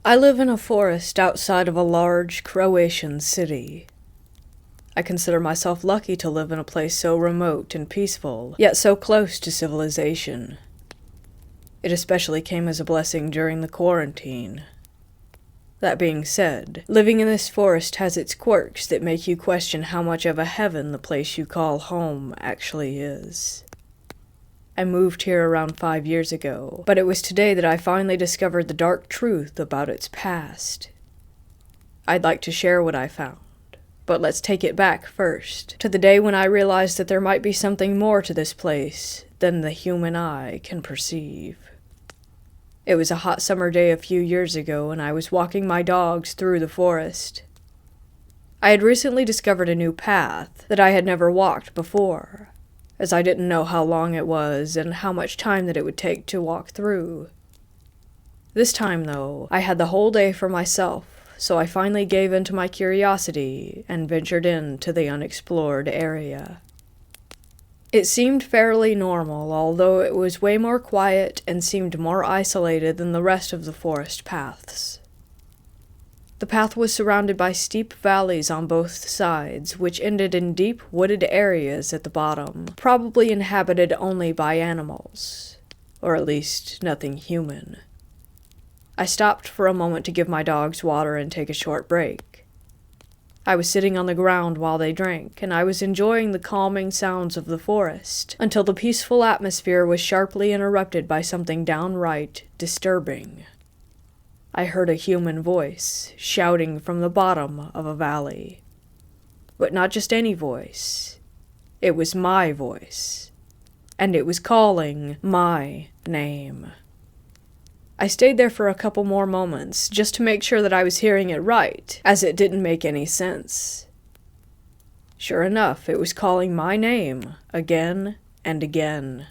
I live in a forest outside of a large Croatian city. I consider myself lucky to live in a place so remote and peaceful, yet so close to civilization. It especially came as a blessing during the quarantine. That being said, living in this forest has its quirks that make you question how much of a heaven the place you call home actually is. I moved here around 5 years ago, but it was today that I finally discovered the dark truth about its past. I'd like to share what I found, but let's take it back first, to the day when I realized that there might be something more to this place than the human eye can perceive. It was a hot summer day a few years ago, and I was walking my dogs through the forest. I had recently discovered a new path that I had never walked before, as I didn't know how long it was and how much time that it would take to walk through. This time, though, I had the whole day for myself, so I finally gave in to my curiosity and ventured into the unexplored area. It seemed fairly normal, although it was way more quiet and seemed more isolated than the rest of the forest paths. The path was surrounded by steep valleys on both sides, which ended in deep wooded areas at the bottom, probably inhabited only by animals, or at least nothing human. I stopped for a moment to give my dogs water and take a short break. I was sitting on the ground while they drank, and I was enjoying the calming sounds of the forest, until the peaceful atmosphere was sharply interrupted by something downright disturbing. I heard a human voice shouting from the bottom of a valley. But not just any voice. It was my voice. And it was calling my name. I stayed there for a couple more moments, just to make sure that I was hearing it right, as it didn't make any sense. Sure enough, it was calling my name again and again.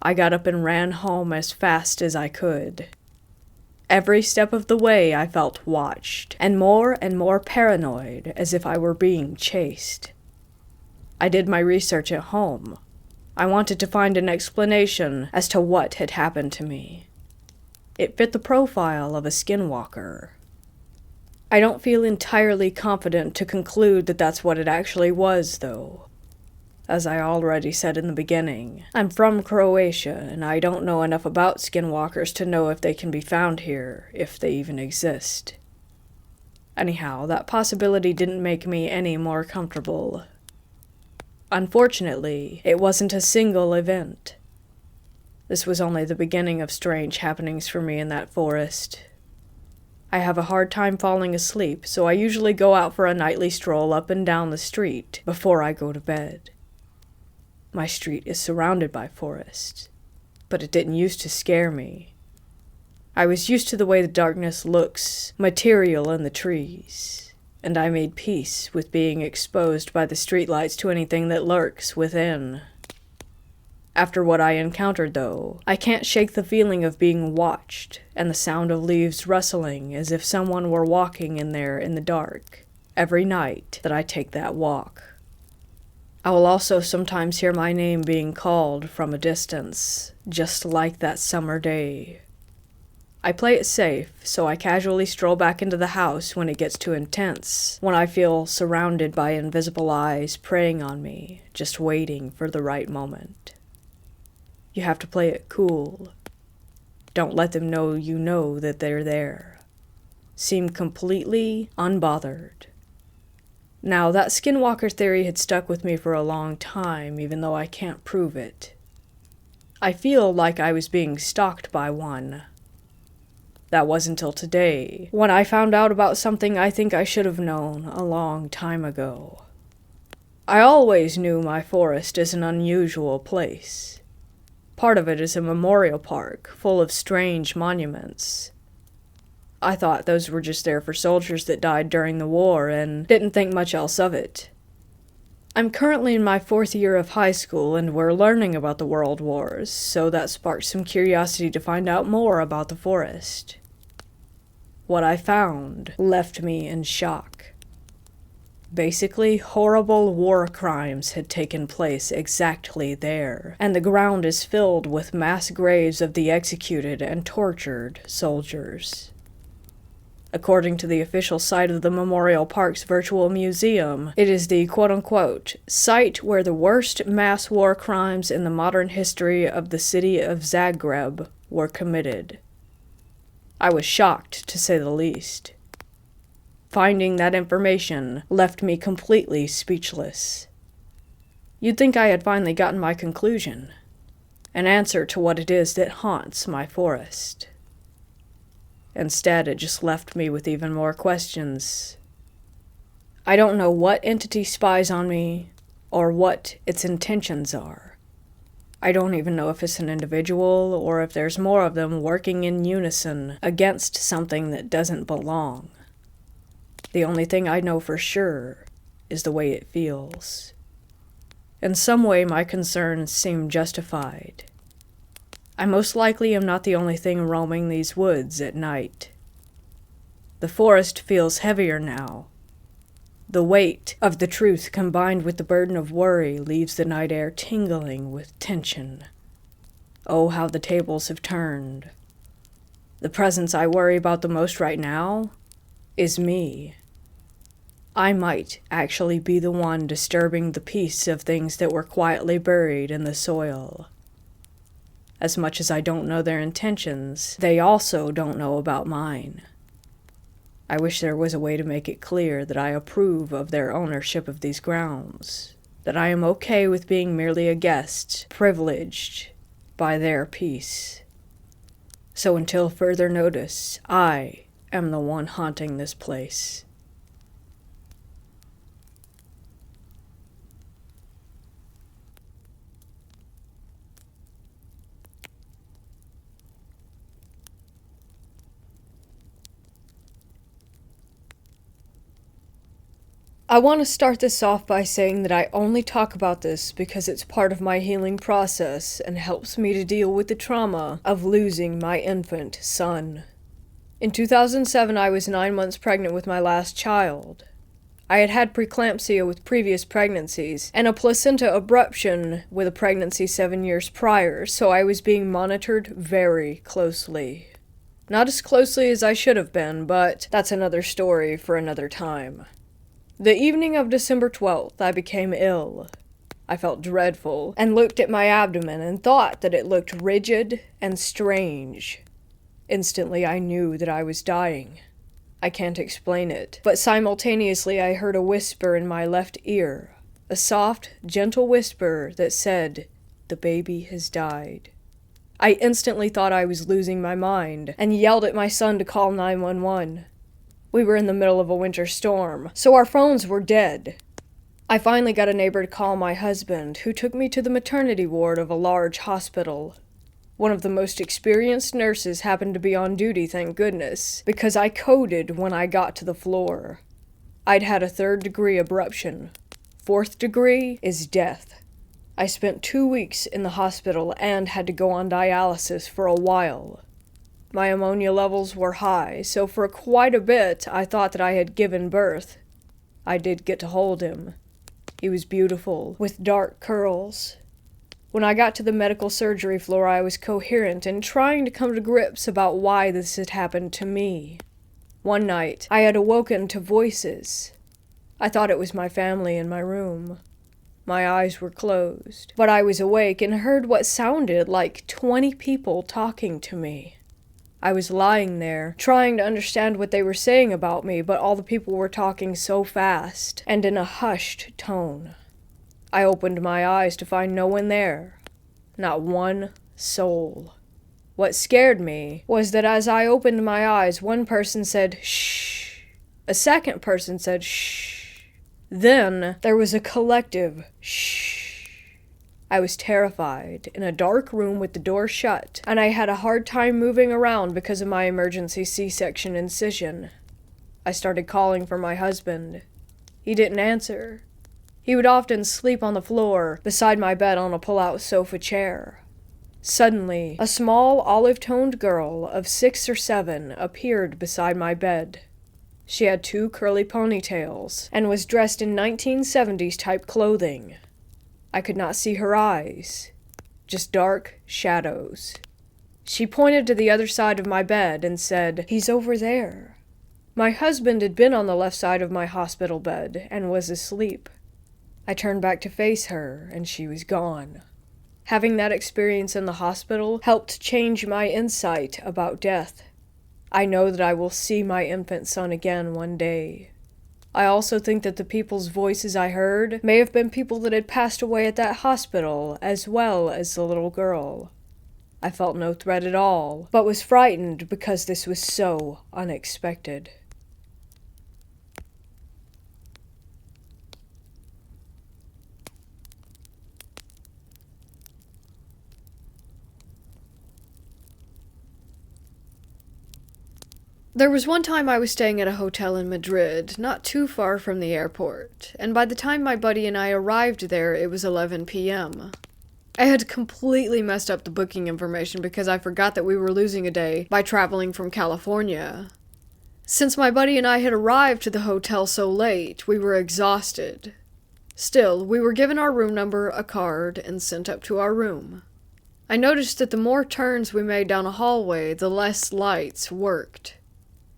I got up and ran home as fast as I could. Every step of the way I felt watched, and more paranoid, as if I were being chased. I did my research at home. I wanted to find an explanation as to what had happened to me. It fit the profile of a Skinwalker. I don't feel entirely confident to conclude that that's what it actually was, though. As I already said in the beginning, I'm from Croatia, and I don't know enough about skinwalkers to know if they can be found here, if they even exist. Anyhow, that possibility didn't make me any more comfortable. Unfortunately, it wasn't a single event. This was only the beginning of strange happenings for me in that forest. I have a hard time falling asleep, so I usually go out for a nightly stroll up and down the street before I go to bed. My street is surrounded by forests, but it didn't used to scare me. I was used to the way the darkness looks material in the trees, and I made peace with being exposed by the streetlights to anything that lurks within. After what I encountered, though, I can't shake the feeling of being watched, and the sound of leaves rustling as if someone were walking in there in the dark, every night that I take that walk. I will also sometimes hear my name being called from a distance, just like that summer day. I play it safe, so I casually stroll back into the house when it gets too intense, when I feel surrounded by invisible eyes preying on me, just waiting for the right moment. You have to play it cool. Don't let them know you know that they're there. Seem completely unbothered. Now, that Skinwalker theory had stuck with me for a long time, even though I can't prove it. I feel like I was being stalked by one. That wasn't until today, when I found out about something I think I should have known a long time ago. I always knew my forest is an unusual place. Part of it is a memorial park, full of strange monuments. I thought those were just there for soldiers that died during the war and didn't think much else of it. I'm currently in my 4th year of high school and we're learning about the World Wars, so that sparked some curiosity to find out more about the forest. What I found left me in shock. Basically, horrible war crimes had taken place exactly there, and the ground is filled with mass graves of the executed and tortured soldiers. According to the official site of the Memorial Park's virtual museum, it is the quote-unquote site where the worst mass war crimes in the modern history of the city of Zagreb were committed. I was shocked, to say the least. Finding that information left me completely speechless. You'd think I had finally gotten my conclusion, an answer to what it is that haunts my forest. Instead, it just left me with even more questions. I don't know what entity spies on me, or what its intentions are. I don't even know if it's an individual, or if there's more of them working in unison against something that doesn't belong. The only thing I know for sure is the way it feels. In some way, my concerns seem justified. I most likely am not the only thing roaming these woods at night. The forest feels heavier now. The weight of the truth combined with the burden of worry leaves the night air tingling with tension. Oh, how the tables have turned. The presence I worry about the most right now is me. I might actually be the one disturbing the peace of things that were quietly buried in the soil. As much as I don't know their intentions, they also don't know about mine. I wish there was a way to make it clear that I approve of their ownership of these grounds, that I am okay with being merely a guest, privileged by their peace. So until further notice, I am the one haunting this place. I want to start this off by saying that I only talk about this because it's part of my healing process and helps me to deal with the trauma of losing my infant son. In 2007, I was 9 months pregnant with my last child. I had had preeclampsia with previous pregnancies and a placenta abruption with a pregnancy 7 years prior, so I was being monitored very closely. Not as closely as I should have been, but that's another story for another time. The evening of December 12th, I became ill. I felt dreadful and looked at my abdomen and thought that it looked rigid and strange. Instantly, I knew that I was dying. I can't explain it, but simultaneously I heard a whisper in my left ear, a soft, gentle whisper that said, "The baby has died." I instantly thought I was losing my mind and yelled at my son to call 911. We were in the middle of a winter storm, so our phones were dead. I finally got a neighbor to call my husband, who took me to the maternity ward of a large hospital. One of the most experienced nurses happened to be on duty, thank goodness, because I coded when I got to the floor. I'd had a 3rd-degree abruption. 4th degree is death. I spent 2 weeks in the hospital and had to go on dialysis for a while. My ammonia levels were high, so for quite a bit I thought that I had given birth. I did get to hold him. He was beautiful, with dark curls. When I got to the medical surgery floor, I was coherent and trying to come to grips about why this had happened to me. One night, I had awoken to voices. I thought it was my family in my room. My eyes were closed, but I was awake and heard what sounded like 20 people talking to me. I was lying there, trying to understand what they were saying about me, but all the people were talking so fast and in a hushed tone. I opened my eyes to find no one there. Not one soul. What scared me was that as I opened my eyes, one person said, "Shh." A second person said, "Shh." Then there was a collective, "Shh." I was terrified, in a dark room with the door shut, and I had a hard time moving around because of my emergency C-section incision. I started calling for my husband. He didn't answer. He would often sleep on the floor, beside my bed on a pull-out sofa chair. Suddenly, a small, olive-toned girl of 6 or 7 appeared beside my bed. She had 2 curly ponytails, and was dressed in 1970s-type clothing. I could not see her eyes, just dark shadows. She pointed to the other side of my bed and said, "He's over there." My husband had been on the left side of my hospital bed and was asleep. I turned back to face her, and she was gone. Having that experience in the hospital helped change my insight about death. I know that I will see my infant son again one day. I also think that the people's voices I heard may have been people that had passed away at that hospital, as well as the little girl. I felt no threat at all, but was frightened because this was so unexpected. There was one time I was staying at a hotel in Madrid, not too far from the airport, and by the time my buddy and I arrived there, it was 11 p.m. I had completely messed up the booking information because I forgot that we were losing a day by traveling from California. Since my buddy and I had arrived to the hotel so late, we were exhausted. Still, we were given our room number, a card, and sent up to our room. I noticed that the more turns we made down a hallway, the less lights worked.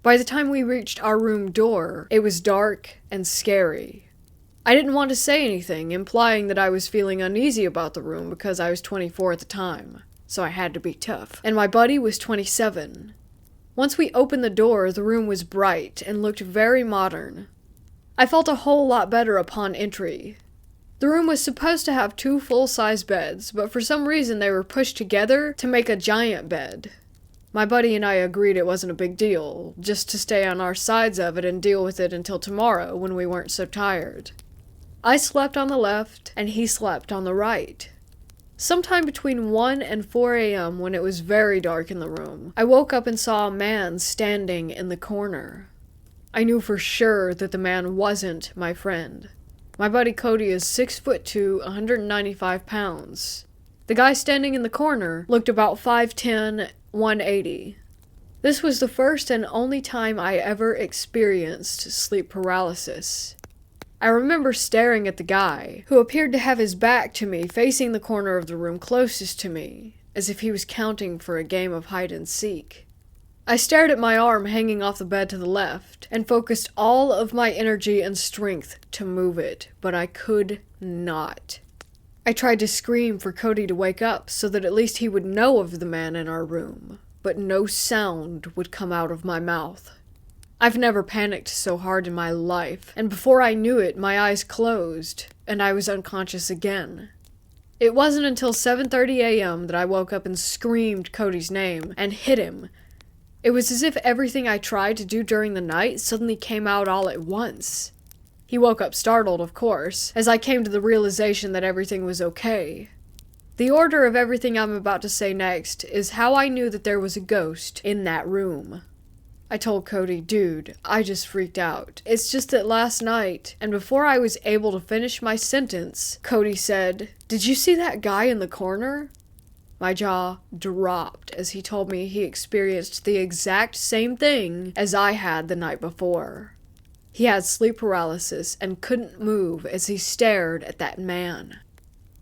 By the time we reached our room door, it was dark and scary. I didn't want to say anything, implying that I was feeling uneasy about the room because I was 24 at the time, so I had to be tough. And my buddy was 27. Once we opened the door, the room was bright and looked very modern. I felt a whole lot better upon entry. The room was supposed to have 2 full-size beds, but for some reason they were pushed together to make a giant bed. My buddy and I agreed it wasn't a big deal, just to stay on our sides of it and deal with it until tomorrow when we weren't so tired. I slept on the left, and he slept on the right. Sometime between 1 and 4 a.m., when it was very dark in the room, I woke up and saw a man standing in the corner. I knew for sure that the man wasn't my friend. My buddy Cody is 6'2", 195 pounds. The guy standing in the corner looked about 5'10", 180. This was the first and only time I ever experienced sleep paralysis. I remember staring at the guy, who appeared to have his back to me, facing the corner of the room closest to me, as if he was counting for a game of hide and seek. I stared at my arm hanging off the bed to the left, and focused all of my energy and strength to move it, but I could not. I tried to scream for Cody to wake up so that at least he would know of the man in our room, but no sound would come out of my mouth. I've never panicked so hard in my life, and before I knew it, my eyes closed, and I was unconscious again. It wasn't until 7:30 a.m. that I woke up and screamed Cody's name and hit him. It was as if everything I tried to do during the night suddenly came out all at once. He woke up startled, of course, as I came to the realization that everything was okay. The order of everything I'm about to say next is how I knew that there was a ghost in that room. I told Cody, dude, I just freaked out. It's just that last night, and before I was able to finish my sentence, Cody said, "Did you see that guy in the corner?" My jaw dropped as he told me he experienced the exact same thing as I had the night before. He had sleep paralysis and couldn't move as he stared at that man.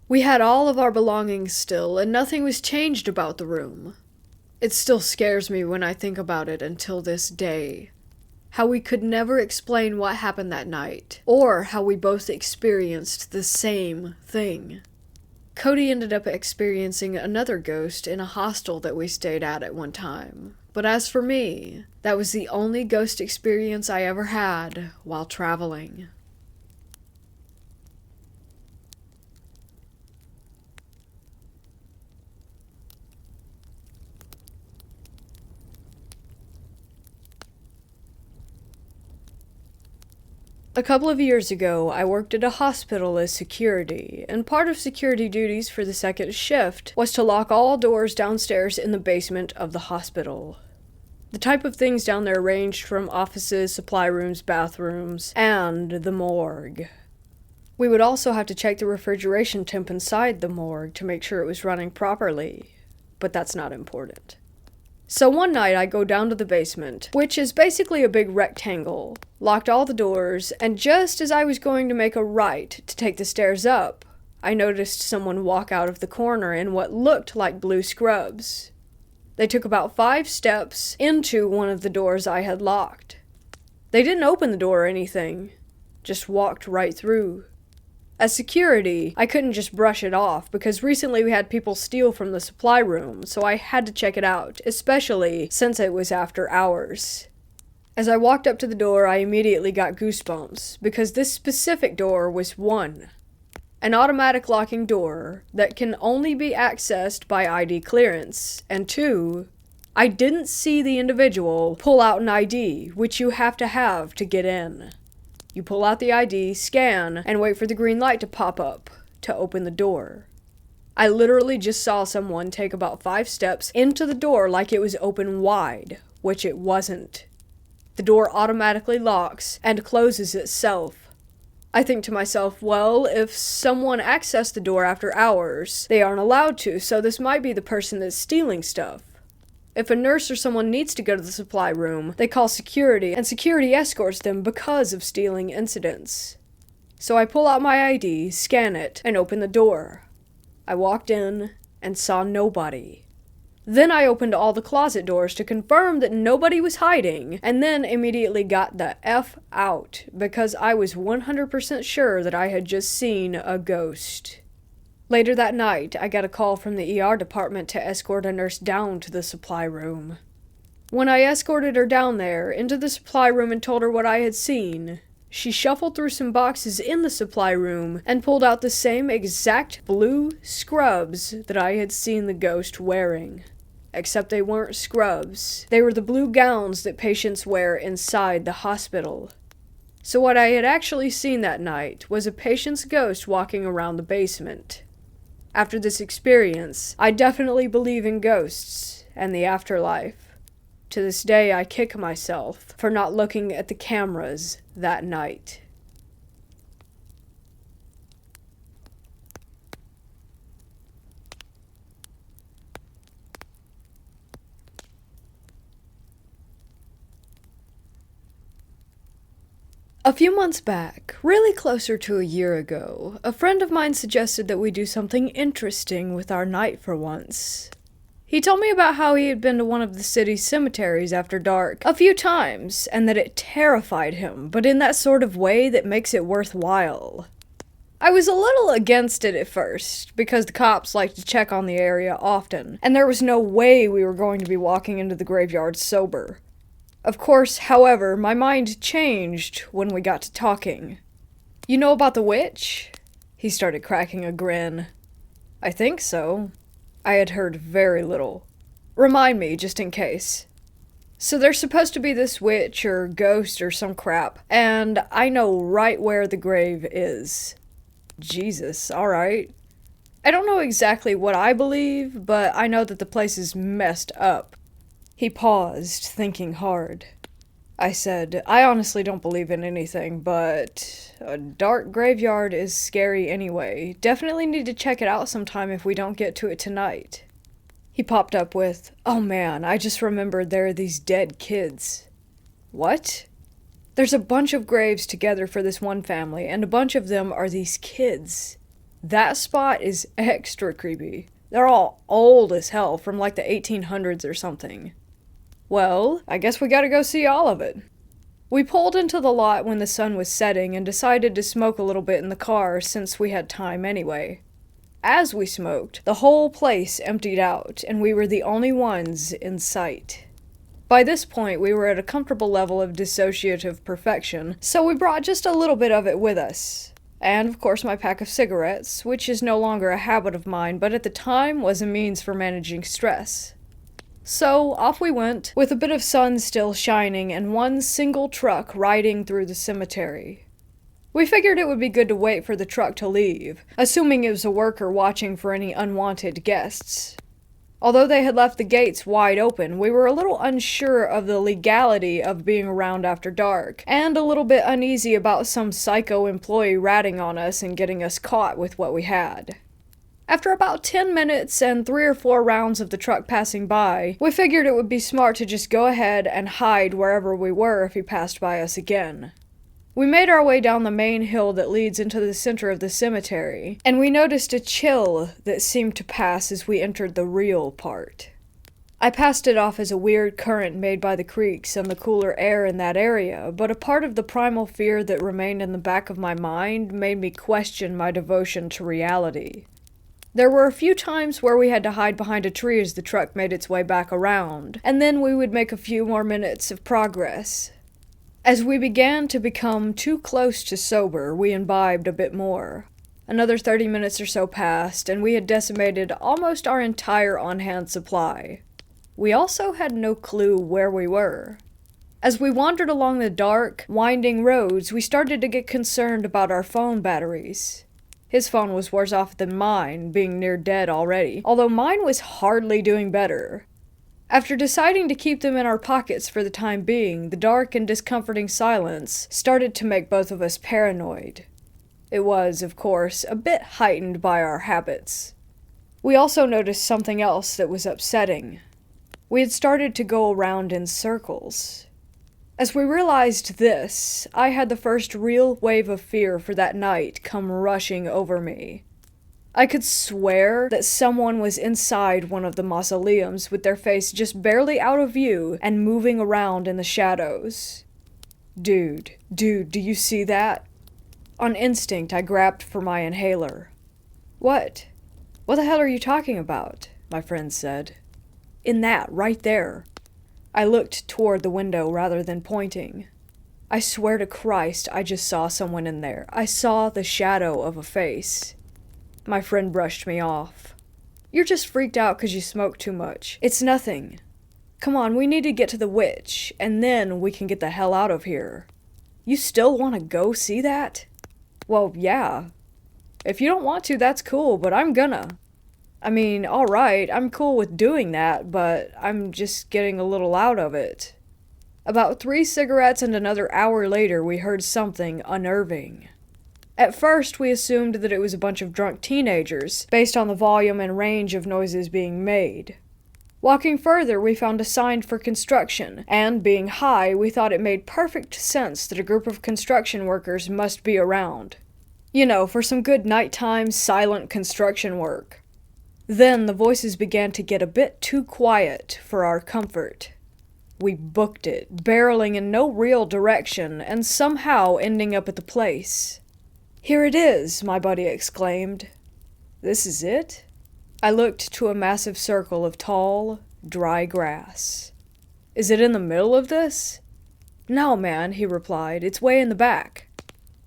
We had all of our belongings still, and nothing was changed about the room. It still scares me when I think about it until this day. How we could never explain what happened that night, or how we both experienced the same thing. Cody ended up experiencing another ghost in a hostel that we stayed at one time. But as for me, that was the only ghost experience I ever had while traveling. A couple of years ago, I worked at a hospital as security, and part of security duties for the second shift was to lock all doors downstairs in the basement of the hospital. The type of things down there ranged from offices, supply rooms, bathrooms, and the morgue. We would also have to check the refrigeration temp inside the morgue to make sure it was running properly, but that's not important. So one night I go down to the basement, which is basically a big rectangle, locked all the doors, and just as I was going to make a right to take the stairs up, I noticed someone walk out of the corner in what looked like blue scrubs. They took about 5 steps into one of the doors I had locked. They didn't open the door or anything, just walked right through. As security, I couldn't just brush it off because recently we had people steal from the supply room, so I had to check it out, especially since it was after hours. As I walked up to the door, I immediately got goosebumps because this specific door was one, an automatic locking door that can only be accessed by ID clearance, and two, I didn't see the individual pull out an ID, which you have to get in. You pull out the ID, scan, and wait for the green light to pop up to open the door. I literally just saw someone take about 5 steps into the door like it was open wide, which it wasn't. The door automatically locks and closes itself. I think to myself, well, if someone accessed the door after hours, they aren't allowed to, so this might be the person that's stealing stuff. If a nurse or someone needs to go to the supply room, they call security, and security escorts them because of stealing incidents. So I pull out my ID, scan it, and open the door. I walked in and saw nobody. Then I opened all the closet doors to confirm that nobody was hiding, and then immediately got the F out because I was 100% sure that I had just seen a ghost. Later that night, I got a call from the ER department to escort a nurse down to the supply room. When I escorted her down there, into the supply room and told her what I had seen, she shuffled through some boxes in the supply room and pulled out the same exact blue scrubs that I had seen the ghost wearing. Except they weren't scrubs. They were the blue gowns that patients wear inside the hospital. So what I had actually seen that night was a patient's ghost walking around the basement. After this experience, I definitely believe in ghosts and the afterlife. To this day, I kick myself for not looking at the cameras that night. A few months back, really closer to a year ago, a friend of mine suggested that we do something interesting with our night for once. He told me about how he had been to one of the city's cemeteries after dark a few times, and that it terrified him, but in that sort of way that makes it worthwhile. I was a little against it at first, because the cops like to check on the area often, and there was no way we were going to be walking into the graveyard sober. Of course, however, my mind changed when we got to talking. You know about the witch? He started cracking a grin. I think so. I had heard very little. Remind me, just in case. So there's supposed to be this witch or ghost or some crap, and I know right where the grave is. Jesus, alright. I don't know exactly what I believe, but I know that the place is messed up. He paused, thinking hard. I said, I honestly don't believe in anything, but a dark graveyard is scary anyway. Definitely need to check it out sometime if we don't get to it tonight. He popped up with, oh man, I just remembered there are these dead kids. What? There's a bunch of graves together for this one family, and a bunch of them are these kids. That spot is extra creepy. They're all old as hell, from like the 1800s or something. Well, I guess we gotta go see all of it. We pulled into the lot when the sun was setting and decided to smoke a little bit in the car since we had time anyway. As we smoked, the whole place emptied out, and we were the only ones in sight. By this point, we were at a comfortable level of dissociative perfection, so we brought just a little bit of it with us. And, of course, my pack of cigarettes, which is no longer a habit of mine, but at the time was a means for managing stress. So, off we went, with a bit of sun still shining and one single truck riding through the cemetery. We figured it would be good to wait for the truck to leave, assuming it was a worker watching for any unwanted guests. Although they had left the gates wide open, we were a little unsure of the legality of being around after dark, and a little bit uneasy about some psycho employee ratting on us and getting us caught with what we had. After about 10 minutes and 3 or 4 rounds of the truck passing by, we figured it would be smart to just go ahead and hide wherever we were if he passed by us again. We made our way down the main hill that leads into the center of the cemetery, and we noticed a chill that seemed to pass as we entered the real part. I passed it off as a weird current made by the creeks and the cooler air in that area, but a part of the primal fear that remained in the back of my mind made me question my devotion to reality. There were a few times where we had to hide behind a tree as the truck made its way back around, and then we would make a few more minutes of progress. As we began to become too close to sober, we imbibed a bit more. Another 30 minutes or so passed, and we had decimated almost our entire on-hand supply. We also had no clue where we were. As we wandered along the dark, winding roads, we started to get concerned about our phone batteries. His phone was worse off than mine, being near dead already, although mine was hardly doing better. After deciding to keep them in our pockets for the time being, the dark and discomforting silence started to make both of us paranoid. It was, of course, a bit heightened by our habits. We also noticed something else that was upsetting. We had started to go around in circles. As we realized this, I had the first real wave of fear for that night come rushing over me. I could swear that someone was inside one of the mausoleums with their face just barely out of view and moving around in the shadows. Dude, do you see that? On instinct, I grabbed for my inhaler. What? What the hell are you talking about? My friend said. In that, right there. I looked toward the window rather than pointing. I swear to Christ, I just saw someone in there. I saw the shadow of a face. My friend brushed me off. You're just freaked out because you smoked too much. It's nothing. Come on, we need to get to the witch, and then we can get the hell out of here. You still want to go see that? Well, yeah. If you don't want to, that's cool, but I'm gonna. I mean, alright, I'm cool with doing that, but I'm just getting a little out of it. About 3 cigarettes and another hour later, we heard something unnerving. At first, we assumed that it was a bunch of drunk teenagers, based on the volume and range of noises being made. Walking further, we found a sign for construction, and being high, we thought it made perfect sense that a group of construction workers must be around. You know, for some good nighttime, silent construction work. Then the voices began to get a bit too quiet for our comfort. We booked it, barreling in no real direction, and somehow ending up at the place. Here it is, my buddy exclaimed. This is it? I looked to a massive circle of tall, dry grass. Is it in the middle of this? No, man, he replied. It's way in the back.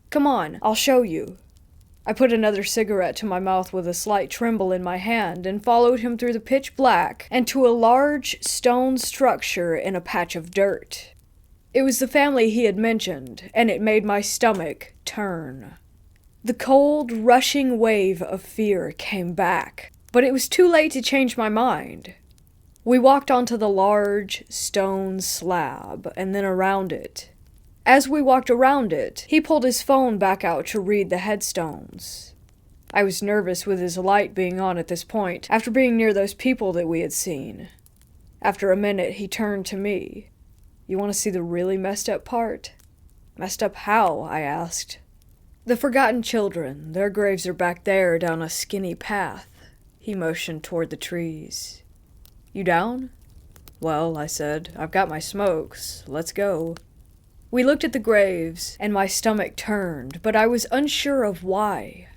Come on, I'll show you. I put another cigarette to my mouth with a slight tremble in my hand and followed him through the pitch black and to a large stone structure in a patch of dirt. It was the family he had mentioned, and it made my stomach turn. The cold, rushing wave of fear came back, but it was too late to change my mind. We walked onto the large stone slab and then around it. As we walked around it, he pulled his phone back out to read the headstones. I was nervous with his light being on at this point, after being near those people that we had seen. After a minute, he turned to me. You want to see the really messed up part? Messed up how? I asked. The forgotten children, their graves are back there down a skinny path. He motioned toward the trees. You down? Well, I said, I've got my smokes. Let's go. We looked at the graves, and my stomach turned, but I was unsure of why.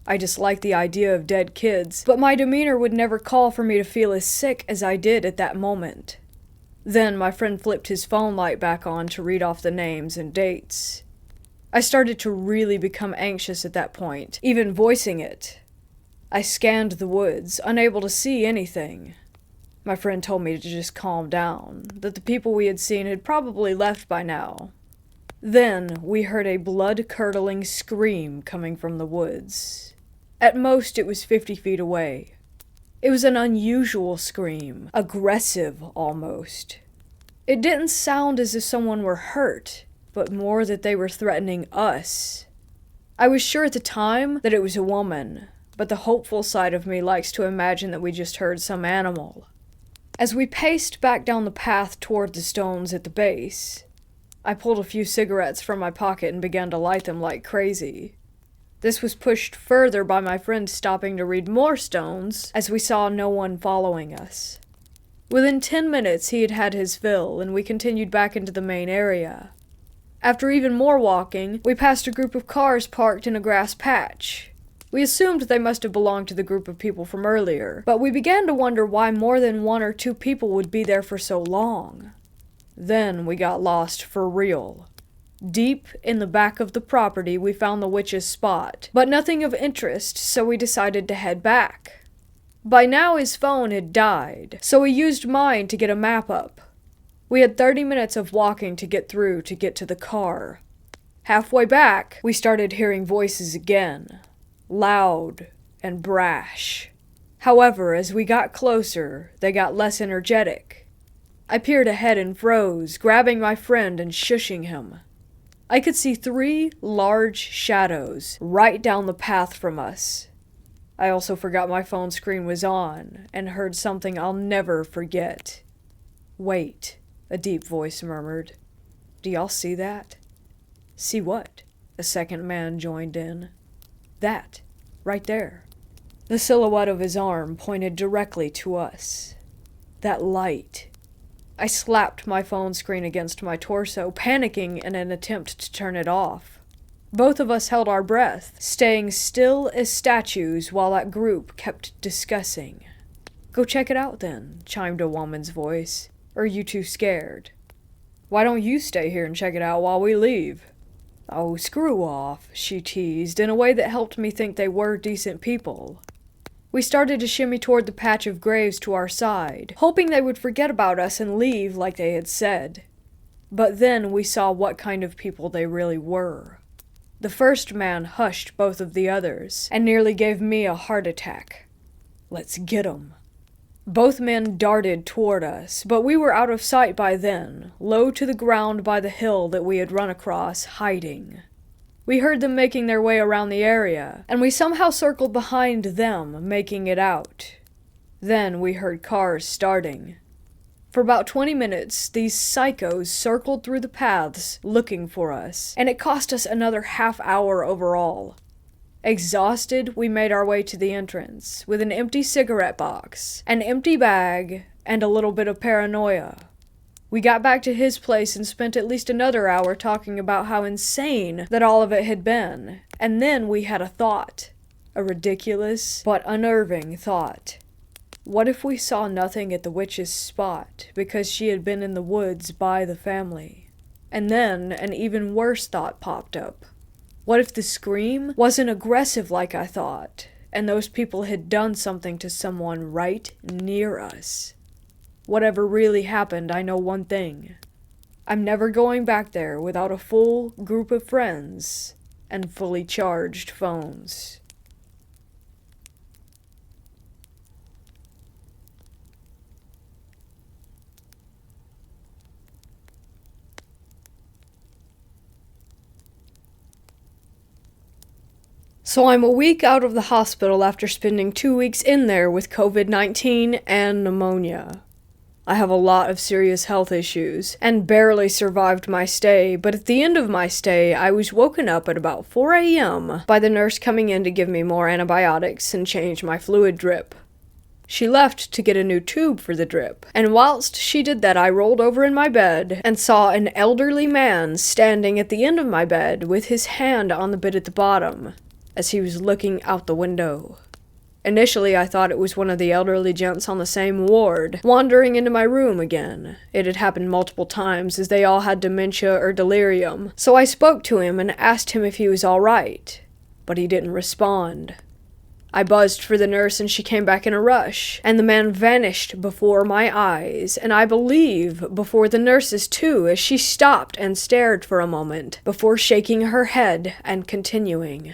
I disliked the idea of dead kids, but my demeanor would never call for me to feel as sick as I did at that moment. Then my friend flipped his phone light back on to read off the names and dates. I started to really become anxious at that point, even voicing it. I scanned the woods, unable to see anything. My friend told me to just calm down, that the people we had seen had probably left by now. Then we heard a blood-curdling scream coming from the woods. At most, it was 50 feet away. It was an unusual scream, aggressive almost. It didn't sound as if someone were hurt, but more that they were threatening us. I was sure at the time that it was a woman, but the hopeful side of me likes to imagine that we just heard some animal. As we paced back down the path toward the stones at the base, I pulled a few cigarettes from my pocket and began to light them like crazy. This was pushed further by my friend stopping to read more stones as we saw no one following us. Within 10 minutes, he had had his fill, and we continued back into the main area. After even more walking, we passed a group of cars parked in a grass patch. We assumed they must have belonged to the group of people from earlier, but we began to wonder why more than 1 or 2 people would be there for so long. Then we got lost for real. Deep in the back of the property, we found the witch's spot, but nothing of interest, so we decided to head back. By now his phone had died, so we used mine to get a map up. We had 30 minutes of walking to get through to get to the car. Halfway back, we started hearing voices again, loud and brash. However, as we got closer, they got less energetic. I peered ahead and froze, grabbing my friend and shushing him. I could see 3 large shadows right down the path from us. I also forgot my phone screen was on and heard something I'll never forget. "Wait," a deep voice murmured. "Do y'all see that?" "See what?" A second man joined in. "That, right there." The silhouette of his arm pointed directly to us. "That light." I slapped my phone screen against my torso, panicking in an attempt to turn it off. Both of us held our breath, staying still as statues while that group kept discussing. "Go check it out then," chimed a woman's voice. "Or are you too scared?" "Why don't you stay here and check it out while we leave?" "Oh, screw off," she teased, in a way that helped me think they were decent people. We started to shimmy toward the patch of graves to our side, hoping they would forget about us and leave like they had said. But then we saw what kind of people they really were. The first man hushed both of the others, and nearly gave me a heart attack. "Let's get 'em." Both men darted toward us, but we were out of sight by then, low to the ground by the hill that we had run across, hiding. We heard them making their way around the area, and we somehow circled behind them, making it out. Then we heard cars starting. For about 20 minutes, these psychos circled through the paths, looking for us, and it cost us another half-hour overall. Exhausted, we made our way to the entrance, with an empty cigarette box, an empty bag, and a little bit of paranoia. We got back to his place and spent at least another hour talking about how insane that all of it had been, and then we had a thought. A ridiculous, but unnerving thought. What if we saw nothing at the witch's spot because she had been in the woods by the family? And then an even worse thought popped up. What if the scream wasn't aggressive like I thought, and those people had done something to someone right near us? Whatever really happened, I know one thing. I'm never going back there without a full group of friends and fully charged phones. So I'm a week out of the hospital after spending 2 weeks in there with COVID-19 and pneumonia. I have a lot of serious health issues, and barely survived my stay, but at the end of my stay, I was woken up at about 4 a.m. by the nurse coming in to give me more antibiotics and change my fluid drip. She left to get a new tube for the drip, and whilst she did that, I rolled over in my bed and saw an elderly man standing at the end of my bed with his hand on the bed at the bottom, as he was looking out the window. Initially, I thought it was one of the elderly gents on the same ward, wandering into my room again. It had happened multiple times, as they all had dementia or delirium, so I spoke to him and asked him if he was all right, but he didn't respond. I buzzed for the nurse and she came back in a rush, and the man vanished before my eyes, and I believe before the nurse's too, as she stopped and stared for a moment, before shaking her head and continuing.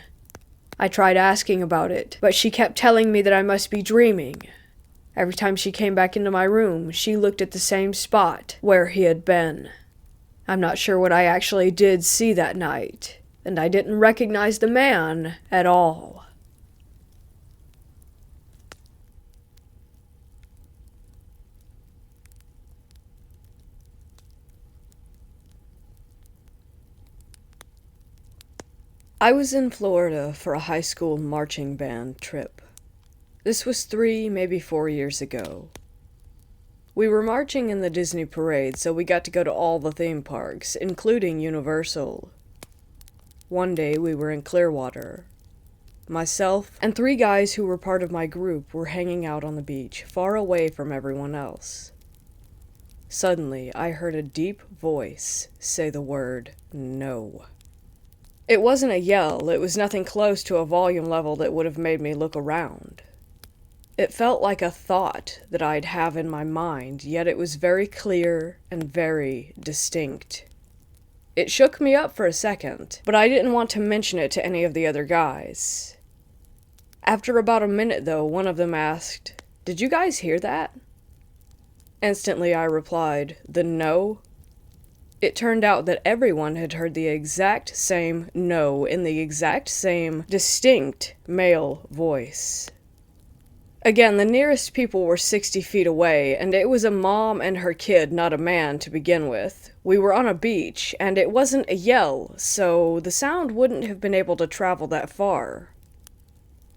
I tried asking about it, but she kept telling me that I must be dreaming. Every time she came back into my room, she looked at the same spot where he had been. I'm not sure what I actually did see that night, and I didn't recognize the man at all. I was in Florida for a high school marching band trip. This was 3, maybe 4 years ago. We were marching in the Disney parade, so we got to go to all the theme parks, including Universal. One day we were in Clearwater. Myself and 3 guys who were part of my group were hanging out on the beach, far away from everyone else. Suddenly, I heard a deep voice say the word, "No." It wasn't a yell, it was nothing close to a volume level that would have made me look around. It felt like a thought that I'd have in my mind, yet it was very clear and very distinct. It shook me up for a second, but I didn't want to mention it to any of the other guys. After about a minute, though, one of them asked, "Did you guys hear that?" Instantly I replied, "The no?" It turned out that everyone had heard the exact same no in the exact same distinct male voice. Again, the nearest people were 60 feet away, and it was a mom and her kid, not a man, to begin with. We were on a beach, and it wasn't a yell, so the sound wouldn't have been able to travel that far.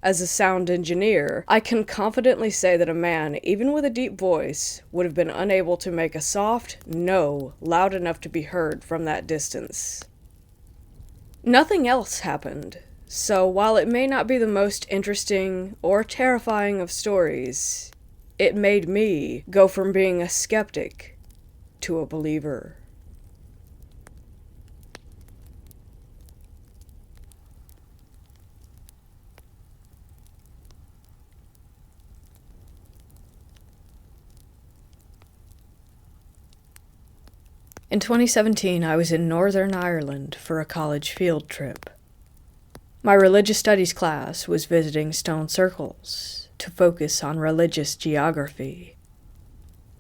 As a sound engineer, I can confidently say that a man, even with a deep voice, would have been unable to make a soft no loud enough to be heard from that distance. Nothing else happened. So while it may not be the most interesting or terrifying of stories, it made me go from being a skeptic to a believer. In 2017, I was in Northern Ireland for a college field trip. My religious studies class was visiting stone circles to focus on religious geography.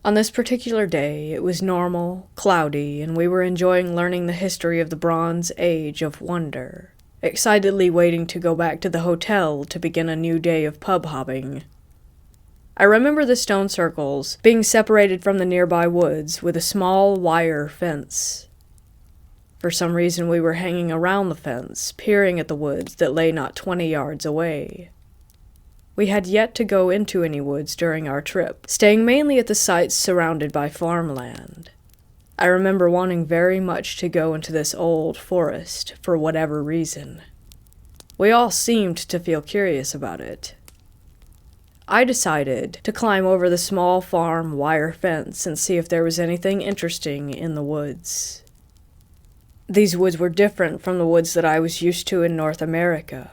On this particular day, it was normal, cloudy, and we were enjoying learning the history of the Bronze Age of Wonder, excitedly waiting to go back to the hotel to begin a new day of pub hopping. I remember the stone circles being separated from the nearby woods with a small wire fence. For some reason, we were hanging around the fence, peering at the woods that lay not 20 yards away. We had yet to go into any woods during our trip, staying mainly at the sites surrounded by farmland. I remember wanting very much to go into this old forest for whatever reason. We all seemed to feel curious about it. I decided to climb over the small farm wire fence and see if there was anything interesting in the woods. These woods were different from the woods that I was used to in North America.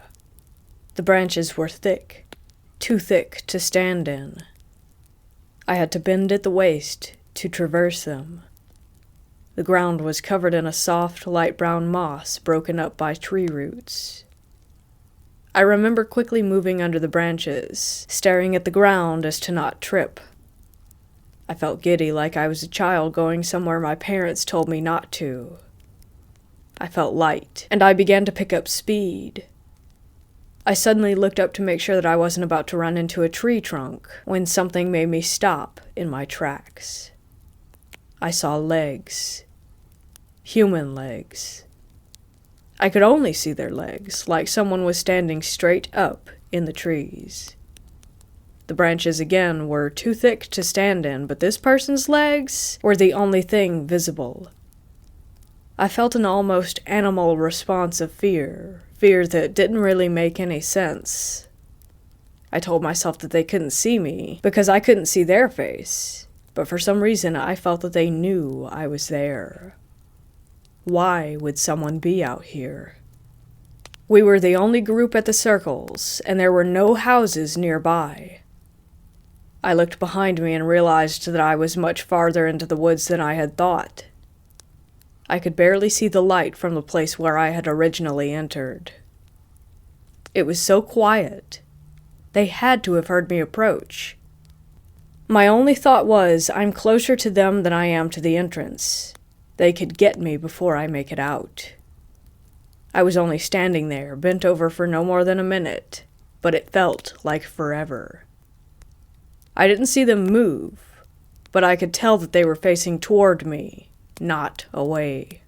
The branches were thick, too thick to stand in. I had to bend at the waist to traverse them. The ground was covered in a soft, light brown moss broken up by tree roots. I remember quickly moving under the branches, staring at the ground as to not trip. I felt giddy, like I was a child going somewhere my parents told me not to. I felt light, and I began to pick up speed. I suddenly looked up to make sure that I wasn't about to run into a tree trunk when something made me stop in my tracks. I saw legs. Human legs. I could only see their legs, like someone was standing straight up in the trees. The branches again were too thick to stand in, but this person's legs were the only thing visible. I felt an almost animal response of fear that didn't really make any sense. I told myself that they couldn't see me because I couldn't see their face, but for some reason I felt that they knew I was there. Why would someone be out here? We were the only group at the circles, and there were no houses nearby. I looked behind me and realized that I was much farther into the woods than I had thought. I could barely see the light from the place where I had originally entered. It was so quiet. They had to have heard me approach. My only thought was, I'm closer to them than I am to the entrance. They could get me before I make it out. I was only standing there, bent over for no more than a minute, but it felt like forever. I didn't see them move, but I could tell that they were facing toward me, not away.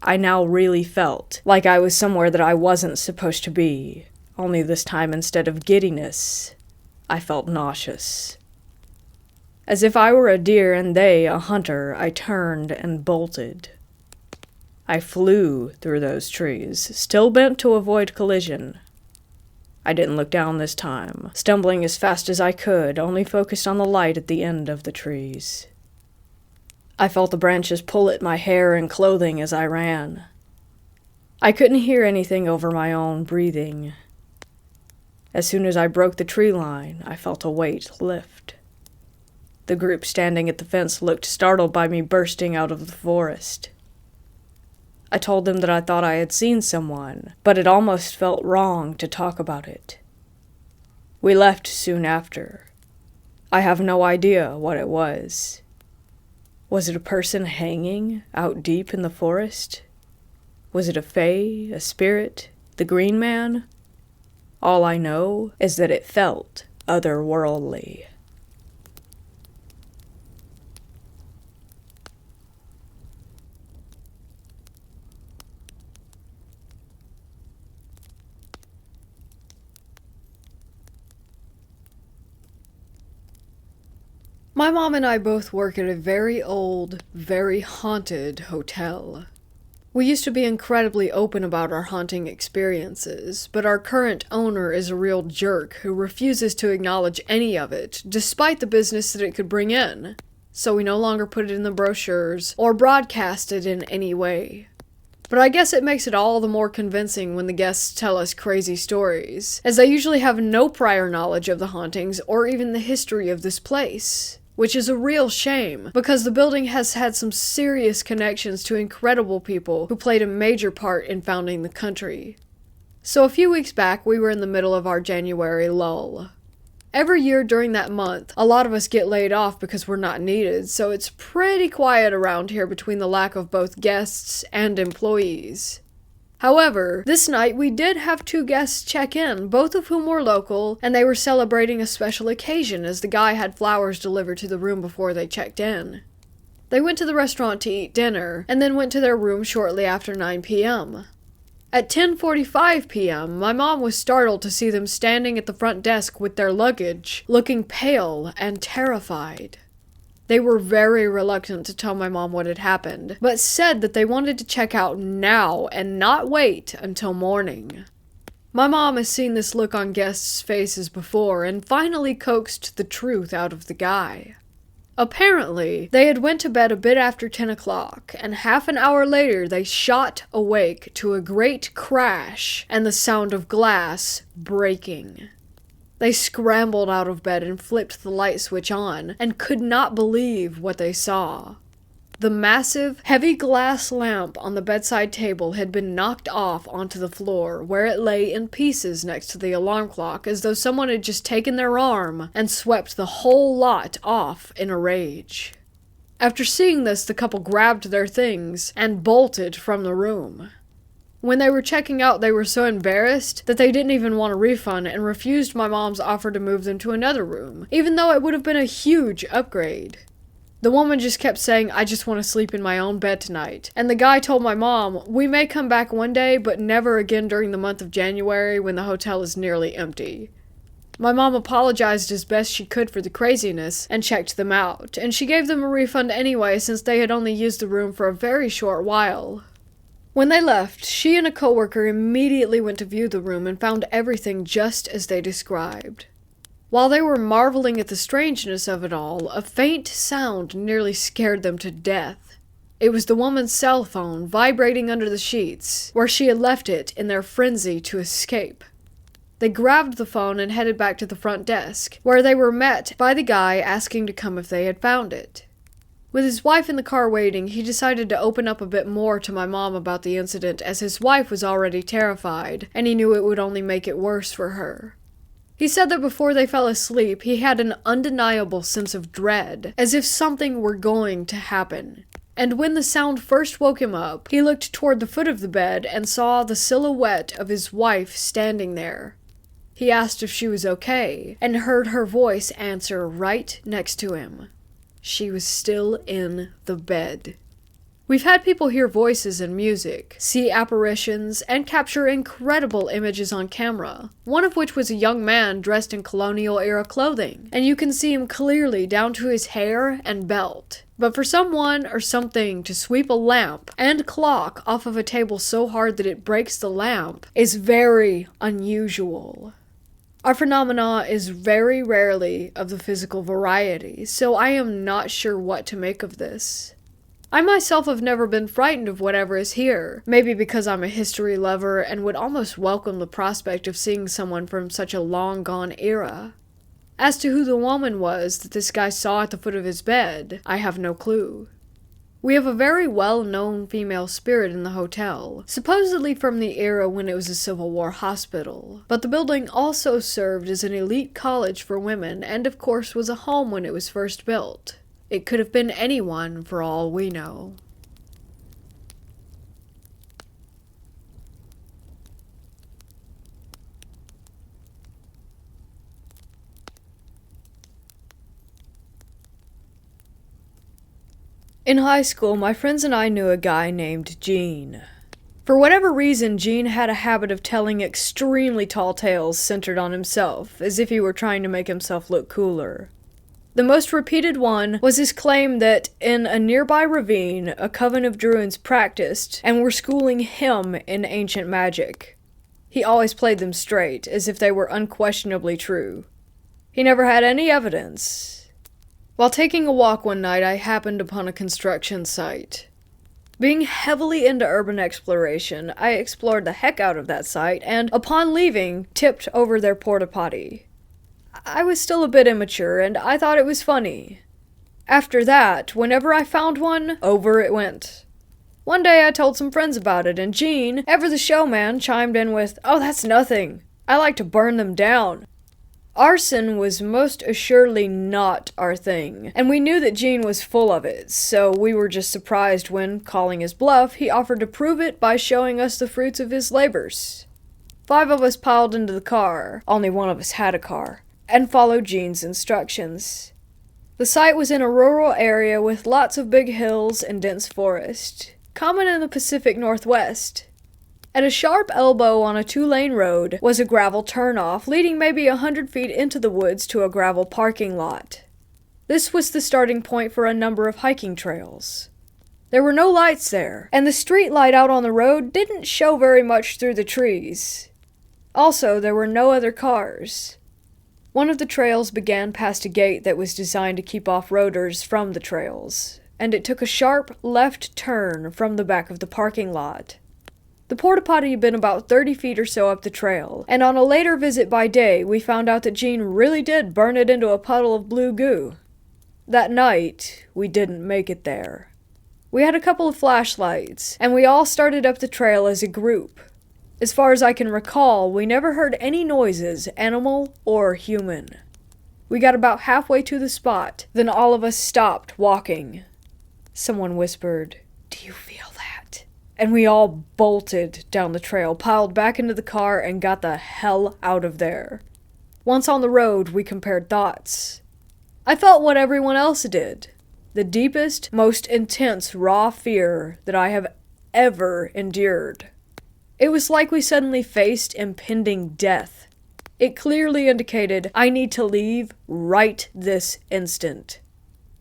I now really felt like I was somewhere that I wasn't supposed to be, only this time instead of giddiness, I felt nauseous. As if I were a deer and they a hunter, I turned and bolted. I flew through those trees, still bent to avoid collision. I didn't look down this time, stumbling as fast as I could, only focused on the light at the end of the trees. I felt the branches pull at my hair and clothing as I ran. I couldn't hear anything over my own breathing. As soon as I broke the tree line, I felt a weight lift. The group standing at the fence looked startled by me bursting out of the forest. I told them that I thought I had seen someone, but it almost felt wrong to talk about it. We left soon after. I have no idea what it was. Was it a person hanging out deep in the forest? Was it a fae, a spirit, the green man? All I know is that it felt otherworldly. My mom and I both work at a very old, very haunted hotel. We used to be incredibly open about our haunting experiences, but our current owner is a real jerk who refuses to acknowledge any of it, despite the business that it could bring in. So we no longer put it in the brochures or broadcast it in any way. But I guess it makes it all the more convincing when the guests tell us crazy stories, as they usually have no prior knowledge of the hauntings or even the history of this place. Which is a real shame, because the building has had some serious connections to incredible people who played a major part in founding the country. So a few weeks back, we were in the middle of our January lull. Every year during that month, a lot of us get laid off because we're not needed, so it's pretty quiet around here between the lack of both guests and employees. However, this night we did have 2 guests check in, both of whom were local, and they were celebrating a special occasion as the guy had flowers delivered to the room before they checked in. They went to the restaurant to eat dinner, and then went to their room shortly after 9 p.m. At 10:45 p.m., my mom was startled to see them standing at the front desk with their luggage, looking pale and terrified. They were very reluctant to tell my mom what had happened, but said that they wanted to check out now and not wait until morning. My mom has seen this look on guests' faces before and finally coaxed the truth out of the guy. Apparently, they had went to bed a bit after 10 o'clock, and half an hour later they shot awake to a great crash and the sound of glass breaking. They scrambled out of bed and flipped the light switch on, and could not believe what they saw. The massive, heavy glass lamp on the bedside table had been knocked off onto the floor, where it lay in pieces next to the alarm clock, as though someone had just taken their arm and swept the whole lot off in a rage. After seeing this, the couple grabbed their things and bolted from the room. When they were checking out, they were so embarrassed that they didn't even want a refund and refused my mom's offer to move them to another room, even though it would have been a huge upgrade. The woman just kept saying, "I just want to sleep in my own bed tonight." And the guy told my mom, "We may come back one day, but never again during the month of January when the hotel is nearly empty." My mom apologized as best she could for the craziness and checked them out, and she gave them a refund anyway since they had only used the room for a very short while. When they left, she and a coworker immediately went to view the room and found everything just as they described. While they were marveling at the strangeness of it all, a faint sound nearly scared them to death. It was the woman's cell phone vibrating under the sheets, where she had left it in their frenzy to escape. They grabbed the phone and headed back to the front desk, where they were met by the guy asking to come if they had found it. With his wife in the car waiting, he decided to open up a bit more to my mom about the incident, as his wife was already terrified, and he knew it would only make it worse for her. He said that before they fell asleep, he had an undeniable sense of dread, as if something were going to happen. And when the sound first woke him up, he looked toward the foot of the bed and saw the silhouette of his wife standing there. He asked if she was okay, and heard her voice answer right next to him. She was still in the bed. We've had people hear voices and music, see apparitions, and capture incredible images on camera, one of which was a young man dressed in colonial-era clothing, and you can see him clearly down to his hair and belt. But for someone or something to sweep a lamp and clock off of a table so hard that it breaks the lamp is very unusual. Our phenomena is very rarely of the physical variety, so I am not sure what to make of this. I myself have never been frightened of whatever is here, maybe because I'm a history lover and would almost welcome the prospect of seeing someone from such a long-gone era. As to who the woman was that this guy saw at the foot of his bed, I have no clue. We have a very well-known female spirit in the hotel, supposedly from the era when it was a Civil War hospital, but the building also served as an elite college for women and of course was a home when it was first built. It could have been anyone for all we know. In high school, my friends and I knew a guy named Gene. For whatever reason, Gene had a habit of telling extremely tall tales centered on himself, as if he were trying to make himself look cooler. The most repeated one was his claim that in a nearby ravine, a coven of druids practiced and were schooling him in ancient magic. He always played them straight, as if they were unquestionably true. He never had any evidence. While taking a walk one night, I happened upon a construction site. Being heavily into urban exploration, I explored the heck out of that site and, upon leaving, tipped over their porta potty. I was still a bit immature, and I thought it was funny. After that, whenever I found one, over it went. One day I told some friends about it, and Gene, ever the showman, chimed in with, "Oh, that's nothing. I like to burn them down." Arson was most assuredly not our thing, and we knew that Gene was full of it, so we were just surprised when, calling his bluff, he offered to prove it by showing us the fruits of his labors. 5 of us piled into the car, only one of us had a car, and followed Gene's instructions. The site was in a rural area with lots of big hills and dense forest, common in the Pacific Northwest. At a sharp elbow on a 2-lane road was a gravel turnoff leading maybe 100 feet into the woods to a gravel parking lot. This was the starting point for a number of hiking trails. There were no lights there, and the street light out on the road didn't show very much through the trees. Also, there were no other cars. One of the trails began past a gate that was designed to keep off-roaders from the trails, and it took a sharp left turn from the back of the parking lot. The porta potty had been about 30 feet or so up the trail, and on a later visit by day, we found out that Gene really did burn it into a puddle of blue goo. That night, we didn't make it there. We had a couple of flashlights, and we all started up the trail as a group. As far as I can recall, we never heard any noises, animal or human. We got about halfway to the spot, then all of us stopped walking. Someone whispered, "Do you feel that?" And we all bolted down the trail, piled back into the car, and got the hell out of there. Once on the road, we compared thoughts. I felt what everyone else did. The deepest, most intense, raw fear that I have ever endured. It was like we suddenly faced impending death. It clearly indicated, I need to leave right this instant.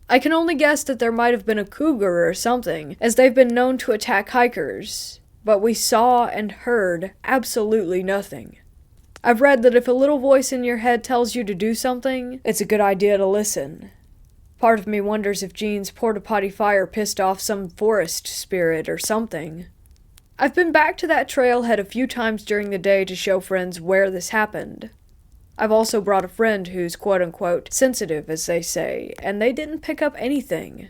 I can only guess that there might have been a cougar or something, as they've been known to attack hikers, but we saw and heard absolutely nothing. I've read that if a little voice in your head tells you to do something, it's a good idea to listen. Part of me wonders if Gene's porta potty fire pissed off some forest spirit or something. I've been back to that trailhead a few times during the day to show friends where this happened. I've also brought a friend who's quote-unquote sensitive, as they say, and they didn't pick up anything.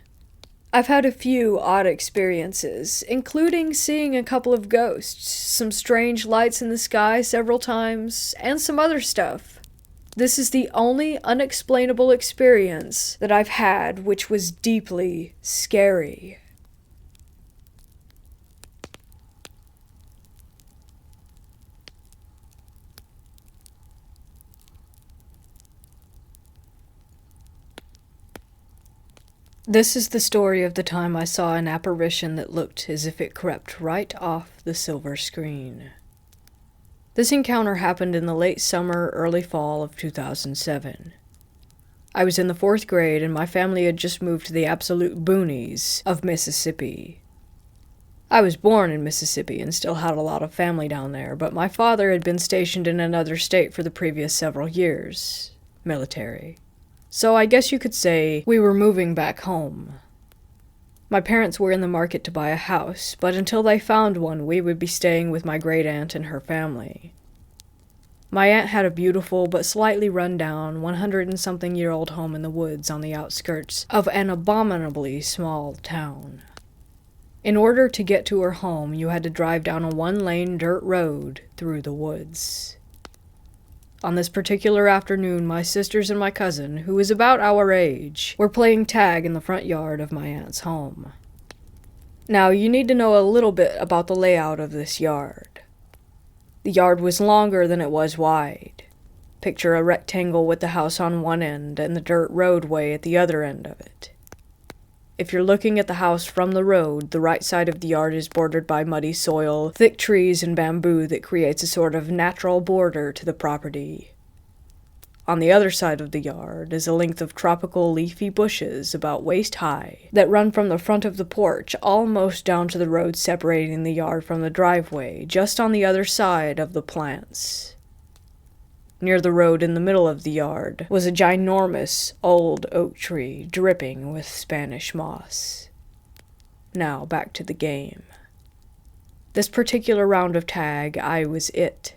I've had a few odd experiences, including seeing a couple of ghosts, some strange lights in the sky several times, and some other stuff. This is the only unexplainable experience that I've had which was deeply scary. This is the story of the time I saw an apparition that looked as if it crept right off the silver screen. This encounter happened in the late summer, early fall of 2007. I was in the 4th grade and my family had just moved to the absolute boonies of Mississippi. I was born in Mississippi and still had a lot of family down there, but my father had been stationed in another state for the previous several years. Military. So I guess you could say we were moving back home. My parents were in the market to buy a house, but until they found one, we would be staying with my great-aunt and her family. My aunt had a beautiful but slightly run-down 100-and-something-year-old home in the woods on the outskirts of an abominably small town. In order to get to her home, you had to drive down a 1-lane dirt road through the woods. On this particular afternoon, my sisters and my cousin, who was about our age, were playing tag in the front yard of my aunt's home. Now, you need to know a little bit about the layout of this yard. The yard was longer than it was wide. Picture a rectangle with the house on one end and the dirt roadway at the other end of it. If you're looking at the house from the road, the right side of the yard is bordered by muddy soil, thick trees, and bamboo that creates a sort of natural border to the property. On the other side of the yard is a length of tropical leafy bushes about waist high that run from the front of the porch almost down to the road separating the yard from the driveway, just on the other side of the plants. Near the road in the middle of the yard was a ginormous old oak tree dripping with Spanish moss. Now back to the game. This particular round of tag, I was it.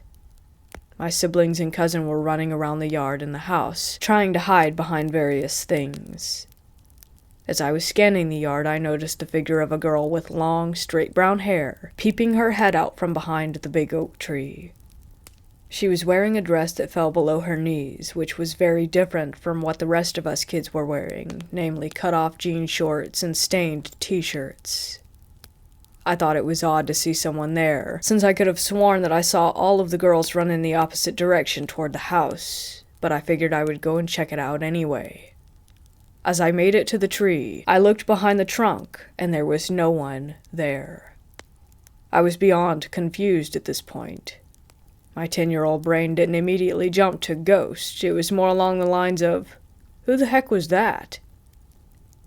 My siblings and cousin were running around the yard and the house, trying to hide behind various things. As I was scanning the yard, I noticed the figure of a girl with long, straight brown hair, peeping her head out from behind the big oak tree. She was wearing a dress that fell below her knees, which was very different from what the rest of us kids were wearing, namely cut-off jean shorts and stained t-shirts. I thought it was odd to see someone there, since I could have sworn that I saw all of the girls run in the opposite direction toward the house, but I figured I would go and check it out anyway. As I made it to the tree, I looked behind the trunk, and there was no one there. I was beyond confused at this point. My 10-year-old brain didn't immediately jump to ghost. It was more along the lines of, who the heck was that?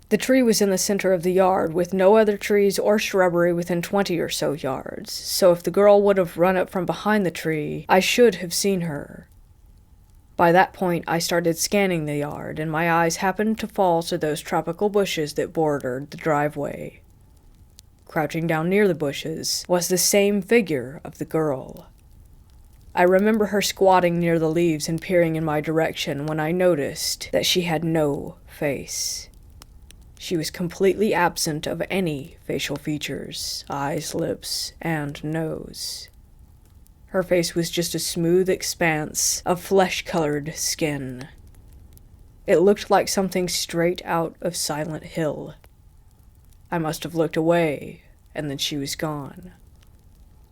The tree was in the center of the yard, with no other trees or shrubbery within 20 or so yards, so if the girl would have run up from behind the tree, I should have seen her. By that point, I started scanning the yard, and my eyes happened to fall to those tropical bushes that bordered the driveway. Crouching down near the bushes was the same figure of the girl. I remember her squatting near the leaves and peering in my direction when I noticed that she had no face. She was completely absent of any facial features, eyes, lips, and nose. Her face was just a smooth expanse of flesh-colored skin. It looked like something straight out of Silent Hill. I must have looked away, and then she was gone.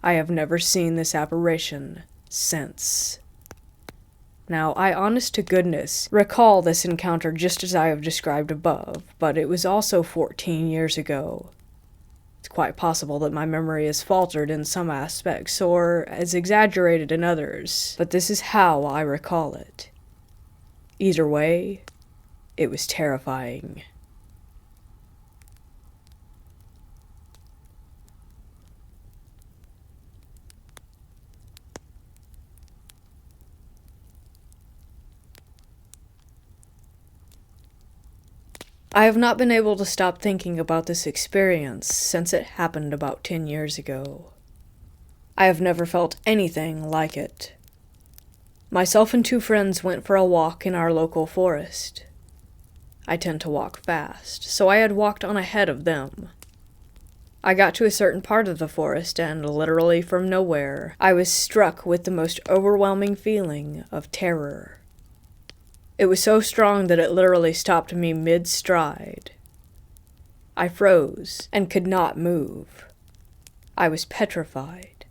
I have never seen this apparition since. Now, I honest to goodness recall this encounter just as I have described above, but it was also 14 years ago. It's quite possible that my memory is faltered in some aspects, or as exaggerated in others, but this is how I recall it. Either way, it was terrifying. I have not been able to stop thinking about this experience since it happened about 10 years ago. I have never felt anything like it. Myself and 2 friends went for a walk in our local forest. I tend to walk fast, so I had walked on ahead of them. I got to a certain part of the forest, and literally from nowhere, I was struck with the most overwhelming feeling of terror. It was so strong that it literally stopped me mid-stride. I froze and could not move. I was petrified.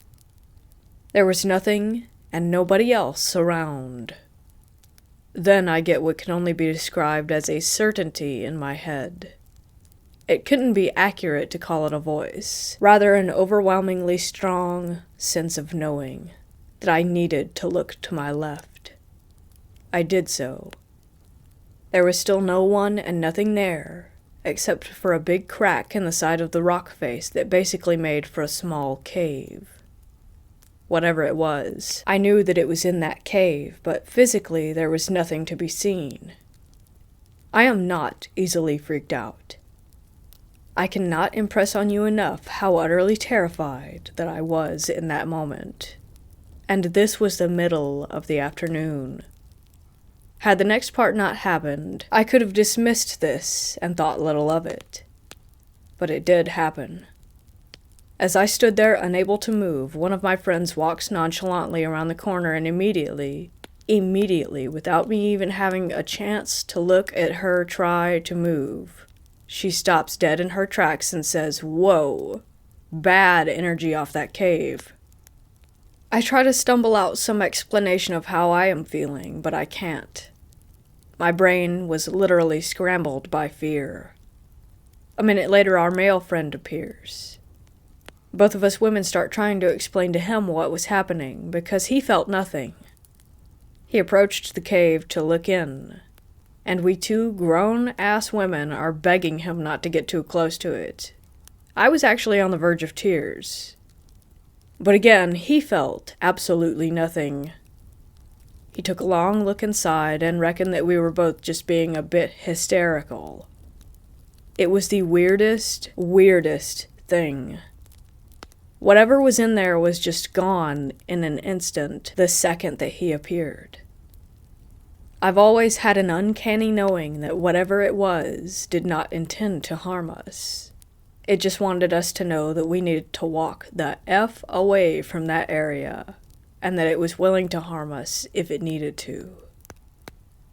There was nothing and nobody else around. Then I get what can only be described as a certainty in my head. It couldn't be accurate to call it a voice, rather an overwhelmingly strong sense of knowing that I needed to look to my left. I did so. There was still no one and nothing there, except for a big crack in the side of the rock face that basically made for a small cave. Whatever it was, I knew that it was in that cave, but physically there was nothing to be seen. I am not easily freaked out. I cannot impress on you enough how utterly terrified that I was in that moment. And this was the middle of the afternoon. Had the next part not happened, I could have dismissed this and thought little of it. But it did happen. As I stood there unable to move, one of my friends walks nonchalantly around the corner and immediately, without me even having a chance to look at her try to move, she stops dead in her tracks and says, "Whoa, bad energy off that cave." I try to stumble out some explanation of how I am feeling, but I can't. My brain was literally scrambled by fear. A minute later, our male friend appears. Both of us women start trying to explain to him what was happening, because he felt nothing. He approached the cave to look in, and we two grown-ass women are begging him not to get too close to it. I was actually on the verge of tears. But again, he felt absolutely nothing. He took a long look inside and reckoned that we were both just being a bit hysterical. It was the weirdest thing. Whatever was in there was just gone in an instant the second that he appeared. I've always had an uncanny knowing that whatever it was did not intend to harm us. It just wanted us to know that we needed to walk the F away from that area, and that it was willing to harm us if it needed to.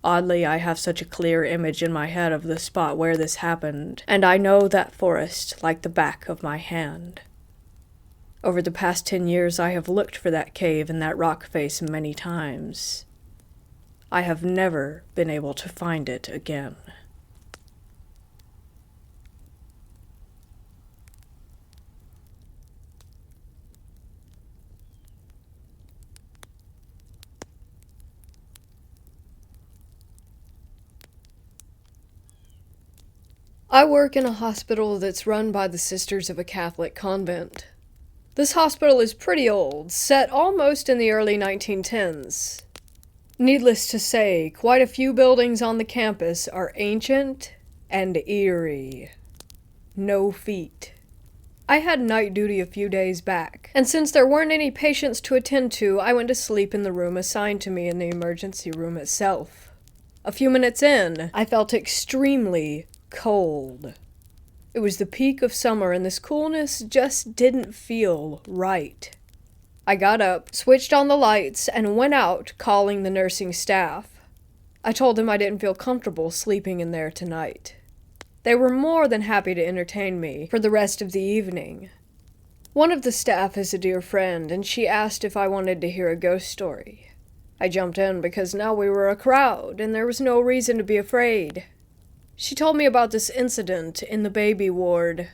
Oddly, I have such a clear image in my head of the spot where this happened, and I know that forest like the back of my hand. Over the past 10 years, I have looked for that cave and that rock face many times. I have never been able to find it again. I work in a hospital that's run by the Sisters of a Catholic convent. This hospital is pretty old, set almost in the early 1910s. Needless to say, quite a few buildings on the campus are ancient and eerie. No feet. I had night duty a few days back, and since there weren't any patients to attend to, I went to sleep in the room assigned to me in the emergency room itself. A few minutes in, I felt extremely cold. It was the peak of summer, and this coolness just didn't feel right. I got up, switched on the lights, and went out calling the nursing staff. I told them I didn't feel comfortable sleeping in there tonight. They were more than happy to entertain me for the rest of the evening. One of the staff is a dear friend, and she asked if I wanted to hear a ghost story. I jumped in because now we were a crowd, and there was no reason to be afraid. She told me about this incident in the baby ward.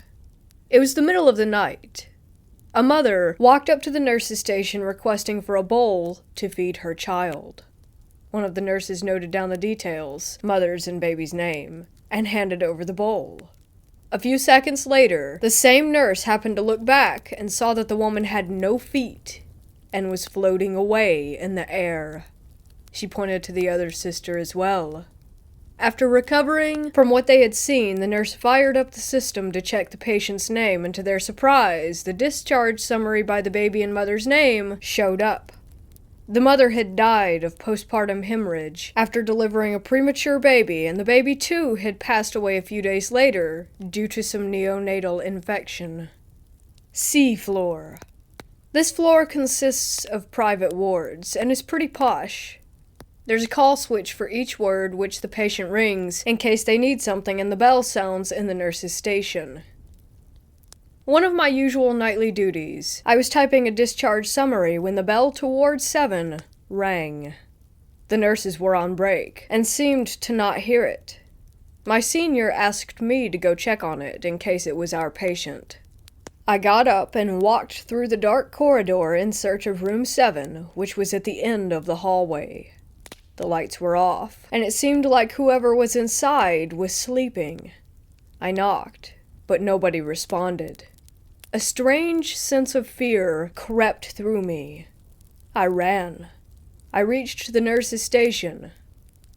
It was the middle of the night. A mother walked up to the nurse's station requesting for a bowl to feed her child. One of the nurses noted down the details, mother's and baby's name, and handed over the bowl. A few seconds later, the same nurse happened to look back and saw that the woman had no feet and was floating away in the air. She pointed to the other sister as well. After recovering from what they had seen, the nurse fired up the system to check the patient's name, and to their surprise, the discharge summary by the baby and mother's name showed up. The mother had died of postpartum hemorrhage after delivering a premature baby, and the baby too had passed away a few days later due to some neonatal infection. C floor. This floor consists of private wards and is pretty posh. There's a call switch for each word which the patient rings in case they need something, and the bell sounds in the nurse's station. One of my usual nightly duties, I was typing a discharge summary when the bell to Ward 7 rang. The nurses were on break and seemed to not hear it. My senior asked me to go check on it in case it was our patient. I got up and walked through the dark corridor in search of room 7, which was at the end of the hallway. The lights were off, and it seemed like whoever was inside was sleeping. I knocked, but nobody responded. A strange sense of fear crept through me. I ran. I reached the nurse's station.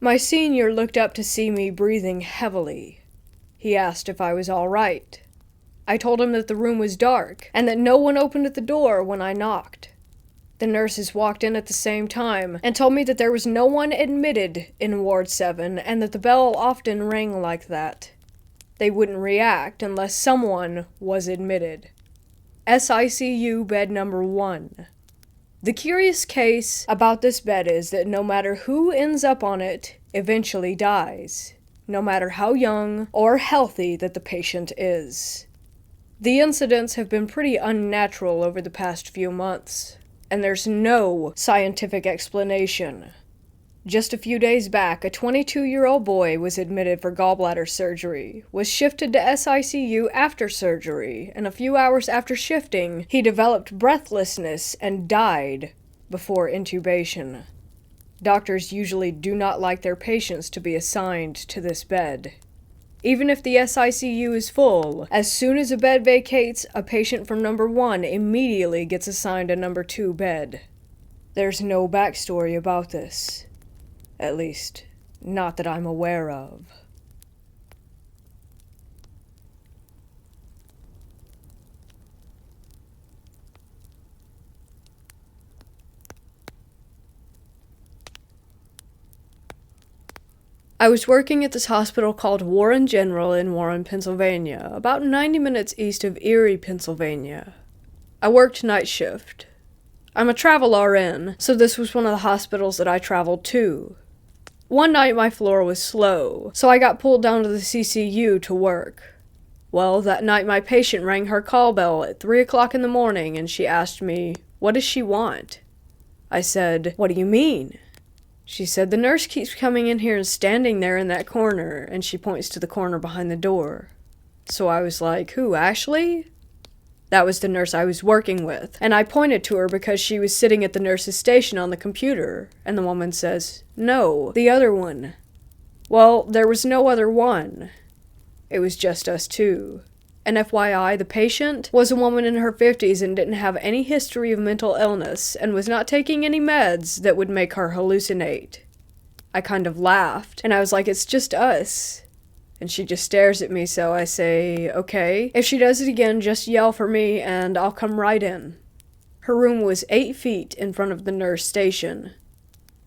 My senior looked up to see me breathing heavily. He asked if I was all right. I told him that the room was dark, and that no one opened the door when I knocked. The nurses walked in at the same time and told me that there was no one admitted in Ward 7 and that the bell often rang like that. They wouldn't react unless someone was admitted. SICU bed number 1. The curious case about this bed is that no matter who ends up on it, eventually dies, no matter how young or healthy that the patient is. The incidents have been pretty unnatural over the past few months, and there's no scientific explanation. Just a few days back, a 22-year-old boy was admitted for gallbladder surgery, was shifted to SICU after surgery, and a few hours after shifting, he developed breathlessness and died before intubation. Doctors usually do not like their patients to be assigned to this bed. Even if the SICU is full, as soon as a bed vacates, a patient from number 1 immediately gets assigned a number 2 bed. There's no backstory about this. At least, not that I'm aware of. I was working at this hospital called Warren General in Warren, Pennsylvania, about 90 minutes east of Erie, Pennsylvania. I worked night shift. I'm a travel RN, so this was one of the hospitals that I traveled to. One night my floor was slow, so I got pulled down to the CCU to work. Well, that night my patient rang her call bell at 3 o'clock in the morning and she asked me, "What does she want?" I said, "What do you mean?" She said, "The nurse keeps coming in here and standing there in that corner," and she points to the corner behind the door. So I was like, "Who, Ashley?" That was the nurse I was working with, and I pointed to her because she was sitting at the nurse's station on the computer, and the woman says, "No, the other one." Well, there was no other one. It was just us two. And FYI, the patient was a woman in her 50s and didn't have any history of mental illness and was not taking any meds that would make her hallucinate. I kind of laughed, and I was like, "It's just us." And she just stares at me, so I say, "Okay, if she does it again, just yell for me and I'll come right in." Her room was 8 feet in front of the nurse station.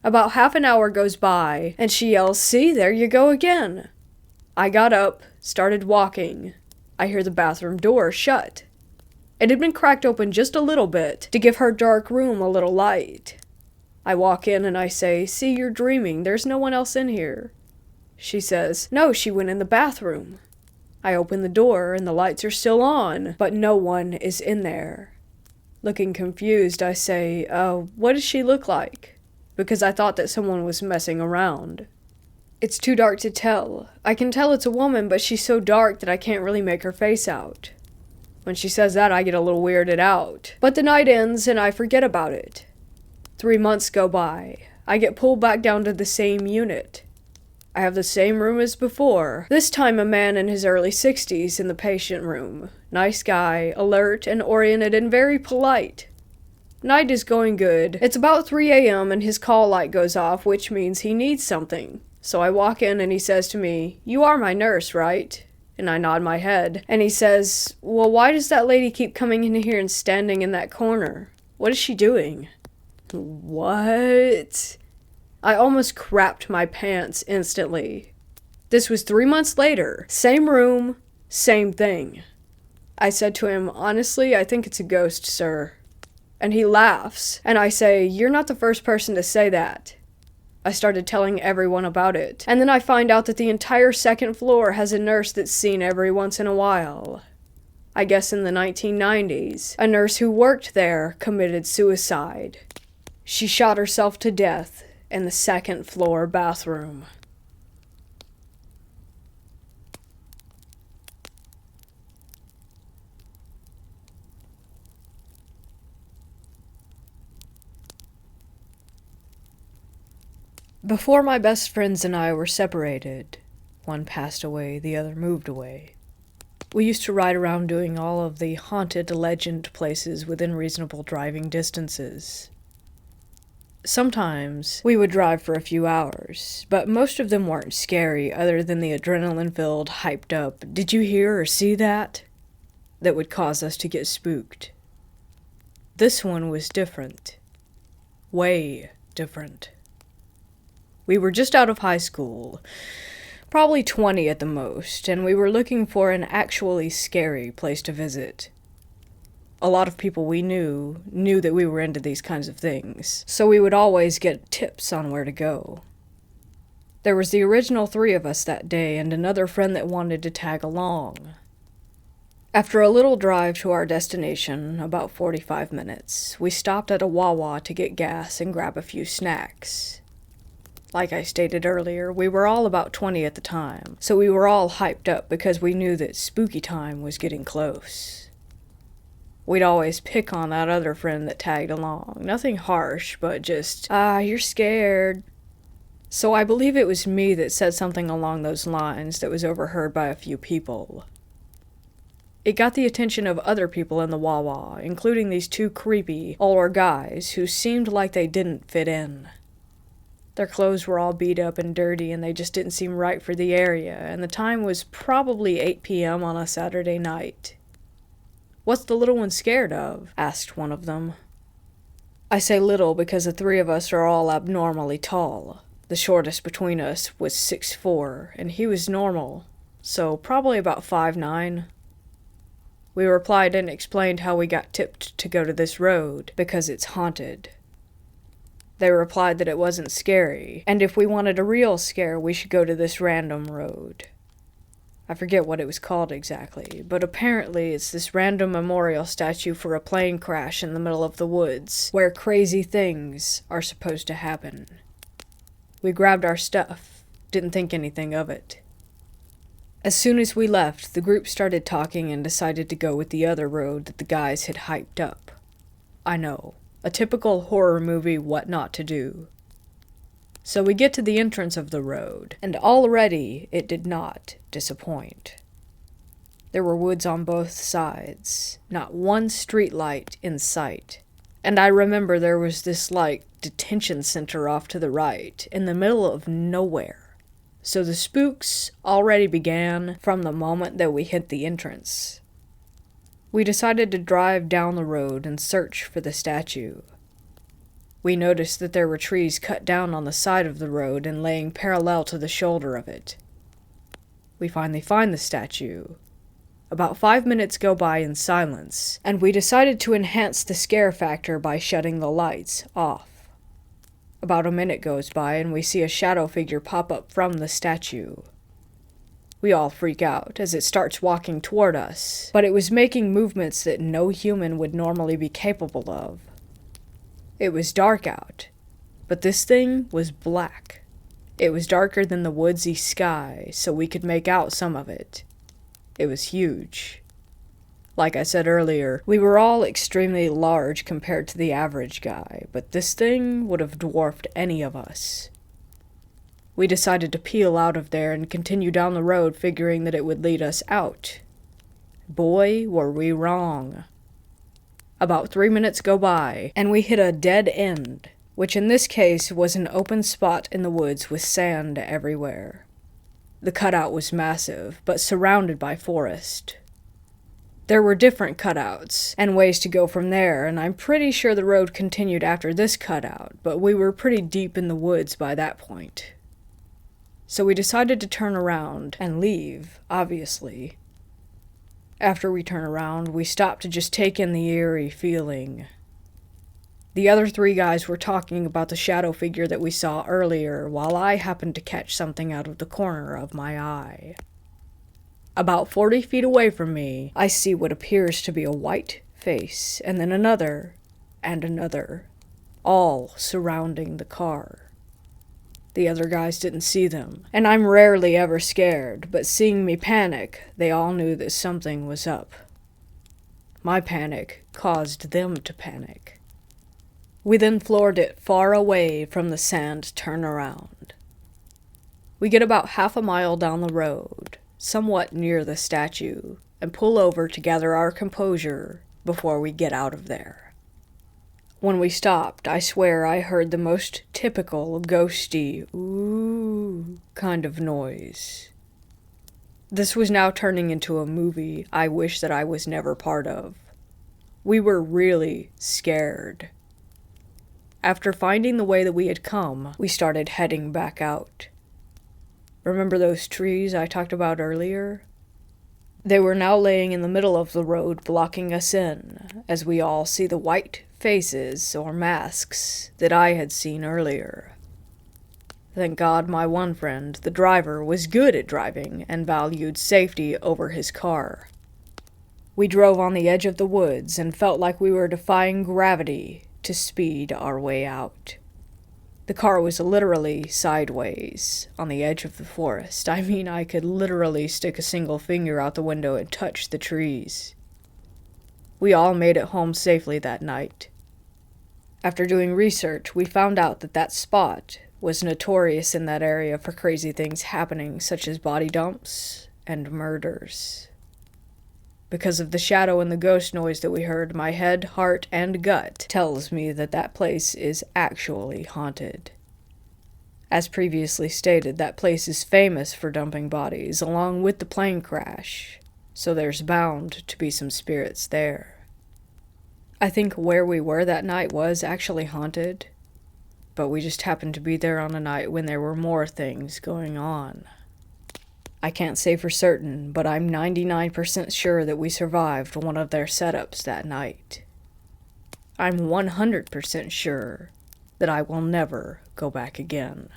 About half an hour goes by, and she yells, "See, there you go again." I got up, started walking. I hear the bathroom door shut. It had been cracked open just a little bit to give her dark room a little light. I walk in and I say, "See, you're dreaming. There's no one else in here." She says, "No, she went in the bathroom." I open the door and the lights are still on, but no one is in there. Looking confused, I say, "What does she look like?" Because I thought that someone was messing around. "It's too dark to tell. I can tell it's a woman, but she's so dark that I can't really make her face out." When she says that, I get a little weirded out. But the night ends and I forget about it. 3 months go by. I get pulled back down to the same unit. I have the same room as before. This time a man in his early 60s in the patient room. Nice guy, alert and oriented and very polite. Night is going good. It's about 3 a.m. and his call light goes off, which means he needs something. So I walk in and he says to me, "You are my nurse, right?" And I nod my head. And he says, "Well, why does that lady keep coming in here and standing in that corner? What is she doing?" What? I almost crapped my pants instantly. This was 3 months later. Same room, same thing. I said to him, "Honestly, I think it's a ghost, sir." And he laughs. And I say, "You're not the first person to say that." I started telling everyone about it, and then I find out that the entire second floor has a nurse that's seen every once in a while. I guess in the 1990s, a nurse who worked there committed suicide. She shot herself to death in the second floor bathroom. Before my best friends and I were separated, one passed away, the other moved away. We used to ride around doing all of the haunted legend places within reasonable driving distances. Sometimes we would drive for a few hours, but most of them weren't scary other than the adrenaline-filled, hyped up, "Did you hear or see that?" that would cause us to get spooked. This one was different. Way different. We were just out of high school, probably 20 at the most, and we were looking for an actually scary place to visit. A lot of people we knew that we were into these kinds of things, so we would always get tips on where to go. There was the original 3 of us that day and another friend that wanted to tag along. After a little drive to our destination, about 45 minutes, we stopped at a Wawa to get gas and grab a few snacks. Like I stated earlier, we were all about 20 at the time, so we were all hyped up because we knew that spooky time was getting close. We'd always pick on that other friend that tagged along. Nothing harsh, but just, you're scared. So I believe it was me that said something along those lines that was overheard by a few people. It got the attention of other people in the Wawa, including these 2 creepy, older guys who seemed like they didn't fit in. Their clothes were all beat up and dirty, and they just didn't seem right for the area, and the time was probably 8 p.m. on a Saturday night. "What's the little one scared of?" asked one of them. I say little because the 3 of us are all abnormally tall. The shortest between us was 6'4", and he was normal, so probably about 5'9". We replied and explained how we got tipped to go to this road, because it's haunted. They replied that it wasn't scary, and if we wanted a real scare, we should go to this random road. I forget what it was called exactly, but apparently it's this random memorial statue for a plane crash in the middle of the woods, where crazy things are supposed to happen. We grabbed our stuff, didn't think anything of it. As soon as we left, the group started talking and decided to go with the other road that the guys had hyped up. I know. A typical horror movie what not to do. So we get to the entrance of the road, and already it did not disappoint. There were woods on both sides, not one street light in sight. And I remember there was this, detention center off to the right, in the middle of nowhere. So the spooks already began from the moment that we hit the entrance. We decided to drive down the road and search for the statue. We noticed that there were trees cut down on the side of the road and laying parallel to the shoulder of it. We finally find the statue. About 5 minutes go by in silence, and we decided to enhance the scare factor by shutting the lights off. About a minute goes by and we see a shadow figure pop up from the statue. We all freak out as it starts walking toward us, but it was making movements that no human would normally be capable of. It was dark out, but this thing was black. It was darker than the woodsy sky, so we could make out some of it. It was huge. Like I said earlier, we were all extremely large compared to the average guy, but this thing would have dwarfed any of us. We decided to peel out of there and continue down the road, figuring that it would lead us out. Boy, were we wrong. About 3 minutes go by, and we hit a dead end, which in this case was an open spot in the woods with sand everywhere. The cutout was massive, but surrounded by forest. There were different cutouts, and ways to go from there, and I'm pretty sure the road continued after this cutout, but we were pretty deep in the woods by that point. So we decided to turn around and leave, obviously. After we turn around, we stop to just take in the eerie feeling. The other 3 guys were talking about the shadow figure that we saw earlier, while I happened to catch something out of the corner of my eye. About 40 feet away from me, I see what appears to be a white face, and then another, and another, all surrounding the car. The other guys didn't see them, and I'm rarely ever scared, but seeing me panic, they all knew that something was up. My panic caused them to panic. We then floored it far away from the sand turnaround. We get about half a mile down the road, somewhat near the statue, and pull over to gather our composure before we get out of there. When we stopped, I swear I heard the most typical ghosty ooh kind of noise. This was now turning into a movie I wish that I was never part of. We were really scared. After finding the way that we had come, we started heading back out. Remember those trees I talked about earlier? They were now laying in the middle of the road, blocking us in, as we all see the white faces or masks that I had seen earlier. Thank God my one friend, the driver, was good at driving and valued safety over his car. We drove on the edge of the woods and felt like we were defying gravity to speed our way out. The car was literally sideways on the edge of the forest. I mean, I could literally stick a single finger out the window and touch the trees. We all made it home safely that night. After doing research, we found out that that spot was notorious in that area for crazy things happening, such as body dumps and murders. Because of the shadow and the ghost noise that we heard, my head, heart, and gut tells me that that place is actually haunted. As previously stated, that place is famous for dumping bodies, along with the plane crash, so there's bound to be some spirits there. I think where we were that night was actually haunted, but we just happened to be there on a night when there were more things going on. I can't say for certain, but I'm 99% sure that we survived one of their setups that night. I'm 100% sure that I will never go back again.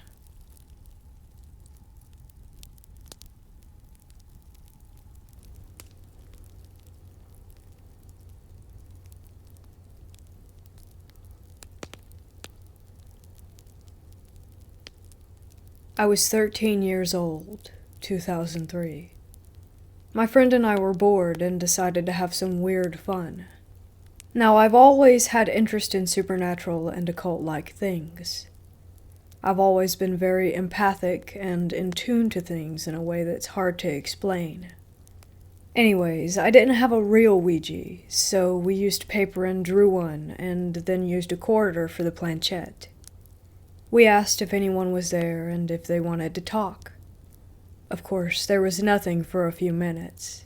I was 13 years old. 2003. My friend and I were bored and decided to have some weird fun. Now, I've always had interest in supernatural and occult-like things. I've always been very empathic and in tune to things in a way that's hard to explain. Anyways, I didn't have a real Ouija, so we used paper and drew one, and then used a quarter for the planchette. We asked if anyone was there and if they wanted to talk. Of course, there was nothing for a few minutes.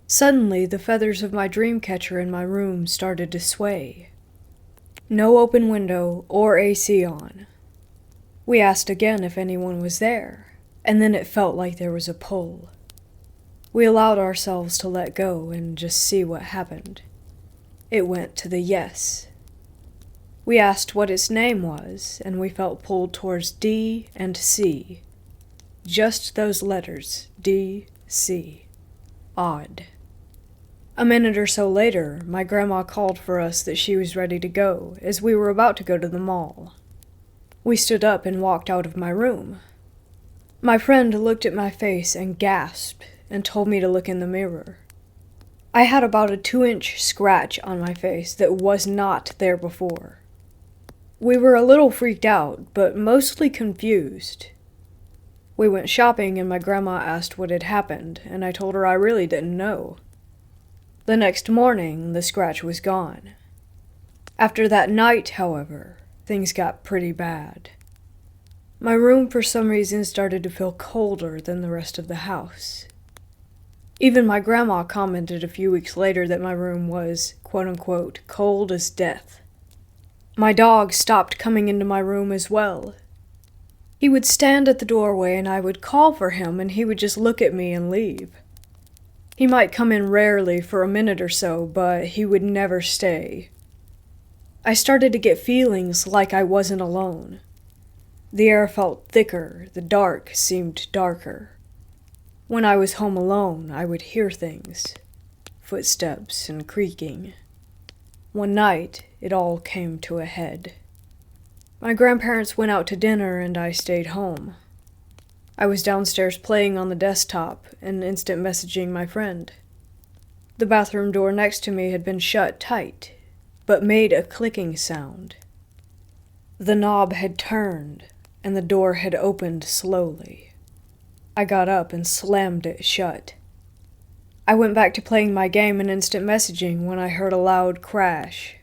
Suddenly, the feathers of my dream catcher in my room started to sway. No open window or AC on. We asked again if anyone was there, and then it felt like there was a pull. We allowed ourselves to let go and just see what happened. It went to the yes. We asked what its name was, and we felt pulled towards D and C. Just those letters, D, C. Odd. A minute or so later, my grandma called for us that she was ready to go, as we were about to go to the mall. We stood up and walked out of my room. My friend looked at my face and gasped and told me to look in the mirror. I had about a 2-inch scratch on my face that was not there before. We were a little freaked out, but mostly confused. We went shopping and my grandma asked what had happened, and I told her I really didn't know. The next morning, the scratch was gone. After that night, however, things got pretty bad. My room for some reason started to feel colder than the rest of the house. Even my grandma commented a few weeks later that my room was, quote-unquote, cold as death. My dog stopped coming into my room as well. He would stand at the doorway and I would call for him and he would just look at me and leave. He might come in rarely for a minute or so, but he would never stay. I started to get feelings like I wasn't alone. The air felt thicker, the dark seemed darker. When I was home alone, I would hear things, footsteps and creaking. One night, it all came to a head. My grandparents went out to dinner and I stayed home. I was downstairs playing on the desktop and instant messaging my friend. The bathroom door next to me had been shut tight, but made a clicking sound. The knob had turned, and the door had opened slowly. I got up and slammed it shut. I went back to playing my game and instant messaging when I heard a loud crash.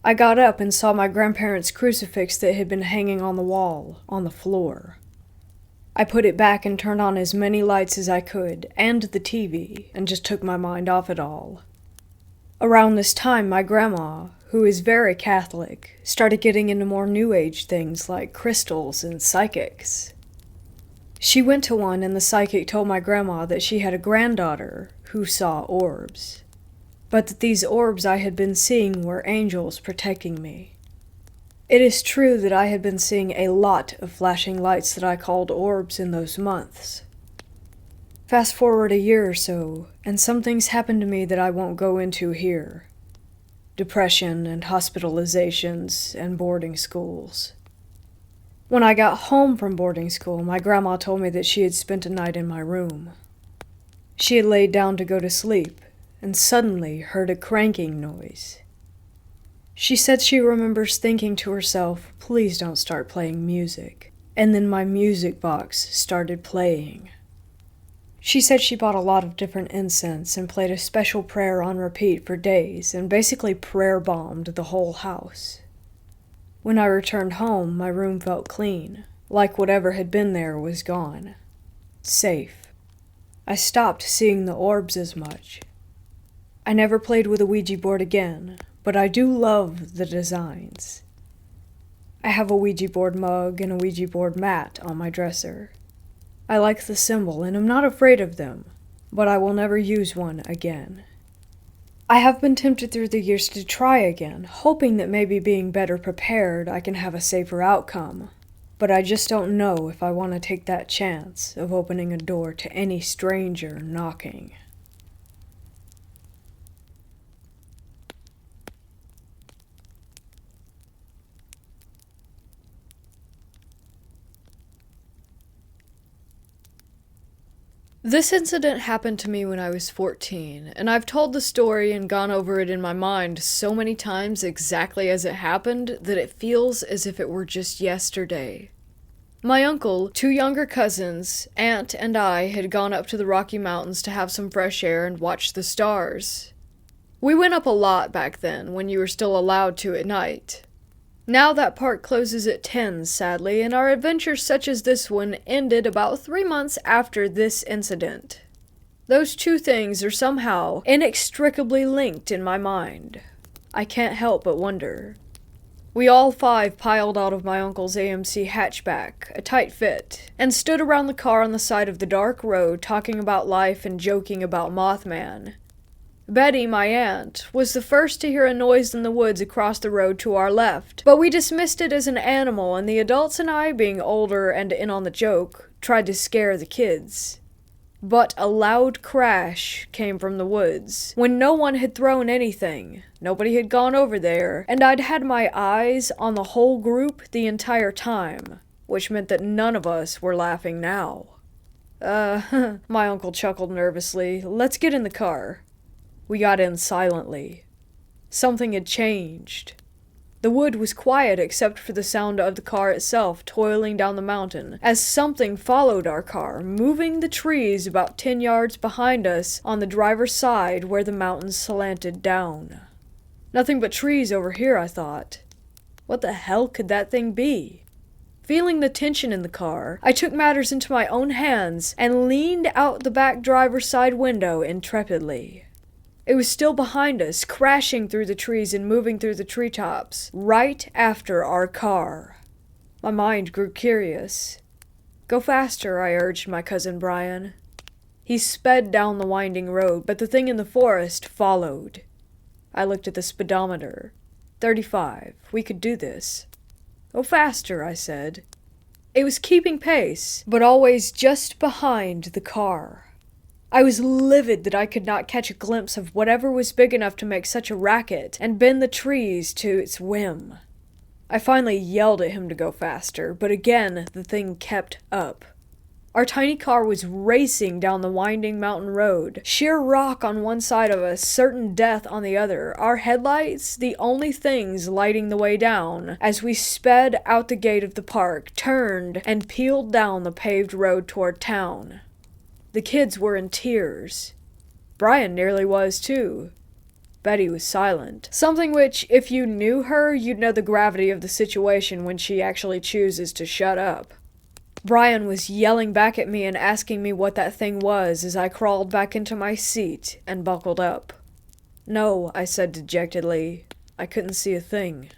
I got up and saw my grandparents' crucifix that had been hanging on the wall, on the floor. I put it back and turned on as many lights as I could, and the TV, and just took my mind off it all. Around this time, my grandma, who is very Catholic, started getting into more New Age things like crystals and psychics. She went to one and the psychic told my grandma that she had a granddaughter who saw orbs, but that these orbs I had been seeing were angels protecting me. It is true that I had been seeing a lot of flashing lights that I called orbs in those months. Fast forward a year or so, and some things happened to me that I won't go into here. Depression and hospitalizations and boarding schools. When I got home from boarding school, my grandma told me that she had spent a night in my room. She had laid down to go to sleep, and suddenly heard a cranking noise. She said she remembers thinking to herself, "Please don't start playing music." And then my music box started playing. She said she bought a lot of different incense and played a special prayer on repeat for days and basically prayer bombed the whole house. When I returned home, my room felt clean, like whatever had been there was gone. Safe. I stopped seeing the orbs as much. I never played with a Ouija board again, but I do love the designs. I have a Ouija board mug and a Ouija board mat on my dresser. I like the symbol and am not afraid of them, but I will never use one again. I have been tempted through the years to try again, hoping that maybe being better prepared I can have a safer outcome, but I just don't know if I want to take that chance of opening a door to any stranger knocking. This incident happened to me when I was 14, and I've told the story and gone over it in my mind so many times exactly as it happened that it feels as if it were just yesterday. My uncle, 2 younger cousins, aunt, and I had gone up to the Rocky Mountains to have some fresh air and watch the stars. We went up a lot back then, when you were still allowed to at night. Now that park closes at 10, sadly, and our adventures such as this one ended about 3 months after this incident. Those two things are somehow inextricably linked in my mind. I can't help but wonder. We all 5 piled out of my uncle's AMC hatchback, a tight fit, and stood around the car on the side of the dark road talking about life and joking about Mothman. Betty, my aunt, was the first to hear a noise in the woods across the road to our left, but we dismissed it as an animal, and the adults and I, being older and in on the joke, tried to scare the kids. But a loud crash came from the woods, when no one had thrown anything, nobody had gone over there, and I'd had my eyes on the whole group the entire time, which meant that none of us were laughing now. My uncle chuckled nervously. "Let's get in the car." We got in silently. Something had changed. The wood was quiet except for the sound of the car itself toiling down the mountain, as something followed our car, moving the trees about 10 yards behind us on the driver's side where the mountains slanted down. Nothing but trees over here, I thought. What the hell could that thing be? Feeling the tension in the car, I took matters into my own hands and leaned out the back driver's side window intrepidly. It was still behind us, crashing through the trees and moving through the treetops, right after our car. My mind grew curious. "Go faster," I urged my cousin Brian. He sped down the winding road, but the thing in the forest followed. I looked at the speedometer. 35. We could do this. "Go faster," I said. It was keeping pace, but always just behind the car. I was livid that I could not catch a glimpse of whatever was big enough to make such a racket and bend the trees to its whim. I finally yelled at him to go faster, but again the thing kept up. Our tiny car was racing down the winding mountain road, sheer rock on one side of us, certain death on the other, our headlights the only things lighting the way down as we sped out the gate of the park, turned, and peeled down the paved road toward town. The kids were in tears. Brian nearly was too. Betty was silent, something which, if you knew her, you'd know the gravity of the situation when she actually chooses to shut up. Brian was yelling back at me and asking me what that thing was as I crawled back into my seat and buckled up. No, I said dejectedly. I couldn't see a thing.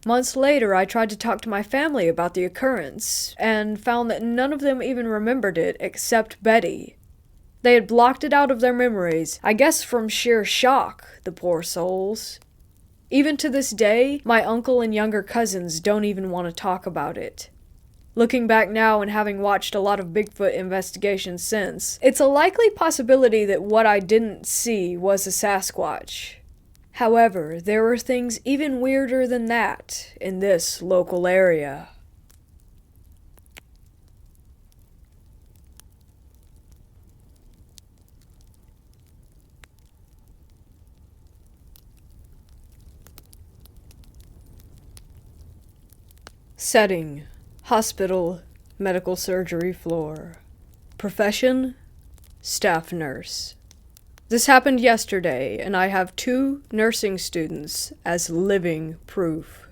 Months later, I tried to talk to my family about the occurrence, and found that none of them even remembered it except Betty. They had blocked it out of their memories, I guess from sheer shock, the poor souls. Even to this day, my uncle and younger cousins don't even want to talk about it. Looking back now and having watched a lot of Bigfoot investigations since, it's a likely possibility that what I didn't see was a Sasquatch. However, there were things even weirder than that in this local area. Setting: hospital, medical surgery floor. Profession: staff nurse. This happened yesterday, and I have 2 nursing students as living proof.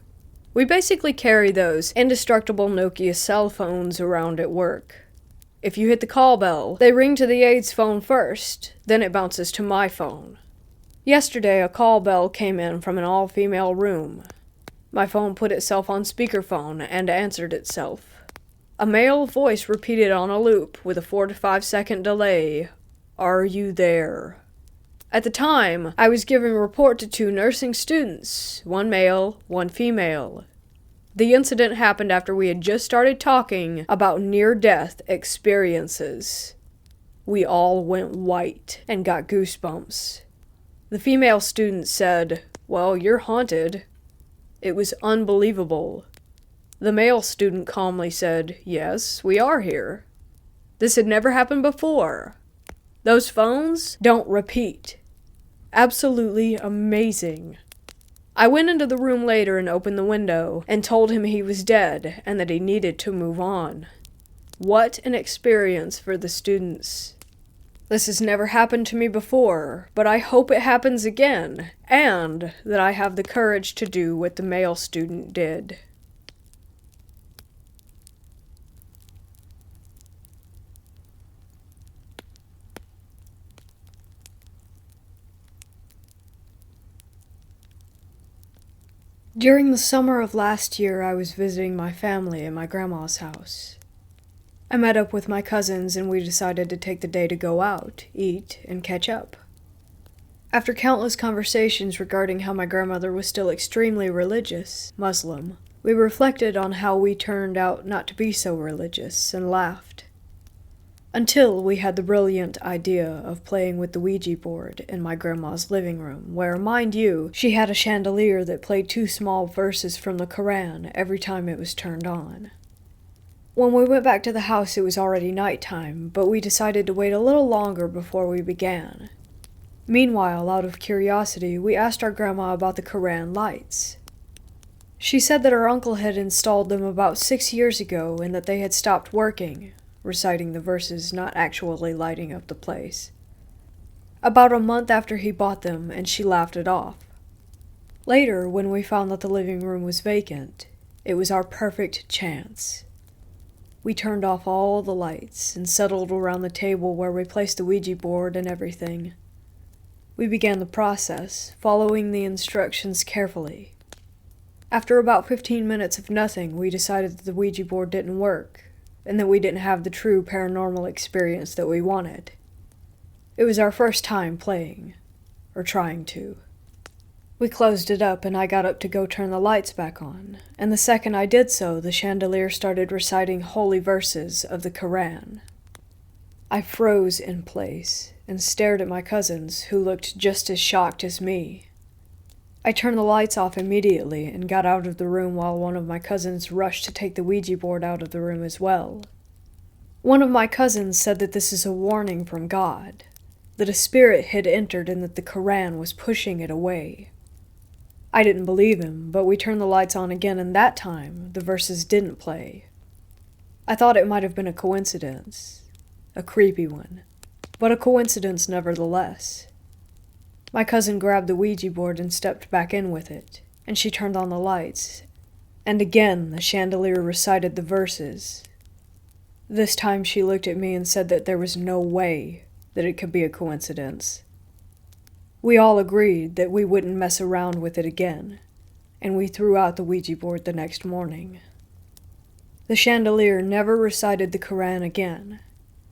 We basically carry those indestructible Nokia cell phones around at work. If you hit the call bell, they ring to the aide's phone first, then it bounces to my phone. Yesterday, a call bell came in from an all-female room. My phone put itself on speakerphone and answered itself. A male voice repeated on a loop with a 4 to 5 second delay, "Are you there?" At the time, I was giving a report to 2 nursing students, 1 male, 1 female. The incident happened after we had just started talking about near-death experiences. We all went white and got goosebumps. The female student said, "Well, you're haunted." It was unbelievable. The male student calmly said, "Yes, we are here." This had never happened before. Those phones don't repeat. Absolutely amazing. I went into the room later and opened the window and told him he was dead and that he needed to move on. What an experience for the students. This has never happened to me before, but I hope it happens again, and that I have the courage to do what the male student did. During the summer of last year, I was visiting my family at my grandma's house. I met up with my cousins and we decided to take the day to go out, eat, and catch up. After countless conversations regarding how my grandmother was still extremely religious, Muslim, we reflected on how we turned out not to be so religious and laughed. Until we had the brilliant idea of playing with the Ouija board in my grandma's living room, where, mind you, she had a chandelier that played 2 small verses from the Quran every time it was turned on. When we went back to the house, it was already nighttime, but we decided to wait a little longer before we began. Meanwhile, out of curiosity, we asked our grandma about the Quran lights. She said that her uncle had installed them about 6 years ago and that they had stopped working, reciting the verses, not actually lighting up the place. About a month after he bought them, and she laughed it off. Later, when we found that the living room was vacant, it was our perfect chance. We turned off all the lights and settled around the table where we placed the Ouija board and everything. We began the process, following the instructions carefully. After about 15 minutes of nothing, we decided that the Ouija board didn't work, and that we didn't have the true paranormal experience that we wanted. It was our first time playing, or trying to. We closed it up and I got up to go turn the lights back on, and the second I did so, the chandelier started reciting holy verses of the Quran. I froze in place and stared at my cousins, who looked just as shocked as me. I turned the lights off immediately and got out of the room while one of my cousins rushed to take the Ouija board out of the room as well. One of my cousins said that this is a warning from God, that a spirit had entered and that the Quran was pushing it away. I didn't believe him, but we turned the lights on again, and that time the verses didn't play. I thought it might have been a coincidence, a creepy one, but a coincidence nevertheless. My cousin grabbed the Ouija board and stepped back in with it, and she turned on the lights, and again the chandelier recited the verses. This time she looked at me and said that there was no way that it could be a coincidence. We all agreed that we wouldn't mess around with it again, and we threw out the Ouija board the next morning. The chandelier never recited the Quran again,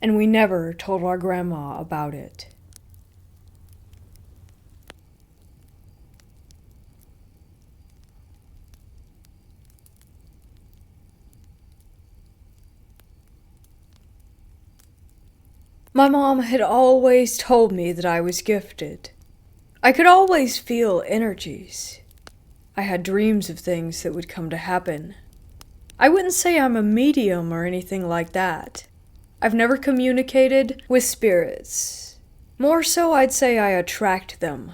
and we never told our grandma about it. My mom had always told me that I was gifted. I could always feel energies. I had dreams of things that would come to happen. I wouldn't say I'm a medium or anything like that. I've never communicated with spirits. More so, I'd say I attract them.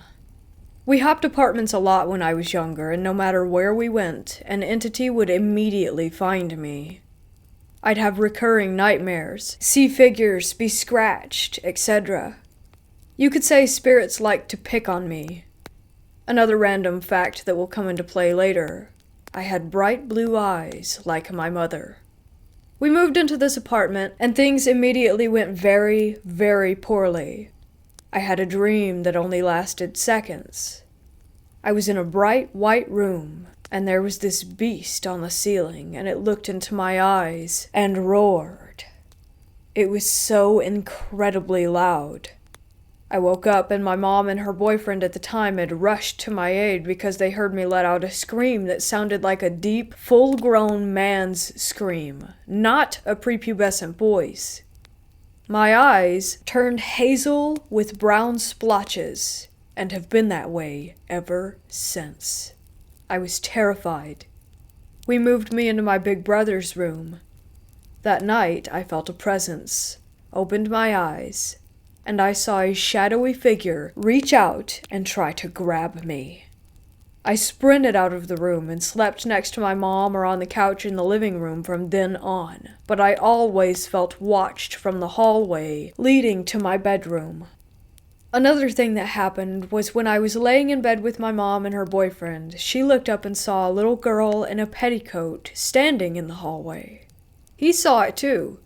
We hopped apartments a lot when I was younger, and no matter where we went, an entity would immediately find me. I'd have recurring nightmares, see figures, be scratched, etc. You could say spirits like to pick on me. Another random fact that will come into play later: I had bright blue eyes like my mother. We moved into this apartment, and things immediately went very, very poorly. I had a dream that only lasted seconds. I was in a bright white room, and there was this beast on the ceiling, and it looked into my eyes and roared. It was so incredibly loud. I woke up, and my mom and her boyfriend at the time had rushed to my aid because they heard me let out a scream that sounded like a deep, full-grown man's scream, not a prepubescent boy's. My eyes turned hazel with brown splotches, and have been that way ever since. I was terrified. We moved me into my big brother's room. That night, I felt a presence, opened my eyes, and I saw a shadowy figure reach out and try to grab me. I sprinted out of the room and slept next to my mom or on the couch in the living room from then on, but I always felt watched from the hallway leading to my bedroom. Another thing that happened was when I was laying in bed with my mom and her boyfriend, she looked up and saw a little girl in a petticoat standing in the hallway. He saw it too.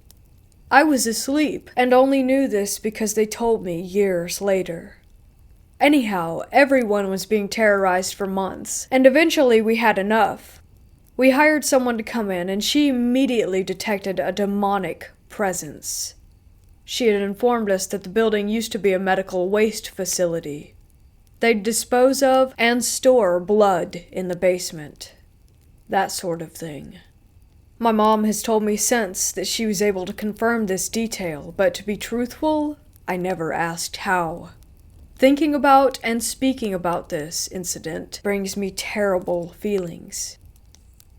I was asleep and only knew this because they told me years later. Anyhow, everyone was being terrorized for months, and eventually we had enough. We hired someone to come in, and she immediately detected a demonic presence. She had informed us that the building used to be a medical waste facility. They'd dispose of and store blood in the basement. That sort of thing. My mom has told me since that she was able to confirm this detail, but to be truthful, I never asked how. Thinking about and speaking about this incident brings me terrible feelings.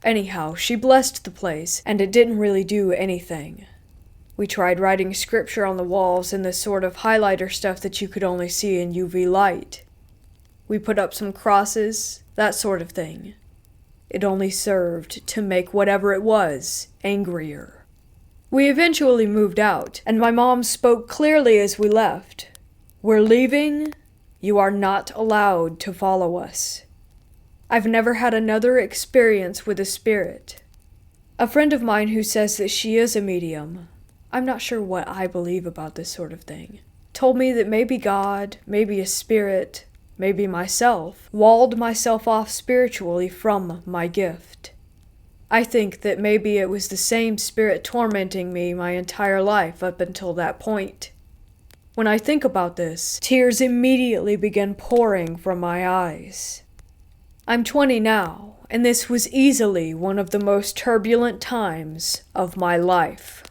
Anyhow, she blessed the place, and it didn't really do anything. We tried writing scripture on the walls and this sort of highlighter stuff that you could only see in UV light. We put up some crosses, that sort of thing. It only served to make whatever it was angrier. We eventually moved out, and my mom spoke clearly as we left. "We're leaving. You are not allowed to follow us." I've never had another experience with a spirit. A friend of mine who says that she is a medium, I'm not sure what I believe about this sort of thing, told me that maybe God, maybe a spirit, maybe myself, walled myself off spiritually from my gift. I think that maybe it was the same spirit tormenting me my entire life up until that point. When I think about this, tears immediately begin pouring from my eyes. I'm 20 now, and this was easily one of the most turbulent times of my life.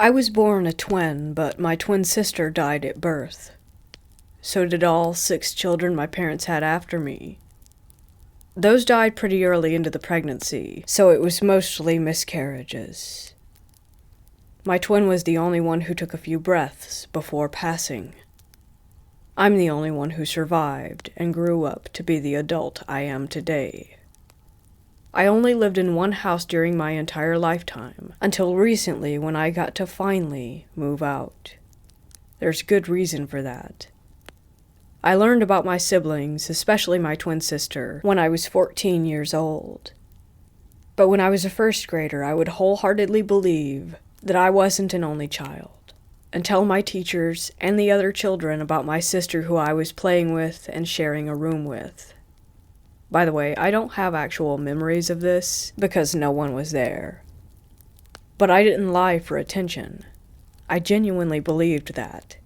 I was born a twin, but my twin sister died at birth. So did all 6 children my parents had after me. Those died pretty early into the pregnancy, so it was mostly miscarriages. My twin was the only one who took a few breaths before passing. I'm the only one who survived and grew up to be the adult I am today. I only lived in one house during my entire lifetime, until recently when I got to finally move out. There's good reason for that. I learned about my siblings, especially my twin sister, when I was 14 years old. But when I was a first grader, I would wholeheartedly believe that I wasn't an only child, and tell my teachers and the other children about my sister who I was playing with and sharing a room with. By the way, I don't have actual memories of this because no one was there. But I didn't lie for attention. I genuinely believed that.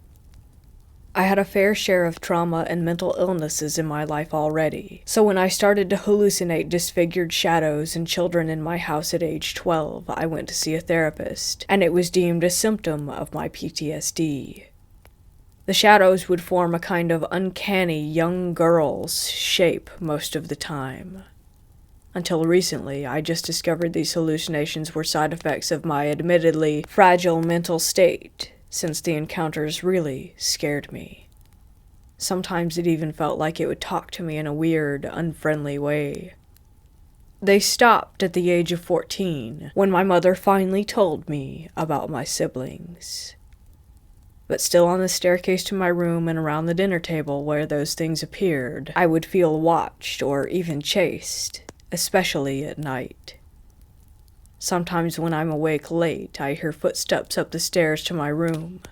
I had a fair share of trauma and mental illnesses in my life already, so when I started to hallucinate disfigured shadows and children in my house at age 12, I went to see a therapist, and it was deemed a symptom of my PTSD. The shadows would form a kind of uncanny young girl's shape most of the time. Until recently, I just discovered these hallucinations were side effects of my admittedly fragile mental state, since the encounters really scared me. Sometimes it even felt like it would talk to me in a weird, unfriendly way. They stopped at the age of 14, when my mother finally told me about my siblings. But still on the staircase to my room and around the dinner table where those things appeared, I would feel watched or even chased, especially at night. Sometimes when I'm awake late, I hear footsteps up the stairs to my room,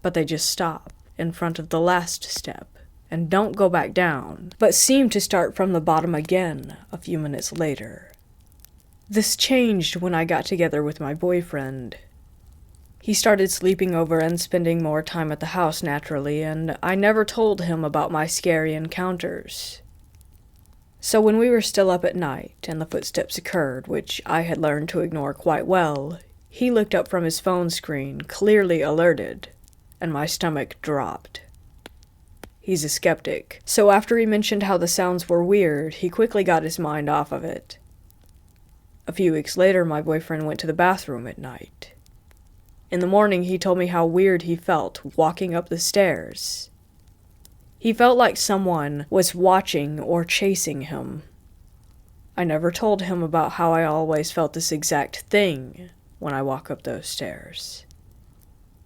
but they just stop in front of the last step and don't go back down, but seem to start from the bottom again a few minutes later. This changed when I got together with my boyfriend. He started sleeping over and spending more time at the house naturally, and I never told him about my scary encounters. So when we were still up at night and the footsteps occurred, which I had learned to ignore quite well, he looked up from his phone screen, clearly alerted, and my stomach dropped. He's a skeptic, so after he mentioned how the sounds were weird, he quickly got his mind off of it. A few weeks later, my boyfriend went to the bathroom at night. In the morning, he told me how weird he felt walking up the stairs. He felt like someone was watching or chasing him. I never told him about how I always felt this exact thing when I walk up those stairs.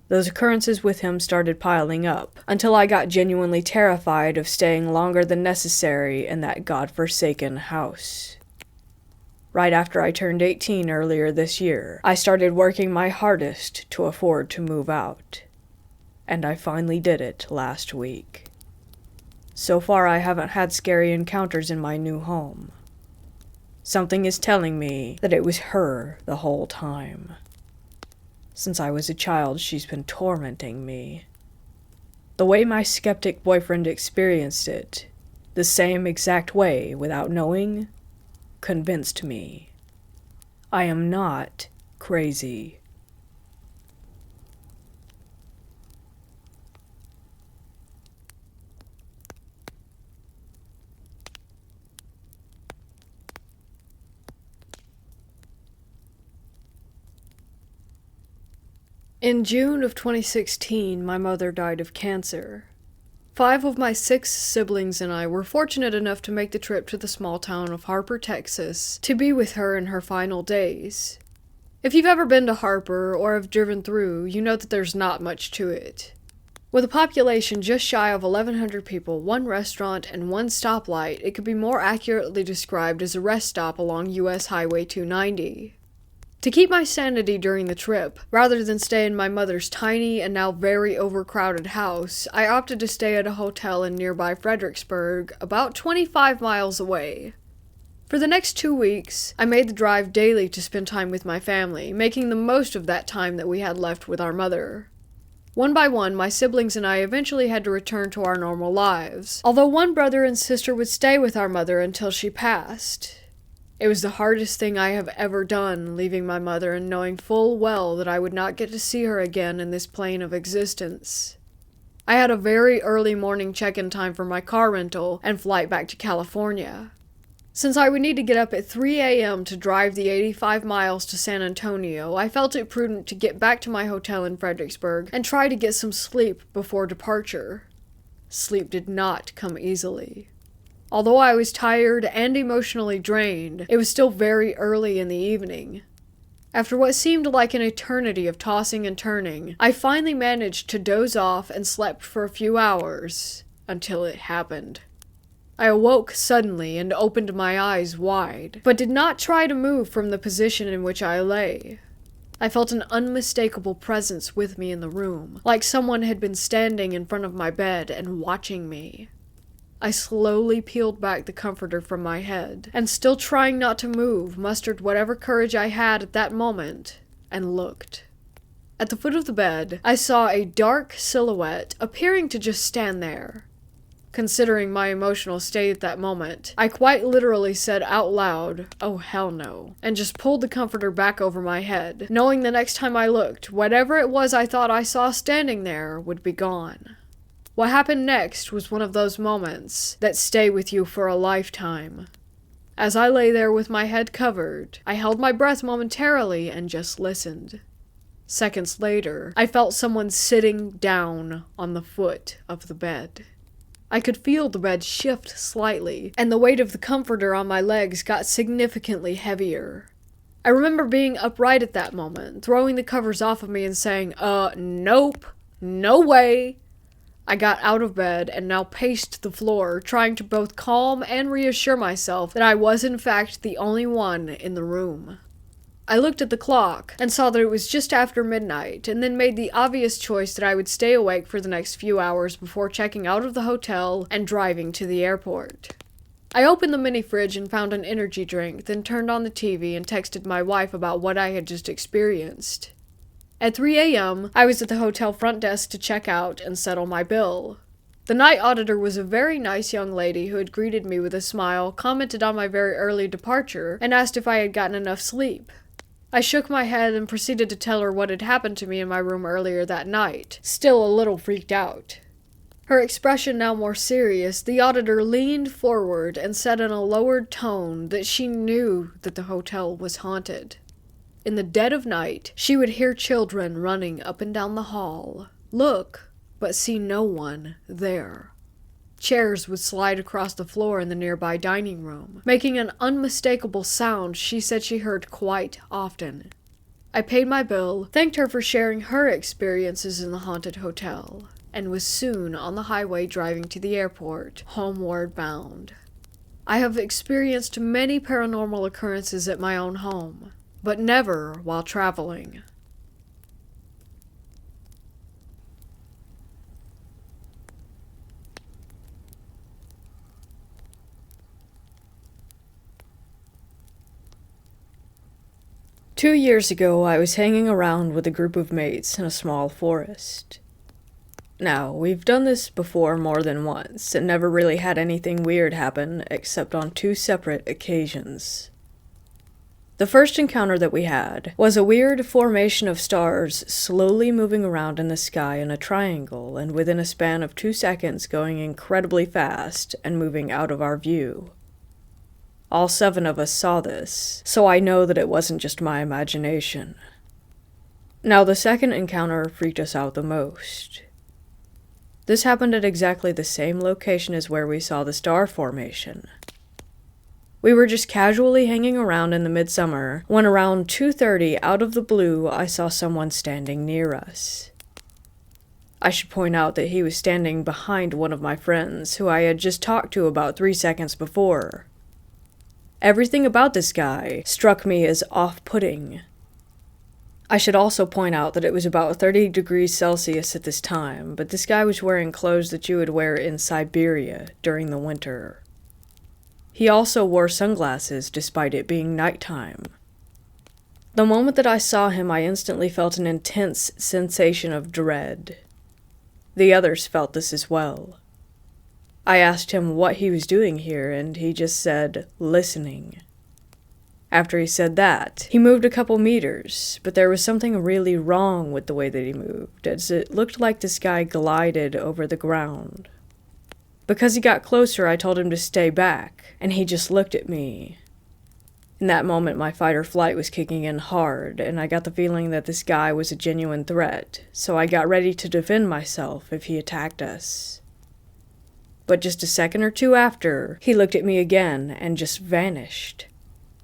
Those occurrences with him started piling up, until I got genuinely terrified of staying longer than necessary in that godforsaken house. Right after I turned 18 earlier this year, I started working my hardest to afford to move out. And I finally did it last week. So far, I haven't had scary encounters in my new home. Something is telling me that it was her the whole time. Since I was a child, she's been tormenting me. The way my skeptic boyfriend experienced it, the same exact way, without knowing, convinced me. I am not crazy. In June of 2016, my mother died of cancer. 5 of my 6 siblings and I were fortunate enough to make the trip to the small town of Harper, Texas, to be with her in her final days. If you've ever been to Harper or have driven through, you know that there's not much to it. With a population just shy of 1,100 people, 1 restaurant, and 1 stoplight, it could be more accurately described as a rest stop along US Highway 290. To keep my sanity during the trip, rather than stay in my mother's tiny and now very overcrowded house, I opted to stay at a hotel in nearby Fredericksburg, about 25 miles away. For the next 2 weeks, I made the drive daily to spend time with my family, making the most of that time that we had left with our mother. One by one, my siblings and I eventually had to return to our normal lives, although one brother and sister would stay with our mother until she passed. It was the hardest thing I have ever done, leaving my mother and knowing full well that I would not get to see her again in this plane of existence. I had a very early morning check-in time for my car rental and flight back to California. Since I would need to get up at 3 a.m. to drive the 85 miles to San Antonio, I felt it prudent to get back to my hotel in Fredericksburg and try to get some sleep before departure. Sleep did not come easily. Although I was tired and emotionally drained, it was still very early in the evening. After what seemed like an eternity of tossing and turning, I finally managed to doze off and slept for a few hours, until it happened. I awoke suddenly and opened my eyes wide, but did not try to move from the position in which I lay. I felt an unmistakable presence with me in the room, like someone had been standing in front of my bed and watching me. I slowly peeled back the comforter from my head, and still trying not to move, mustered whatever courage I had at that moment, and looked. At the foot of the bed, I saw a dark silhouette appearing to just stand there. Considering my emotional state at that moment, I quite literally said out loud, "Oh hell no," and just pulled the comforter back over my head, knowing the next time I looked, whatever it was I thought I saw standing there would be gone. What happened next was one of those moments that stay with you for a lifetime. As I lay there with my head covered, I held my breath momentarily and just listened. Seconds later, I felt someone sitting down on the foot of the bed. I could feel the bed shift slightly, and the weight of the comforter on my legs got significantly heavier. I remember being upright at that moment, throwing the covers off of me and saying, nope, no way." I got out of bed and now paced the floor, trying to both calm and reassure myself that I was in fact the only one in the room. I looked at the clock and saw that it was just after midnight, and then made the obvious choice that I would stay awake for the next few hours before checking out of the hotel and driving to the airport. I opened the mini fridge and found an energy drink, then turned on the TV and texted my wife about what I had just experienced. At 3 a.m., I was at the hotel front desk to check out and settle my bill. The night auditor was a very nice young lady who had greeted me with a smile, commented on my very early departure, and asked if I had gotten enough sleep. I shook my head and proceeded to tell her what had happened to me in my room earlier that night, still a little freaked out. Her expression now more serious, the auditor leaned forward and said in a lowered tone that she knew that the hotel was haunted. In the dead of night, she would hear children running up and down the hall, look, but see no one there. Chairs would slide across the floor in the nearby dining room, making an unmistakable sound she said she heard quite often. I paid my bill, thanked her for sharing her experiences in the haunted hotel, and was soon on the highway driving to the airport, homeward bound. I have experienced many paranormal occurrences at my own home, but never while traveling. Two years ago, I was hanging around with a group of mates in a small forest. Now, we've done this before more than once, and never really had anything weird happen, except on two separate occasions. The first encounter that we had was a weird formation of stars slowly moving around in the sky in a triangle, and within a span of 2 seconds going incredibly fast and moving out of our view. All 7 of us saw this, so I know that it wasn't just my imagination. Now, the second encounter freaked us out the most. This happened at exactly the same location as where we saw the star formation. We were just casually hanging around in the midsummer, when around 2:30 out of the blue I saw someone standing near us. I should point out that he was standing behind one of my friends, who I had just talked to about 3 seconds before. Everything about this guy struck me as off-putting. I should also point out that it was about 30 degrees Celsius at this time, but this guy was wearing clothes that you would wear in Siberia during the winter. He also wore sunglasses despite it being nighttime. The moment that I saw him, I instantly felt an intense sensation of dread. The others felt this as well. I asked him what he was doing here, and he just said, listening. After he said that, he moved a couple meters, but there was something really wrong with the way that he moved, as it looked like this guy glided over the ground. Because he got closer, I told him to stay back, and he just looked at me. In that moment, my fight or flight was kicking in hard, and I got the feeling that this guy was a genuine threat, so I got ready to defend myself if he attacked us. But just a second or two after, he looked at me again and just vanished.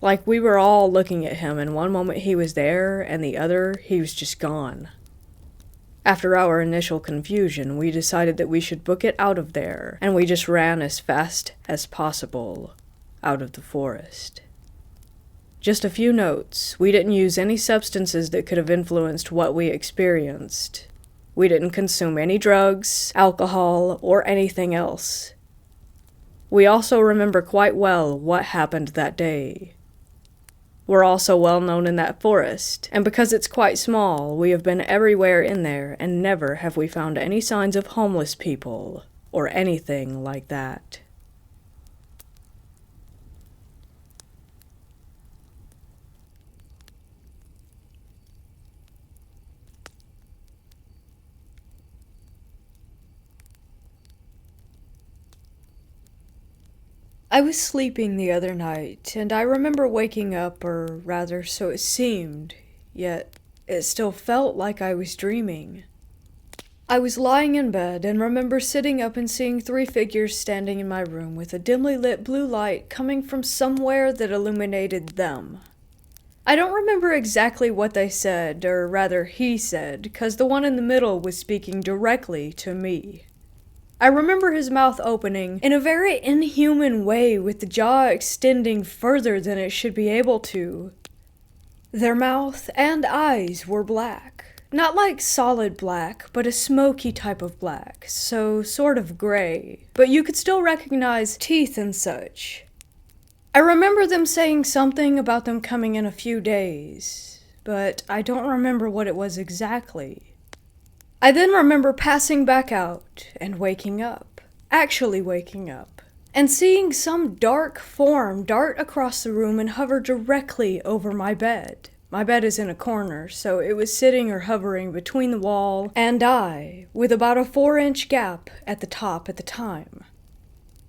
Like we were all looking at him, and one moment he was there, and the other, he was just gone. After our initial confusion, we decided that we should book it out of there, and we just ran as fast as possible out of the forest. Just a few notes. We didn't use any substances that could have influenced what we experienced. We didn't consume any drugs, alcohol, or anything else. We also remember quite well what happened that day. We're also well known in that forest, and because it's quite small, we have been everywhere in there, and never have we found any signs of homeless people, or anything like that. I was sleeping the other night, and I remember waking up, or rather, so it seemed, yet it still felt like I was dreaming. I was lying in bed and remember sitting up and seeing 3 figures standing in my room with a dimly lit blue light coming from somewhere that illuminated them. I don't remember exactly what they said, or rather he said, because the one in the middle was speaking directly to me. I remember his mouth opening in a very inhuman way with the jaw extending further than it should be able to. Their mouth and eyes were black. Not like solid black, but a smoky type of black, so sort of gray. But you could still recognize teeth and such. I remember them saying something about them coming in a few days, but I don't remember what it was exactly. I then remember passing back out and waking up, actually waking up, and seeing some dark form dart across the room and hover directly over my bed. My bed is in a corner, so it was sitting or hovering between the wall and I, with about a 4-inch gap at the top at the time.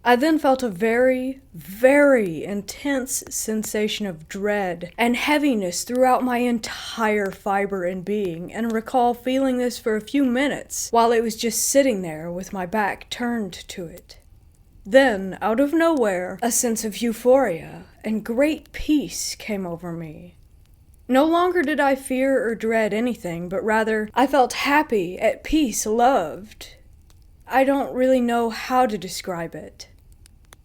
I then felt a very, very intense sensation of dread and heaviness throughout my entire fiber and being, and recall feeling this for a few minutes while it was just sitting there with my back turned to it. Then, out of nowhere, a sense of euphoria and great peace came over me. No longer did I fear or dread anything, but rather I felt happy, at peace, loved. I don't really know how to describe it.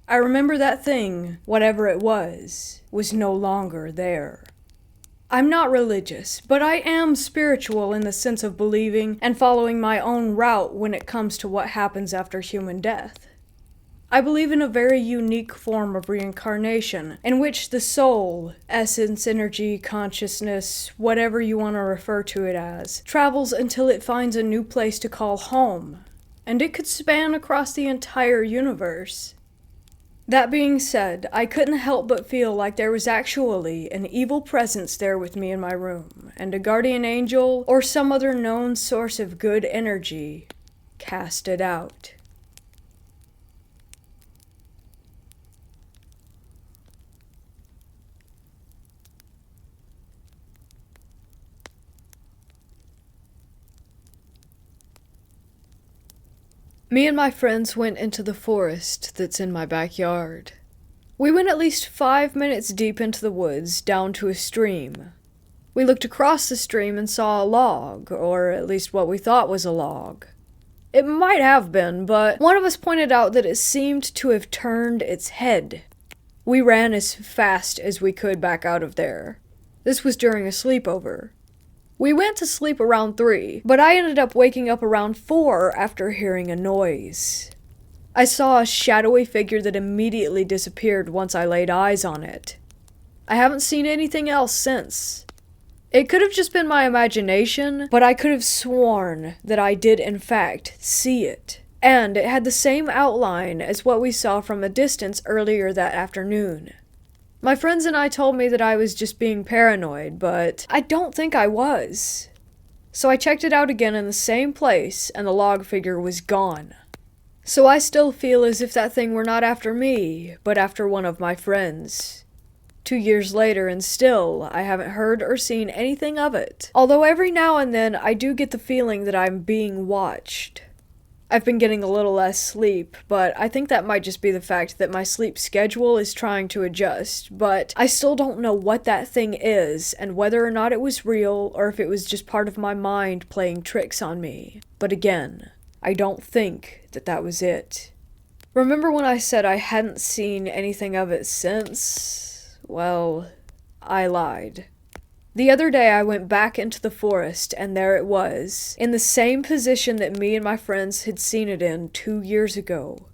I remember that thing, whatever it was no longer there. I'm not religious, but I am spiritual in the sense of believing and following my own route when it comes to what happens after human death. I believe in a very unique form of reincarnation, in which the soul, essence, energy, consciousness, whatever you want to refer to it as, travels until it finds a new place to call home, and it could span across the entire universe. That being said, I couldn't help but feel like there was actually an evil presence there with me in my room, and a guardian angel or some other known source of good energy cast it out. Me and my friends went into the forest that's in my backyard. We went at least 5 minutes deep into the woods, down to a stream. We looked across the stream and saw a log, or at least what we thought was a log. It might have been, but one of us pointed out that it seemed to have turned its head. We ran as fast as we could back out of there. This was during a sleepover. We went to sleep around 3, but I ended up waking up around 4 after hearing a noise. I saw a shadowy figure that immediately disappeared once I laid eyes on it. I haven't seen anything else since. It could have just been my imagination, but I could have sworn that I did in fact see it. And it had the same outline as what we saw from a distance earlier that afternoon. My friends and I told me that I was just being paranoid, but I don't think I was. So I checked it out again in the same place, and the log figure was gone. So I still feel as if that thing were not after me, but after one of my friends. 2 years later, and still, I haven't heard or seen anything of it. Although every now and then, I do get the feeling that I'm being watched. I've been getting a little less sleep, but I think that might just be the fact that my sleep schedule is trying to adjust, but I still don't know what that thing is, and whether or not it was real, or if it was just part of my mind playing tricks on me. But again, I don't think that that was it. Remember when I said I hadn't seen anything of it since? Well, I lied. The other day I went back into the forest, and there it was, in the same position that me and my friends had seen it in 2 years ago.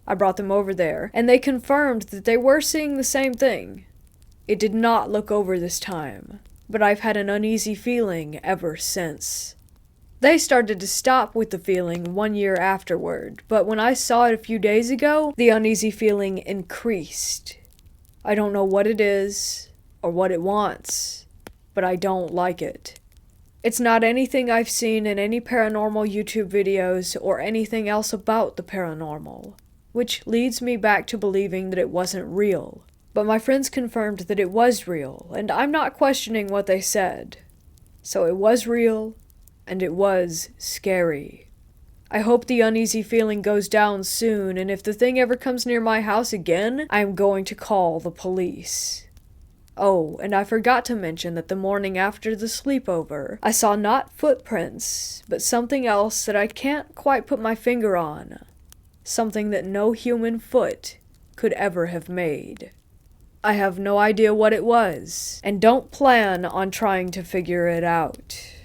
I brought them over there, and they confirmed that they were seeing the same thing. It did not look over this time, but I've had an uneasy feeling ever since. They started to stop with the feeling 1 year afterward, but when I saw it a few days ago, the uneasy feeling increased. I don't know what it is, or what it wants, but I don't like it. It's not anything I've seen in any paranormal YouTube videos or anything else about the paranormal, which leads me back to believing that it wasn't real. But my friends confirmed that it was real, and I'm not questioning what they said. So it was real, and it was scary. I hope the uneasy feeling goes down soon, and if the thing ever comes near my house again, I am going to call the police. Oh, and I forgot to mention that the morning after the sleepover, I saw not footprints, but something else that I can't quite put my finger on. Something that no human foot could ever have made. I have no idea what it was, and don't plan on trying to figure it out.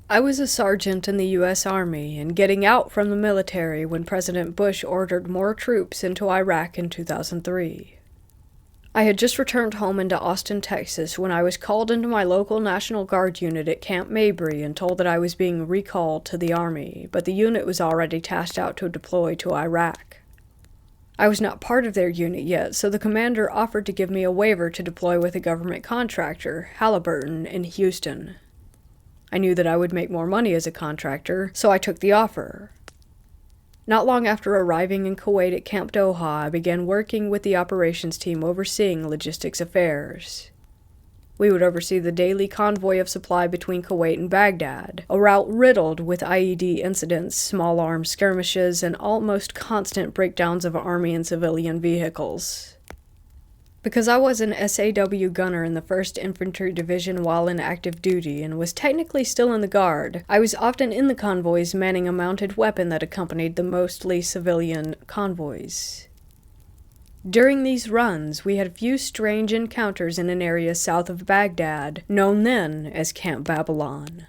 I was a sergeant in the U.S. Army and getting out from the military when President Bush ordered more troops into Iraq in 2003. I had just returned home into Austin, Texas when I was called into my local National Guard unit at Camp Mabry and told that I was being recalled to the Army, but the unit was already tasked out to deploy to Iraq. I was not part of their unit yet, so the commander offered to give me a waiver to deploy with a government contractor, Halliburton, in Houston. I knew that I would make more money as a contractor, so I took the offer. Not long after arriving in Kuwait at Camp Doha, I began working with the operations team overseeing logistics affairs. We would oversee the daily convoy of supply between Kuwait and Baghdad, a route riddled with IED incidents, small arms skirmishes, and almost constant breakdowns of Army and civilian vehicles. Because I was an SAW gunner in the 1st Infantry Division while in active duty and was technically still in the Guard, I was often in the convoys manning a mounted weapon that accompanied the mostly civilian convoys. During these runs, we had a few strange encounters in an area south of Baghdad, known then as Camp Babylon.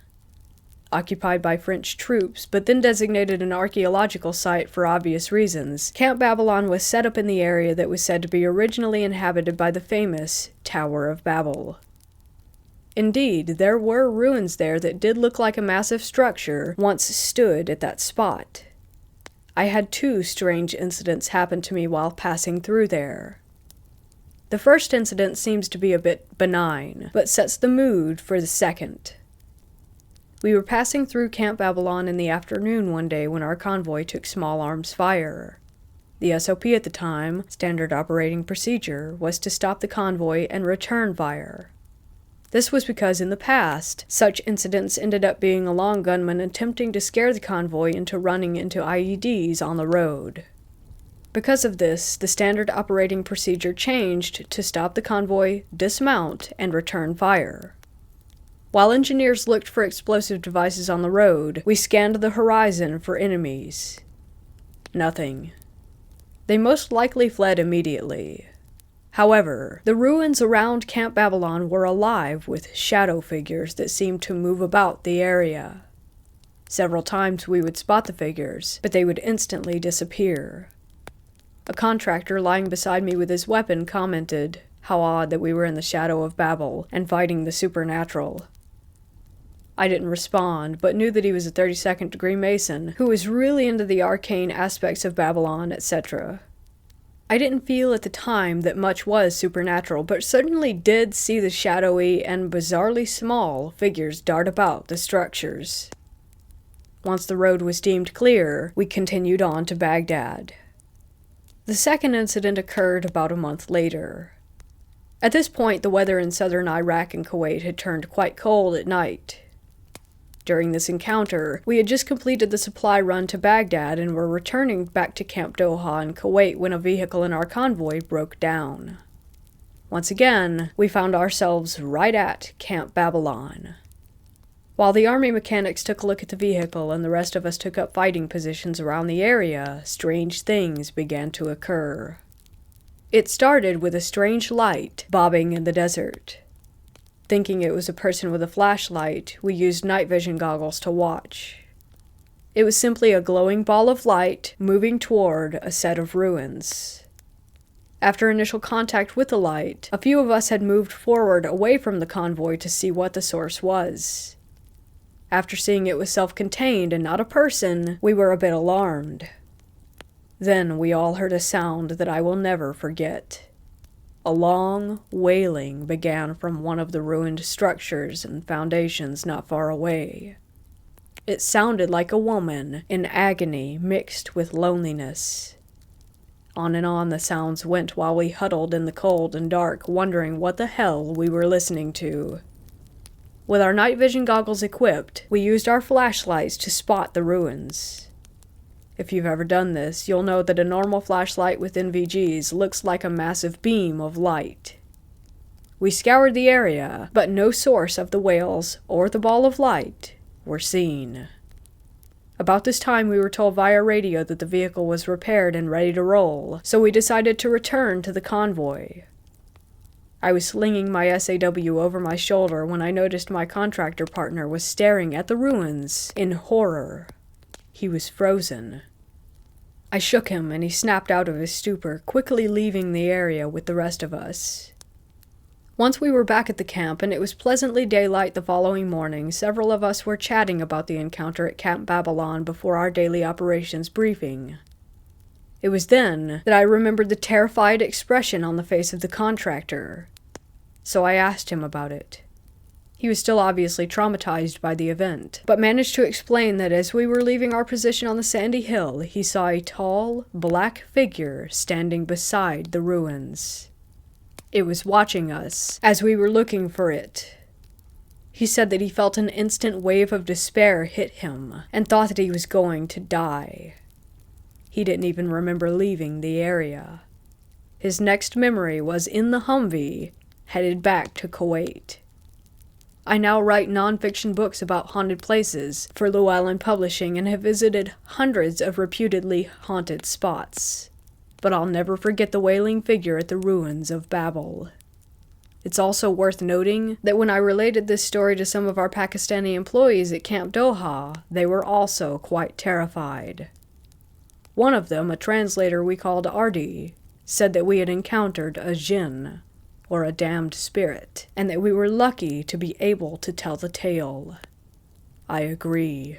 Occupied by French troops, but then designated an archaeological site for obvious reasons, Camp Babylon was set up in the area that was said to be originally inhabited by the famous Tower of Babel. Indeed, there were ruins there that did look like a massive structure once stood at that spot. I had 2 strange incidents happen to me while passing through there. The first incident seems to be a bit benign, but sets the mood for the second. We were passing through Camp Babylon in the afternoon one day when our convoy took small arms fire. The SOP at the time, standard operating procedure, was to stop the convoy and return fire. This was because in the past, such incidents ended up being a long gunman attempting to scare the convoy into running into IEDs on the road. Because of this, the standard operating procedure changed to stop the convoy, dismount, and return fire. While engineers looked for explosive devices on the road, we scanned the horizon for enemies. Nothing. They most likely fled immediately. However, the ruins around Camp Babylon were alive with shadow figures that seemed to move about the area. Several times we would spot the figures, but they would instantly disappear. A contractor lying beside me with his weapon commented, How odd that we were in the shadow of Babel and fighting the supernatural. I didn't respond, but knew that he was a 32nd degree Mason who was really into the arcane aspects of Babylon, etc. I didn't feel at the time that much was supernatural, but certainly did see the shadowy and bizarrely small figures dart about the structures. Once the road was deemed clear, we continued on to Baghdad. The second incident occurred about a month later. At this point, the weather in southern Iraq and Kuwait had turned quite cold at night. During this encounter, we had just completed the supply run to Baghdad and were returning back to Camp Doha in Kuwait when a vehicle in our convoy broke down. Once again, we found ourselves right at Camp Babylon. While the army mechanics took a look at the vehicle and the rest of us took up fighting positions around the area, strange things began to occur. It started with a strange light bobbing in the desert. Thinking it was a person with a flashlight, we used night vision goggles to watch. It was simply a glowing ball of light moving toward a set of ruins. After initial contact with the light, a few of us had moved forward away from the convoy to see what the source was. After seeing it was self-contained and not a person, we were a bit alarmed. Then we all heard a sound that I will never forget. A long wailing began from one of the ruined structures and foundations not far away. It sounded like a woman in agony mixed with loneliness. On and on the sounds went while we huddled in the cold and dark, wondering what the hell we were listening to. With our night vision goggles equipped, we used our flashlights to spot the ruins. If you've ever done this, you'll know that a normal flashlight with NVGs looks like a massive beam of light. We scoured the area, but no source of the wails or the ball of light were seen. About this time, we were told via radio that the vehicle was repaired and ready to roll, so we decided to return to the convoy. I was slinging my SAW over my shoulder when I noticed my contractor partner was staring at the ruins in horror. He was frozen. I shook him and he snapped out of his stupor, quickly leaving the area with the rest of us. Once we were back at the camp and it was pleasantly daylight the following morning, several of us were chatting about the encounter at Camp Babylon before our daily operations briefing. It was then that I remembered the terrified expression on the face of the contractor. So I asked him about it. He was still obviously traumatized by the event, but managed to explain that as we were leaving our position on the sandy hill, he saw a tall, black figure standing beside the ruins. It was watching us as we were looking for it. He said that he felt an instant wave of despair hit him and thought that he was going to die. He didn't even remember leaving the area. His next memory was in the Humvee, headed back to Kuwait. I now write non-fiction books about haunted places for Llewellyn Publishing and have visited hundreds of reputedly haunted spots. But I'll never forget the wailing figure at the ruins of Babel. It's also worth noting that when I related this story to some of our Pakistani employees at Camp Doha, they were also quite terrified. One of them, a translator we called Ardi, said that we had encountered a jinn, or a damned spirit, and that we were lucky to be able to tell the tale. I agree.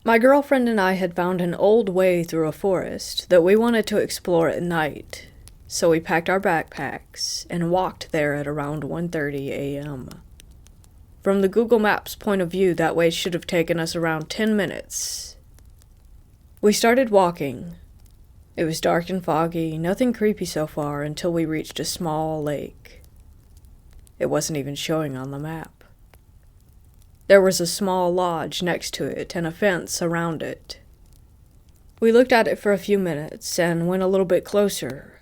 My girlfriend and I had found an old way through a forest that we wanted to explore at night. So we packed our backpacks and walked there at around 1:30 a.m. From the Google Maps point of view, that way should have taken us around 10 minutes. We started walking. It was dark and foggy, nothing creepy so far, until we reached a small lake. It wasn't even showing on the map. There was a small lodge next to it and a fence around it. We looked at it for a few minutes and went a little bit closer.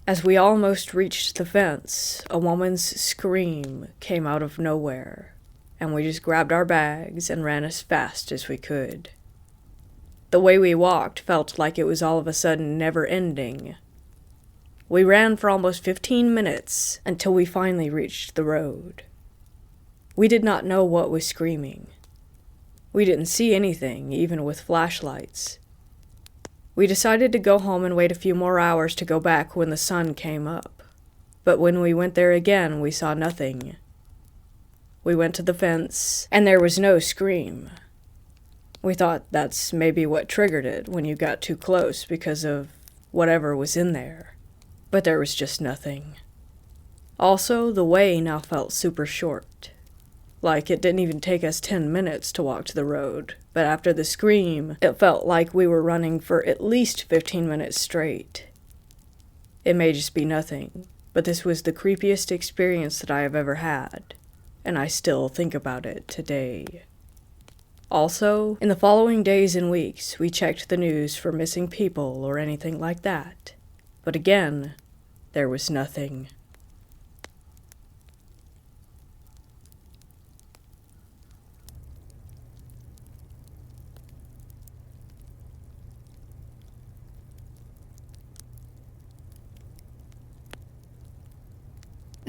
As we almost reached the fence, a woman's scream came out of nowhere, and we just grabbed our bags and ran as fast as we could. The way we walked felt like it was all of a sudden never ending. We ran for almost 15 minutes until we finally reached the road. We did not know what was screaming. We didn't see anything, even with flashlights. We decided to go home and wait a few more hours to go back when the sun came up. But when we went there again, we saw nothing. We went to the fence, and there was no scream. We thought that's maybe what triggered it when you got too close because of whatever was in there. But there was just nothing. Also, the way now felt super short. Like it didn't even take us 10 minutes to walk to the road, but after the scream, it felt like we were running for at least 15 minutes straight. It may just be nothing, but this was the creepiest experience that I have ever had, and I still think about it today. Also, in the following days and weeks, we checked the news for missing people or anything like that, but again, there was nothing.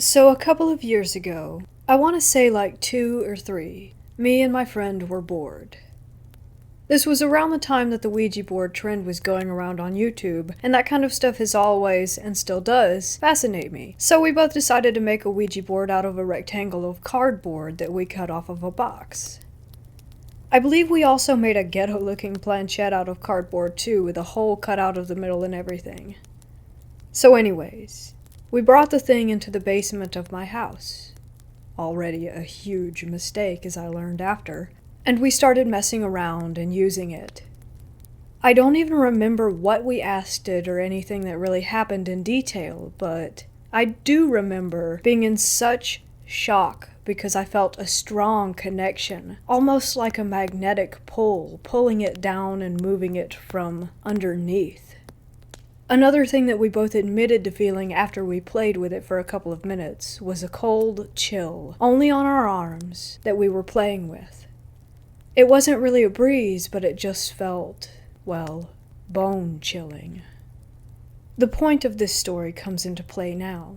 So a couple of years ago, I want to say like 2 or 3, me and my friend were bored. This was around the time that the Ouija board trend was going around on YouTube, and that kind of stuff has always, and still does, fascinate me. So we both decided to make a Ouija board out of a rectangle of cardboard that we cut off of a box. I believe we also made a ghetto-looking planchette out of cardboard too, with a hole cut out of the middle and everything. So anyways, we brought the thing into the basement of my house. Already a huge mistake, as I learned after. And we started messing around and using it. I don't even remember what we asked it or anything that really happened in detail, but I do remember being in such shock because I felt a strong connection, almost like a magnetic pull, pulling it down and moving it from underneath. Another thing that we both admitted to feeling after we played with it for a couple of minutes was a cold chill, only on our arms, that we were playing with. It wasn't really a breeze, but it just felt, well, bone-chilling. The point of this story comes into play now.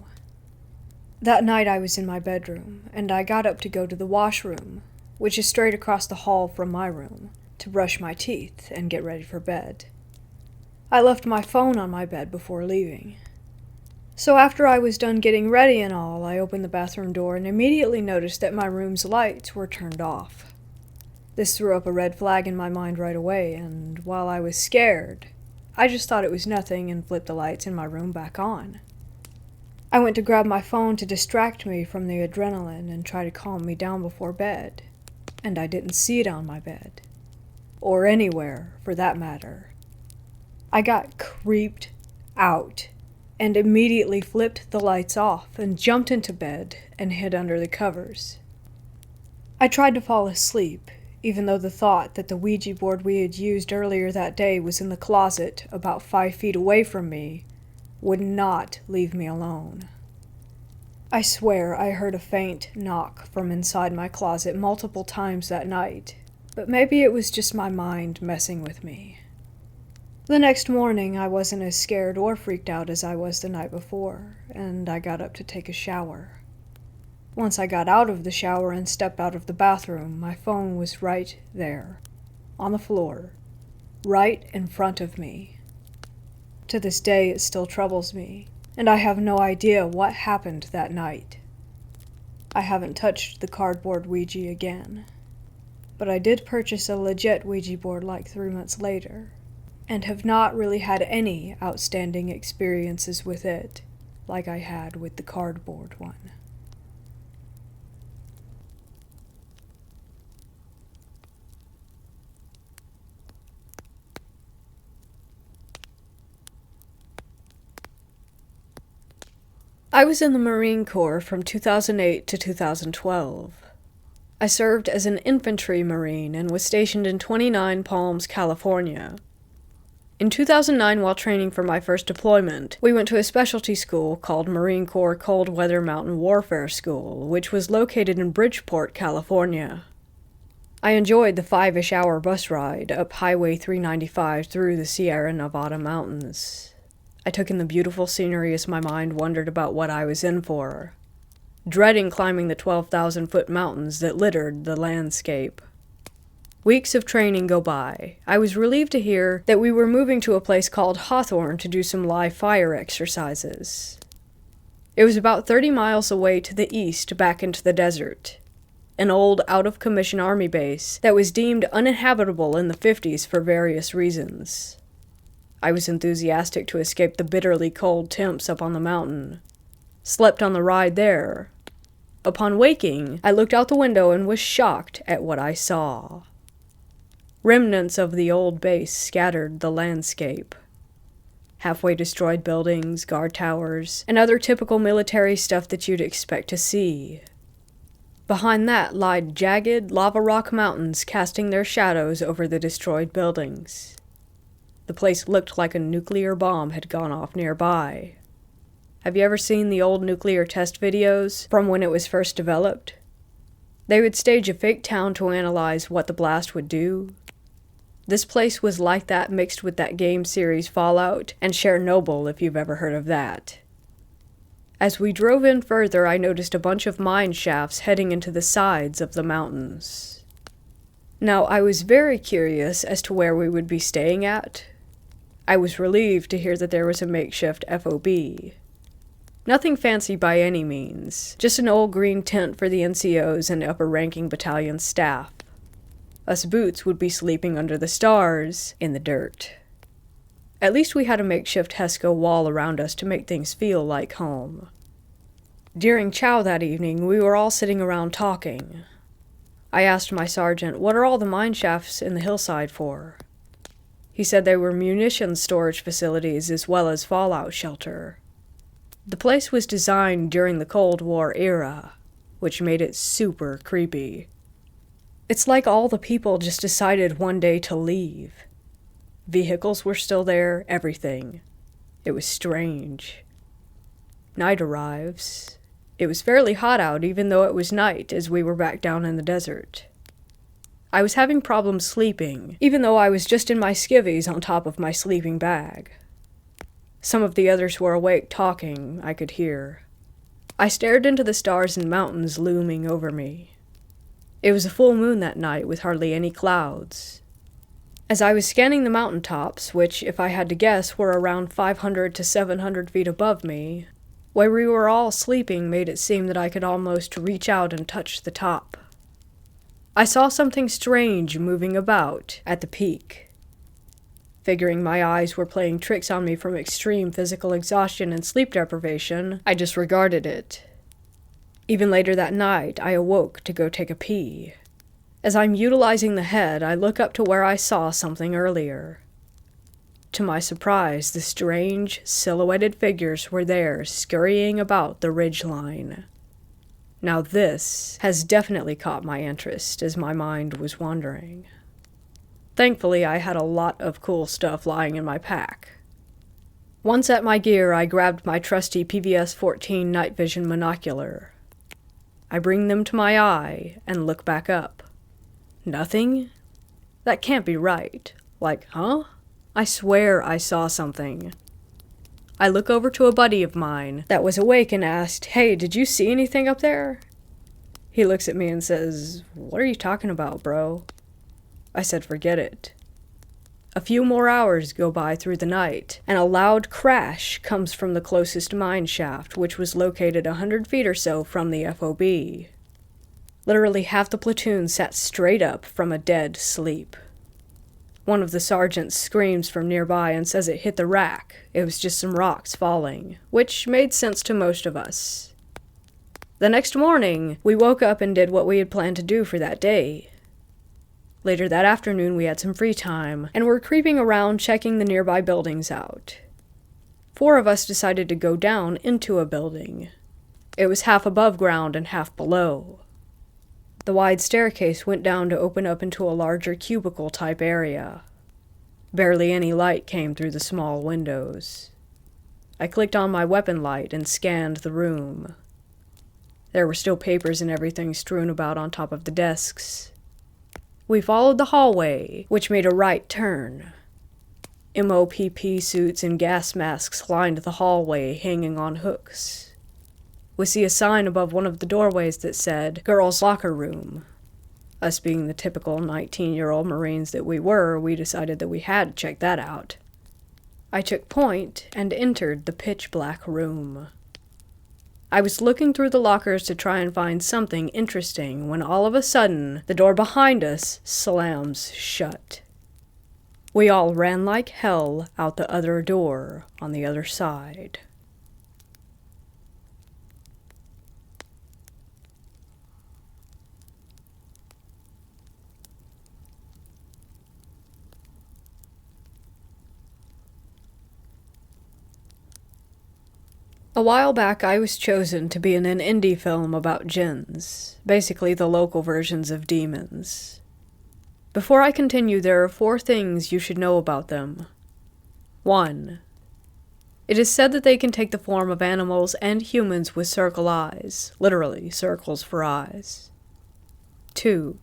That night I was in my bedroom, and I got up to go to the washroom, which is straight across the hall from my room, to brush my teeth and get ready for bed. I left my phone on my bed before leaving. So after I was done getting ready and all, I opened the bathroom door and immediately noticed that my room's lights were turned off. This threw up a red flag in my mind right away, and while I was scared, I just thought it was nothing and flipped the lights in my room back on. I went to grab my phone to distract me from the adrenaline and try to calm me down before bed, and I didn't see it on my bed. Or anywhere, for that matter. I got creeped out and immediately flipped the lights off and jumped into bed and hid under the covers. I tried to fall asleep, even though the thought that the Ouija board we had used earlier that day was in the closet about 5 feet away from me would not leave me alone. I swear I heard a faint knock from inside my closet multiple times that night, but maybe it was just my mind messing with me. The next morning, I wasn't as scared or freaked out as I was the night before, and I got up to take a shower. Once I got out of the shower and stepped out of the bathroom, my phone was right there, on the floor, right in front of me. To this day, it still troubles me, and I have no idea what happened that night. I haven't touched the cardboard Ouija again, but I did purchase a legit Ouija board like 3 months later, and have not really had any outstanding experiences with it, like I had with the cardboard one. I was in the Marine Corps from 2008 to 2012. I served as an infantry Marine and was stationed in 29 Palms, California. In 2009, while training for my first deployment, we went to a specialty school called Marine Corps Cold Weather Mountain Warfare School, which was located in Bridgeport, California. I enjoyed the 5-ish hour bus ride up Highway 395 through the Sierra Nevada mountains. I took in the beautiful scenery as my mind wondered about what I was in for, dreading climbing the 12,000-foot mountains that littered the landscape. Weeks of training go by. I was relieved to hear that we were moving to a place called Hawthorne to do some live fire exercises. It was about 30 miles away to the east back into the desert, an old out-of-commission army base that was deemed uninhabitable in the 50s for various reasons. I was enthusiastic to escape the bitterly cold temps up on the mountain. Slept on the ride there. Upon waking, I looked out the window and was shocked at what I saw. Remnants of the old base scattered the landscape. Halfway destroyed buildings, guard towers, and other typical military stuff that you'd expect to see. Behind that lied jagged lava rock mountains casting their shadows over the destroyed buildings. The place looked like a nuclear bomb had gone off nearby. Have you ever seen the old nuclear test videos from when it was first developed? They would stage a fake town to analyze what the blast would do. This place was like that, mixed with that game series Fallout and Chernobyl, if you've ever heard of that. As we drove in further, I noticed a bunch of mine shafts heading into the sides of the mountains. Now, I was very curious as to where we would be staying at. I was relieved to hear that there was a makeshift FOB. Nothing fancy by any means, just an old green tent for the NCOs and upper-ranking battalion staff. Us boots would be sleeping under the stars in the dirt. At least we had a makeshift Hesco wall around us to make things feel like home. During chow that evening, we were all sitting around talking. I asked my sergeant, what are all the mine shafts in the hillside for? He said they were munitions storage facilities as well as fallout shelter. The place was designed during the Cold War era, which made it super creepy. It's like all the people just decided one day to leave. Vehicles were still there, everything. It was strange. Night arrives. It was fairly hot out even though it was night as we were back down in the desert. I was having problems sleeping, even though I was just in my skivvies on top of my sleeping bag. Some of the others were awake talking, I could hear. I stared into the stars and mountains looming over me. It was a full moon that night with hardly any clouds. As I was scanning the mountaintops, which, if I had to guess, were around 500 to 700 feet above me, where we were all sleeping made it seem that I could almost reach out and touch the top. I saw something strange moving about at the peak. Figuring my eyes were playing tricks on me from extreme physical exhaustion and sleep deprivation, I disregarded it. Even later that night, I awoke to go take a pee. As I'm utilizing the head, I look up to where I saw something earlier. To my surprise, the strange, silhouetted figures were there, scurrying about the ridgeline. Now this has definitely caught my interest as my mind was wandering. Thankfully, I had a lot of cool stuff lying in my pack. Once at my gear, I grabbed my trusty PVS-14 night vision monocular. I bring them to my eye and look back up. Nothing? That can't be right. Like, huh? I swear I saw something. I look over to a buddy of mine that was awake and asked, "Hey, did you see anything up there?" He looks at me and says, "What are you talking about, bro?" I said, "Forget it." A few more hours go by through the night, and a loud crash comes from the closest mine shaft, which was located 100 feet or so from the FOB. Literally half the platoon sat straight up from a dead sleep. One of the sergeants screams from nearby and says it hit the rack. It was just some rocks falling, which made sense to most of us. The next morning, we woke up and did what we had planned to do for that day. Later that afternoon, we had some free time, and were creeping around checking the nearby buildings out. 4 of us decided to go down into a building. It was half above ground and half below. The wide staircase went down to open up into a larger cubicle-type area. Barely any light came through the small windows. I clicked on my weapon light and scanned the room. There were still papers and everything strewn about on top of the desks. We followed the hallway, which made a right turn. MOPP suits and gas masks lined the hallway, hanging on hooks. We see a sign above one of the doorways that said, "Girls' Locker Room." Us being the typical 19-year-old Marines that we were, we decided that we had to check that out. I took point and entered the pitch-black room. I was looking through the lockers to try and find something interesting when all of a sudden, the door behind us slams shut. We all ran like hell out the other door on the other side. A while back, I was chosen to be in an indie film about djinns, basically the local versions of demons. Before I continue, there are 4 things you should know about them. 1. It is said that they can take the form of animals and humans with circle eyes, literally circles for eyes. 2.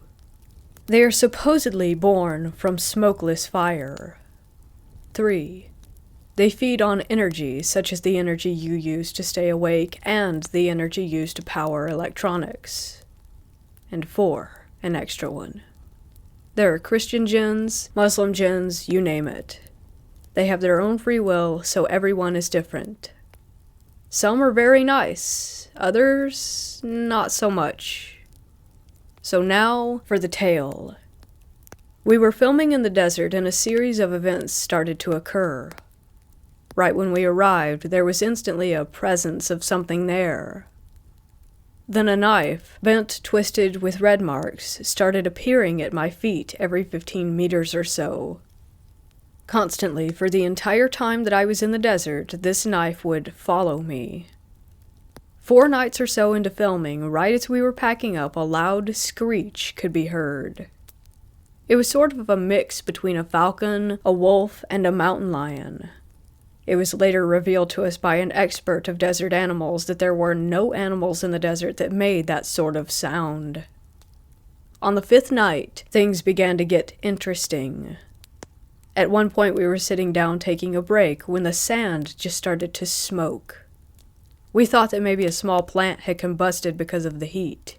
They are supposedly born from smokeless fire. 3. They feed on energy, such as the energy you use to stay awake and the energy used to power electronics. And 4, an extra one. There are Christian djinns, Muslim djinns, you name it. They have their own free will, so everyone is different. Some are very nice, others not so much. So now for the tale. We were filming in the desert and a series of events started to occur. Right when we arrived, there was instantly a presence of something there. Then a knife, bent, twisted, with red marks, started appearing at my feet every 15 meters or so. Constantly, for the entire time that I was in the desert, this knife would follow me. 4 nights or so into filming, right as we were packing up, a loud screech could be heard. It was sort of a mix between a falcon, a wolf, and a mountain lion. It was later revealed to us by an expert of desert animals that there were no animals in the desert that made that sort of sound. On the 5th night, things began to get interesting. At one point we were sitting down taking a break when the sand just started to smoke. We thought that maybe a small plant had combusted because of the heat.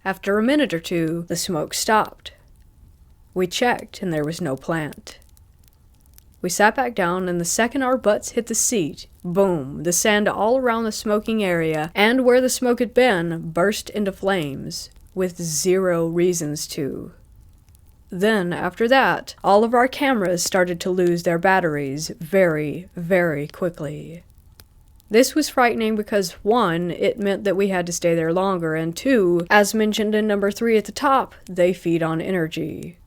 After a minute or 2, the smoke stopped. We checked and there was no plant. We sat back down, and the second our butts hit the seat, boom, the sand all around the smoking area and where the smoke had been burst into flames, with 0 reasons to. Then, after that, all of our cameras started to lose their batteries very, very quickly. This was frightening because 1, it meant that we had to stay there longer, and 2, as mentioned in number 3 at the top, they feed on energy.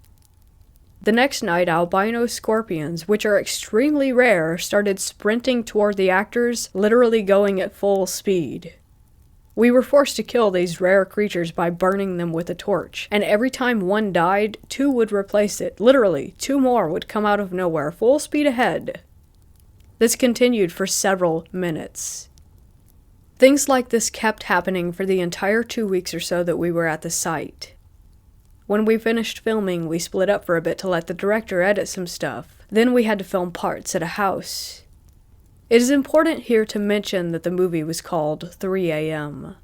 The next night, albino scorpions, which are extremely rare, started sprinting toward the actors, literally going at full speed. We were forced to kill these rare creatures by burning them with a torch, and every time one died, 2 would replace it. Literally, 2 more would come out of nowhere, full speed ahead. This continued for several minutes. Things like this kept happening for the entire 2 weeks or so that we were at the site. When we finished filming, we split up for a bit to let the director edit some stuff. Then we had to film parts at a house. It is important here to mention that the movie was called 3 a.m.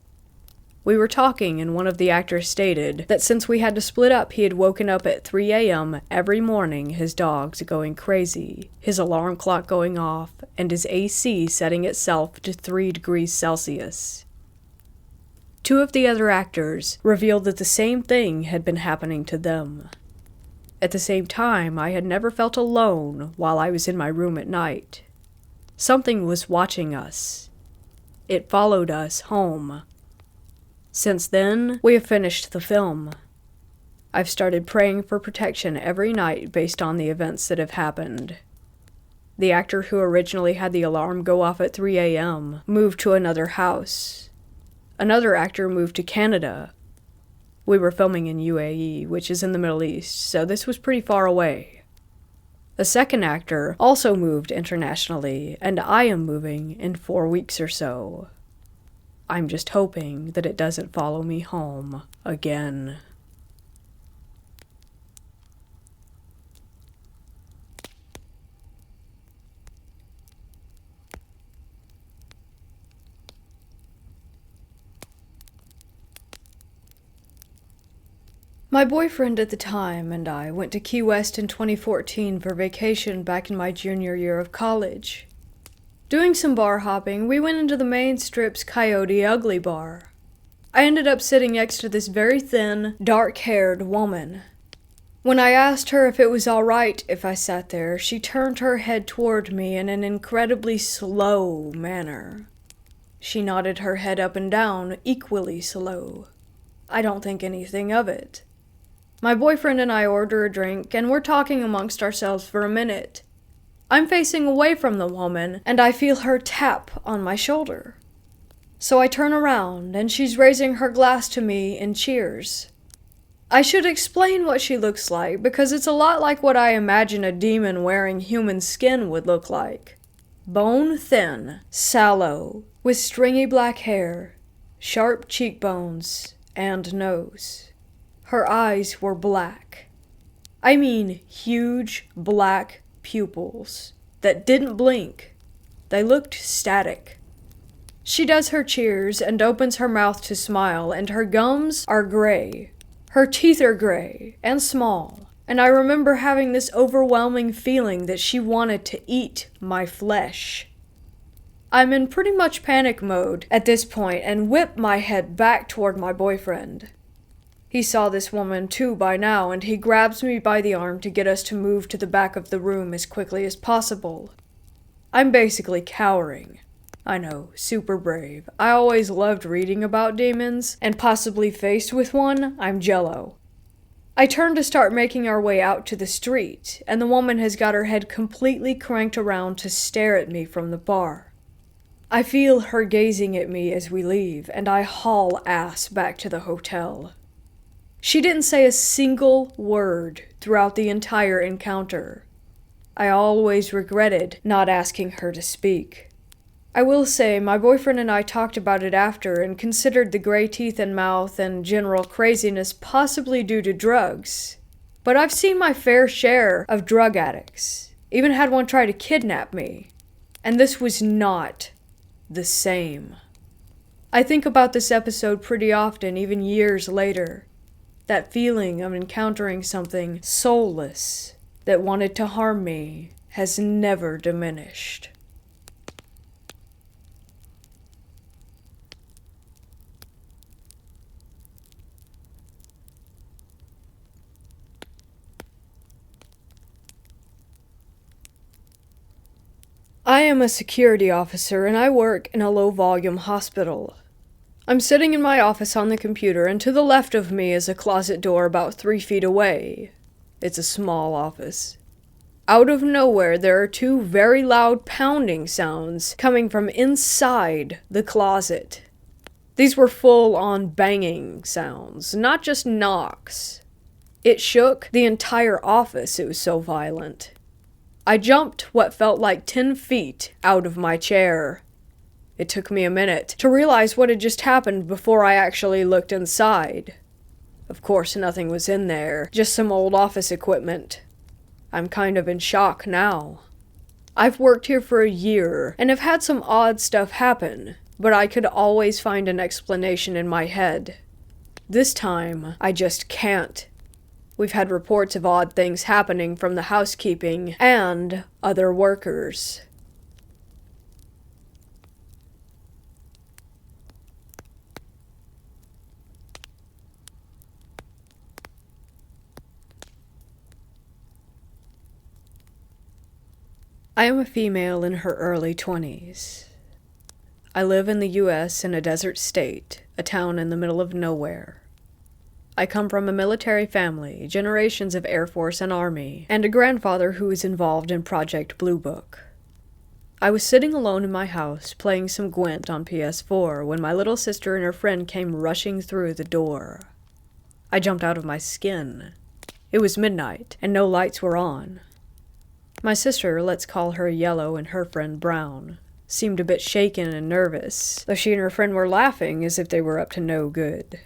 We were talking and one of the actors stated that since we had to split up, he had woken up at 3 a.m. every morning, his dogs going crazy, his alarm clock going off, and his AC setting itself to 3 degrees Celsius. 2 of the other actors revealed that the same thing had been happening to them. At the same time, I had never felt alone while I was in my room at night. Something was watching us. It followed us home. Since then, we have finished the film. I've started praying for protection every night based on the events that have happened. The actor who originally had the alarm go off at 3 a.m. moved to another house. Another actor moved to Canada. We were filming in UAE, which is in the Middle East, so this was pretty far away. A second actor also moved internationally, and I am moving in 4 weeks or so. I'm just hoping that it doesn't follow me home again. My boyfriend at the time and I went to Key West in 2014 for vacation back in my junior year of college. Doing some bar hopping, we went into the main strip's Coyote Ugly bar. I ended up sitting next to this very thin, dark-haired woman. When I asked her if it was all right if I sat there, she turned her head toward me in an incredibly slow manner. She nodded her head up and down, equally slow. I don't think anything of it. My boyfriend and I order a drink, and we're talking amongst ourselves for a minute. I'm facing away from the woman, and I feel her tap on my shoulder. So I turn around, and she's raising her glass to me in cheers. I should explain what she looks like, because it's a lot like what I imagine a demon wearing human skin would look like. Bone thin, sallow, with stringy black hair, sharp cheekbones, and nose. Her eyes were black. I mean huge black pupils that didn't blink. They looked static. She does her cheers and opens her mouth to smile, and her gums are gray. Her teeth are gray and small, and I remember having this overwhelming feeling that she wanted to eat my flesh. I'm in pretty much panic mode at this point and whip my head back toward my boyfriend. He saw this woman too by now, and he grabs me by the arm to get us to move to the back of the room as quickly as possible. I'm basically cowering. I know, super brave. I always loved reading about demons, and possibly faced with one, I'm jello. I turn to start making our way out to the street, and the woman has got her head completely cranked around to stare at me from the bar. I feel her gazing at me as we leave, and I haul ass back to the hotel. She didn't say a single word throughout the entire encounter. I always regretted not asking her to speak. I will say, my boyfriend and I talked about it after and considered the gray teeth and mouth and general craziness possibly due to drugs. But I've seen my fair share of drug addicts. Even had one try to kidnap me. And this was not the same. I think about this episode pretty often, even years later. That feeling of encountering something soulless that wanted to harm me has never diminished. I am a security officer and I work in a low-volume hospital. I'm sitting in my office on the computer, and to the left of me is a closet door about 3 feet away. It's a small office. Out of nowhere, there are two very loud pounding sounds coming from inside the closet. These were full-on banging sounds, not just knocks. It shook the entire office, it was so violent. I jumped what felt like 10 feet out of my chair. It took me a minute to realize what had just happened before I actually looked inside. Of course, nothing was in there, just some old office equipment. I'm kind of in shock now. I've worked here for a year and have had some odd stuff happen, but I could always find an explanation in my head. This time, I just can't. We've had reports of odd things happening from the housekeeping and other workers. I am a female in her early 20s. I live in the U.S. in a desert state, a town in the middle of nowhere. I come from a military family, generations of Air Force and Army, and a grandfather who was involved in Project Blue Book. I was sitting alone in my house, playing some Gwent on PS4, when my little sister and her friend came rushing through the door. I jumped out of my skin. It was midnight, and no lights were on. My sister, let's call her Yellow and her friend Brown, seemed a bit shaken and nervous, though she and her friend were laughing as if they were up to no good.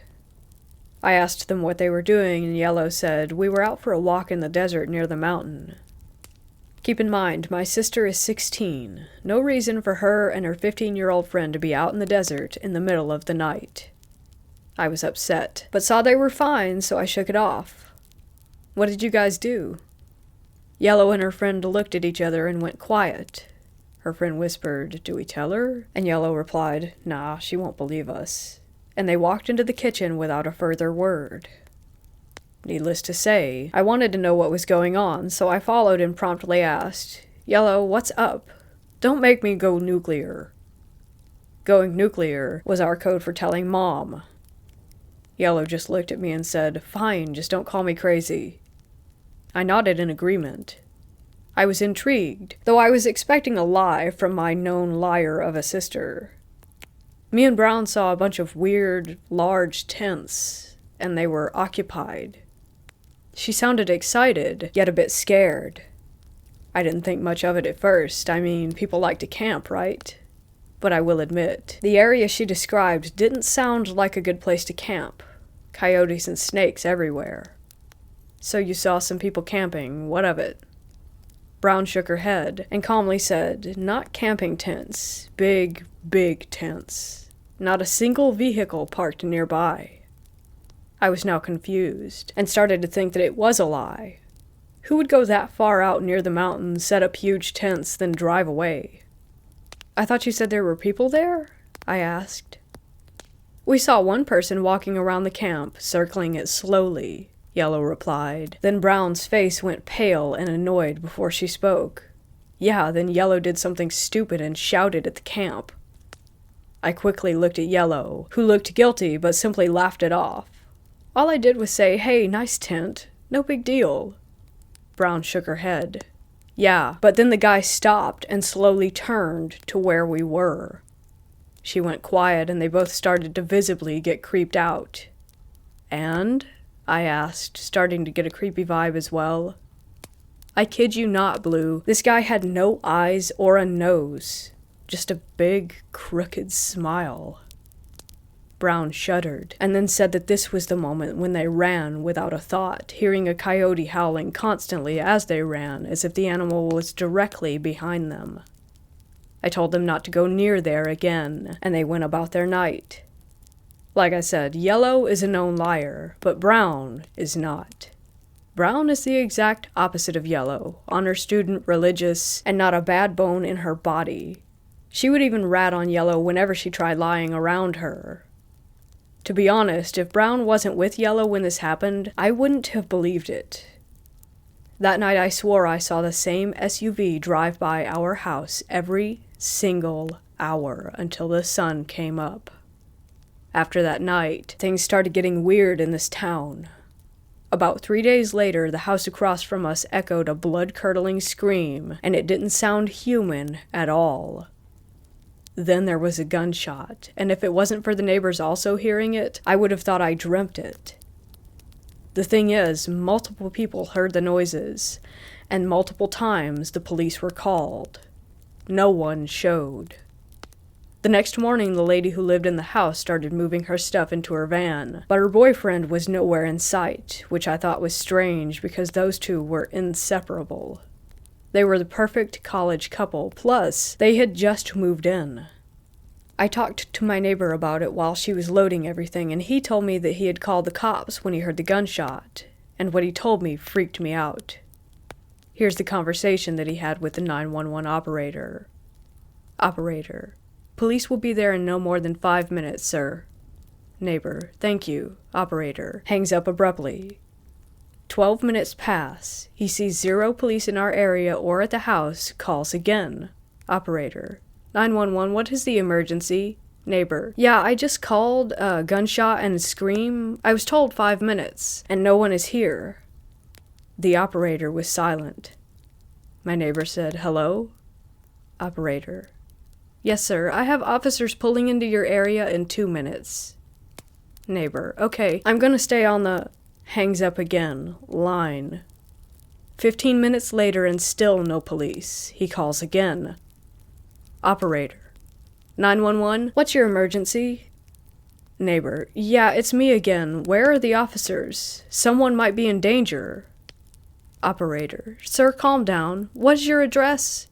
I asked them what they were doing, and Yellow said, "We were out for a walk in the desert near the mountain." Keep in mind, my sister is 16. No reason for her and her 15-year-old friend to be out in the desert in the middle of the night. I was upset, but saw they were fine, so I shook it off. What did you guys do? Yellow and her friend looked at each other and went quiet. Her friend whispered, "Do we tell her?" And Yellow replied, "Nah, she won't believe us." And they walked into the kitchen without a further word. Needless to say, I wanted to know what was going on, so I followed and promptly asked, "Yellow, what's up? Don't make me go nuclear." Going nuclear was our code for telling Mom. Yellow just looked at me and said, "Fine, just don't call me crazy." I nodded in agreement. I was intrigued, though I was expecting a lie from my known liar of a sister. Me and Brown saw a bunch of weird, large tents, and they were occupied. She sounded excited, yet a bit scared. I didn't think much of it at first. I mean, people like to camp, right? But I will admit, the area she described didn't sound like a good place to camp. Coyotes and snakes everywhere. "So you saw some people camping. What of it?" Brown shook her head and calmly said, "Not camping tents. Big, big tents. Not a single vehicle parked nearby." I was now confused, and started to think that it was a lie. Who would go that far out near the mountains, set up huge tents, then drive away? "I thought you said there were people there?" I asked. "We saw one person walking around the camp, circling it slowly," Yellow replied. Then Brown's face went pale and annoyed before she spoke. "Yeah, then Yellow did something stupid and shouted at the camp." I quickly looked at Yellow, who looked guilty but simply laughed it off. "All I did was say, 'Hey, nice tent. No big deal.'" Brown shook her head. "Yeah, but then the guy stopped and slowly turned to where we were." She went quiet and they both started to visibly get creeped out. "And?" I asked, starting to get a creepy vibe as well. "I kid you not, Blue. This guy had no eyes or a nose. Just a big, crooked smile." Brown shuddered, and then said that this was the moment when they ran without a thought, hearing a coyote howling constantly as they ran, as if the animal was directly behind them. I told them not to go near there again, and they went about their night. Like I said, Yellow is a known liar, but Brown is not. Brown is the exact opposite of Yellow, honor student, religious, and not a bad bone in her body. She would even rat on Yellow whenever she tried lying around her. To be honest, if Brown wasn't with Yellow when this happened, I wouldn't have believed it. That night I swore I saw the same SUV drive by our house every single hour until the sun came up. After that night, things started getting weird in this town. About 3 days later, the house across from us echoed a blood-curdling scream, and it didn't sound human at all. Then there was a gunshot, and if it wasn't for the neighbors also hearing it, I would have thought I dreamt it. The thing is, multiple people heard the noises, and multiple times the police were called. No one showed. The next morning, the lady who lived in the house started moving her stuff into her van, but her boyfriend was nowhere in sight, which I thought was strange because those two were inseparable. They were the perfect college couple, plus they had just moved in. I talked to my neighbor about it while she was loading everything, and he told me that he had called the cops when he heard the gunshot, and what he told me freaked me out. Here's the conversation that he had with the 911 operator. Operator: "Police will be there in no more than 5 minutes, sir." Neighbor: "Thank you." Operator hangs up abruptly. 12 minutes pass. He sees 0 police in our area or at the house, calls again. Operator: 911, what is the emergency? Neighbor: "Yeah, I just called, gunshot and scream. I was told 5 minutes, and no one is here." The operator was silent. My neighbor said, "Hello?" Operator: "Yes, sir. I have officers pulling into your area in 2 minutes. Neighbor: "Okay, I'm gonna stay on the..." Hangs up again. Line. 15 minutes later and still no police. He calls again. Operator: 911, what's your emergency? Neighbor: "Yeah, it's me again. Where are the officers? Someone might be in danger." Operator: "Sir, calm down. What's your address?"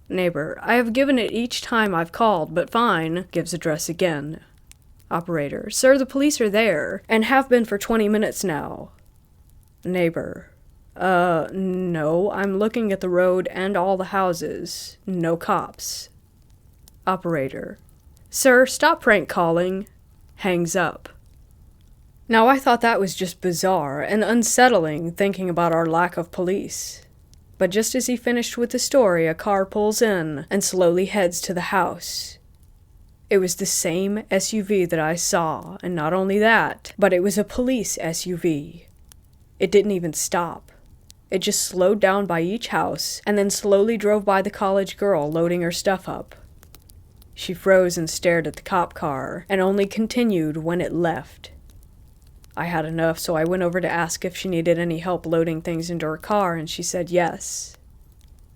Neighbor: "I have given it each time I've called, but fine." Gives address again. Operator: Sir, the police are there, and have been for 20 minutes now. Neighbor: no, I'm looking at the road and all the houses. No cops. Operator: Sir, stop prank calling. Hangs up. Now I thought that was just bizarre and unsettling, thinking about our lack of police. But just as he finished with the story, a car pulls in and slowly heads to the house. It was the same SUV that I saw, and not only that, but it was a police SUV. It didn't even stop. It just slowed down by each house, and then slowly drove by the college girl loading her stuff up. She froze and stared at the cop car, and only continued when it left. I had enough, so I went over to ask if she needed any help loading things into her car, and she said yes.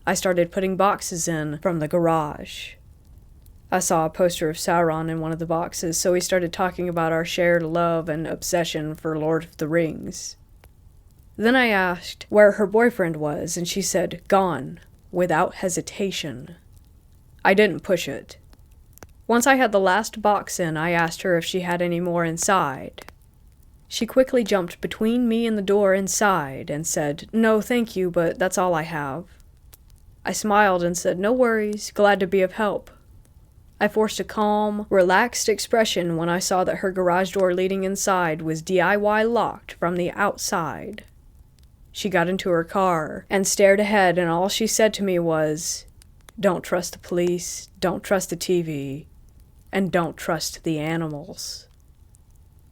I started putting boxes in from the garage. I saw a poster of Sauron in one of the boxes, so we started talking about our shared love and obsession for Lord of the Rings. Then I asked where her boyfriend was, and she said, gone, without hesitation. I didn't push it. Once I had the last box in, I asked her if she had any more inside. She quickly jumped between me and the door inside and said, no, thank you, but that's all I have. I smiled and said, no worries, glad to be of help. I forced a calm, relaxed expression when I saw that her garage door leading inside was DIY locked from the outside. She got into her car and stared ahead, and all she said to me was, don't trust the police, don't trust the TV, and don't trust the animals.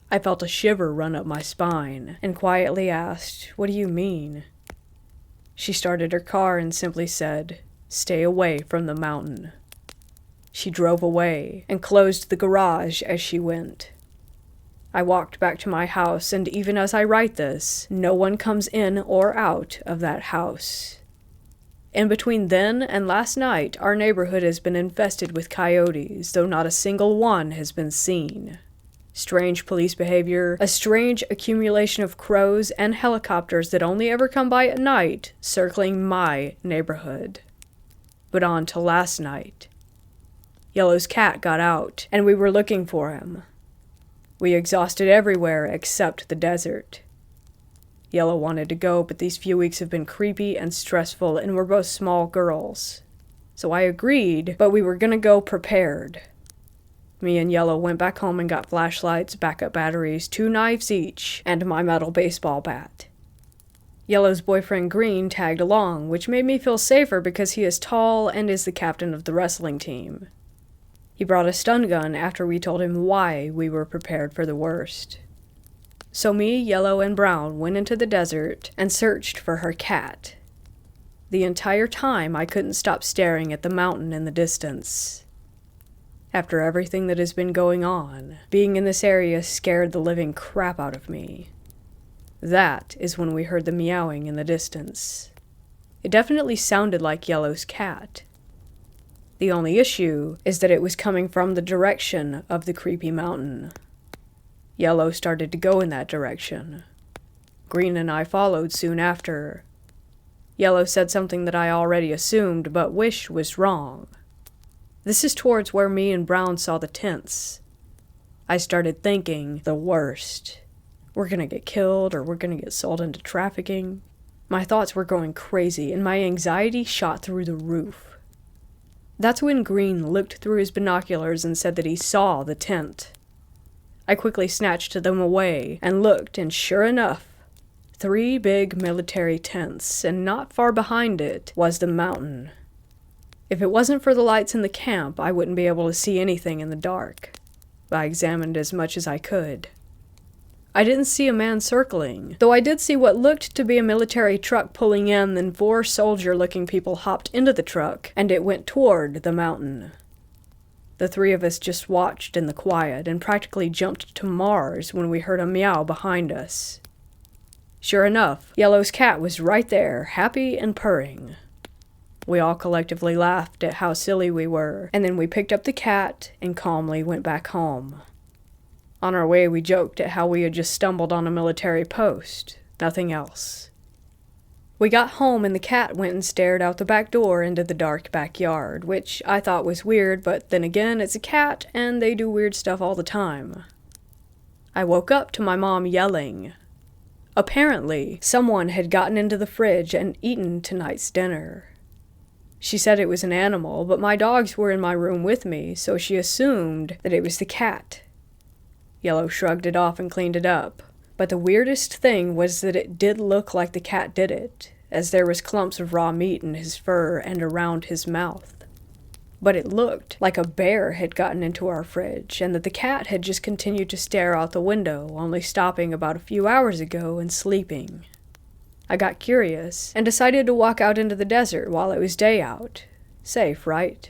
I felt a shiver run up my spine and quietly asked, what do you mean? She started her car and simply said, stay away from the mountain. She drove away and closed the garage as she went. I walked back to my house, and even as I write this, no one comes in or out of that house. In between then and last night, our neighborhood has been infested with coyotes, though not a single one has been seen. Strange police behavior, a strange accumulation of crows and helicopters that only ever come by at night, circling my neighborhood. But on to last night. Yellow's cat got out, and we were looking for him. We exhausted everywhere except the desert. Yellow wanted to go, but these few weeks have been creepy and stressful, and we're both small girls. So I agreed, but we were gonna go prepared. Me and Yellow went back home and got flashlights, backup batteries, 2 knives each, and my metal baseball bat. Yellow's boyfriend Green tagged along, which made me feel safer because he is tall and is the captain of the wrestling team. He brought a stun gun after we told him why we were prepared for the worst. So me, Yellow, and Brown went into the desert and searched for her cat. The entire time I couldn't stop staring at the mountain in the distance. After everything that has been going on, being in this area scared the living crap out of me. That is when we heard the meowing in the distance. It definitely sounded like Yellow's cat. The only issue is that it was coming from the direction of the creepy mountain. Yellow started to go in that direction. Green and I followed soon after. Yellow said something that I already assumed, but wished was wrong. This is towards where me and Brown saw the tents. I started thinking the worst. We're gonna get killed, or we're gonna get sold into trafficking. My thoughts were going crazy, and my anxiety shot through the roof. That's when Green looked through his binoculars and said that he saw the tent. I quickly snatched them away and looked, and sure enough, 3 big military tents, and not far behind it was the mountain. If it wasn't for the lights in the camp, I wouldn't be able to see anything in the dark. I examined as much as I could. I didn't see a man circling, though I did see what looked to be a military truck pulling in, then 4 soldier-looking people hopped into the truck, and it went toward the mountain. The 3 of us just watched in the quiet and practically jumped to Mars when we heard a meow behind us. Sure enough, Yellow's cat was right there, happy and purring. We all collectively laughed at how silly we were, and then we picked up the cat and calmly went back home. On our way, we joked at how we had just stumbled on a military post, nothing else. We got home and the cat went and stared out the back door into the dark backyard, which I thought was weird, but then again, it's a cat and they do weird stuff all the time. I woke up to my mom yelling. Apparently, someone had gotten into the fridge and eaten tonight's dinner. She said it was an animal, but my dogs were in my room with me, so she assumed that it was the cat. Yellow shrugged it off and cleaned it up, but the weirdest thing was that it did look like the cat did it, as there was clumps of raw meat in his fur and around his mouth. But it looked like a bear had gotten into our fridge, and that the cat had just continued to stare out the window, only stopping about a few hours ago and sleeping. I got curious, and decided to walk out into the desert while it was day out. Safe, right?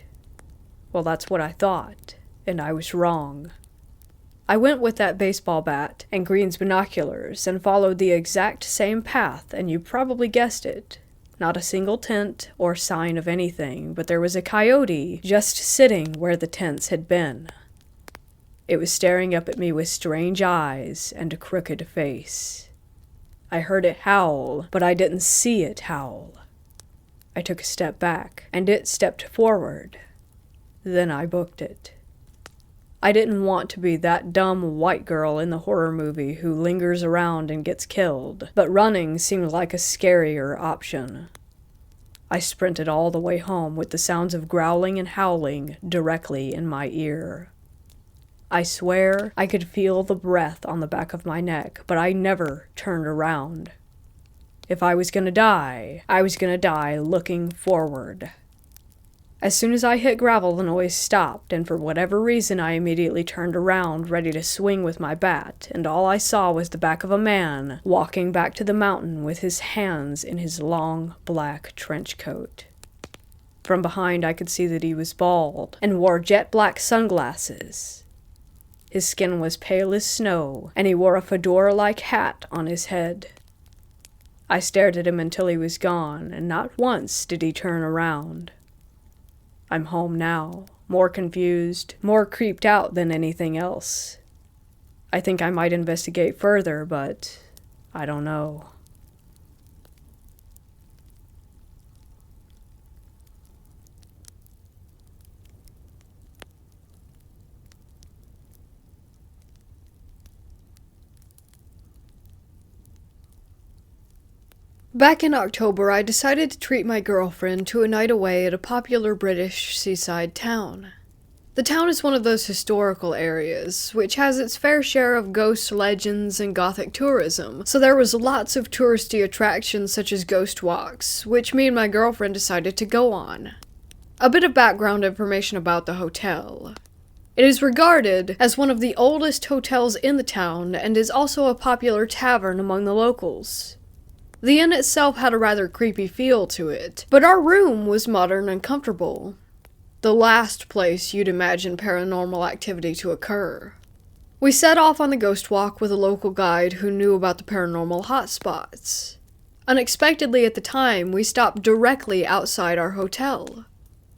Well, that's what I thought, and I was wrong. I went with that baseball bat and Green's binoculars and followed the exact same path, and you probably guessed it. Not a single tent or sign of anything, but there was a coyote just sitting where the tents had been. It was staring up at me with strange eyes and a crooked face. I heard it howl, but I didn't see it howl. I took a step back, and it stepped forward. Then I booked it. I didn't want to be that dumb white girl in the horror movie who lingers around and gets killed, but running seemed like a scarier option. I sprinted all the way home with the sounds of growling and howling directly in my ear. I swear I could feel the breath on the back of my neck, but I never turned around. If I was gonna die, I was gonna die looking forward. As soon as I hit gravel, the noise stopped, and for whatever reason I immediately turned around, ready to swing with my bat, and all I saw was the back of a man walking back to the mountain with his hands in his long black trench coat. From behind I could see that he was bald, and wore jet black sunglasses. His skin was pale as snow, and he wore a fedora-like hat on his head. I stared at him until he was gone, and not once did he turn around. I'm home now, more confused, more creeped out than anything else. I think I might investigate further, but I don't know. Back in October, I decided to treat my girlfriend to a night away at a popular British seaside town. The town is one of those historical areas, which has its fair share of ghost legends and gothic tourism, so there was lots of touristy attractions such as ghost walks, which me and my girlfriend decided to go on. A bit of background information about the hotel. It is regarded as one of the oldest hotels in the town, and is also a popular tavern among the locals. The inn itself had a rather creepy feel to it, but our room was modern and comfortable. The last place you'd imagine paranormal activity to occur. We set off on the ghost walk with a local guide who knew about the paranormal hotspots. Unexpectedly at the time, we stopped directly outside our hotel.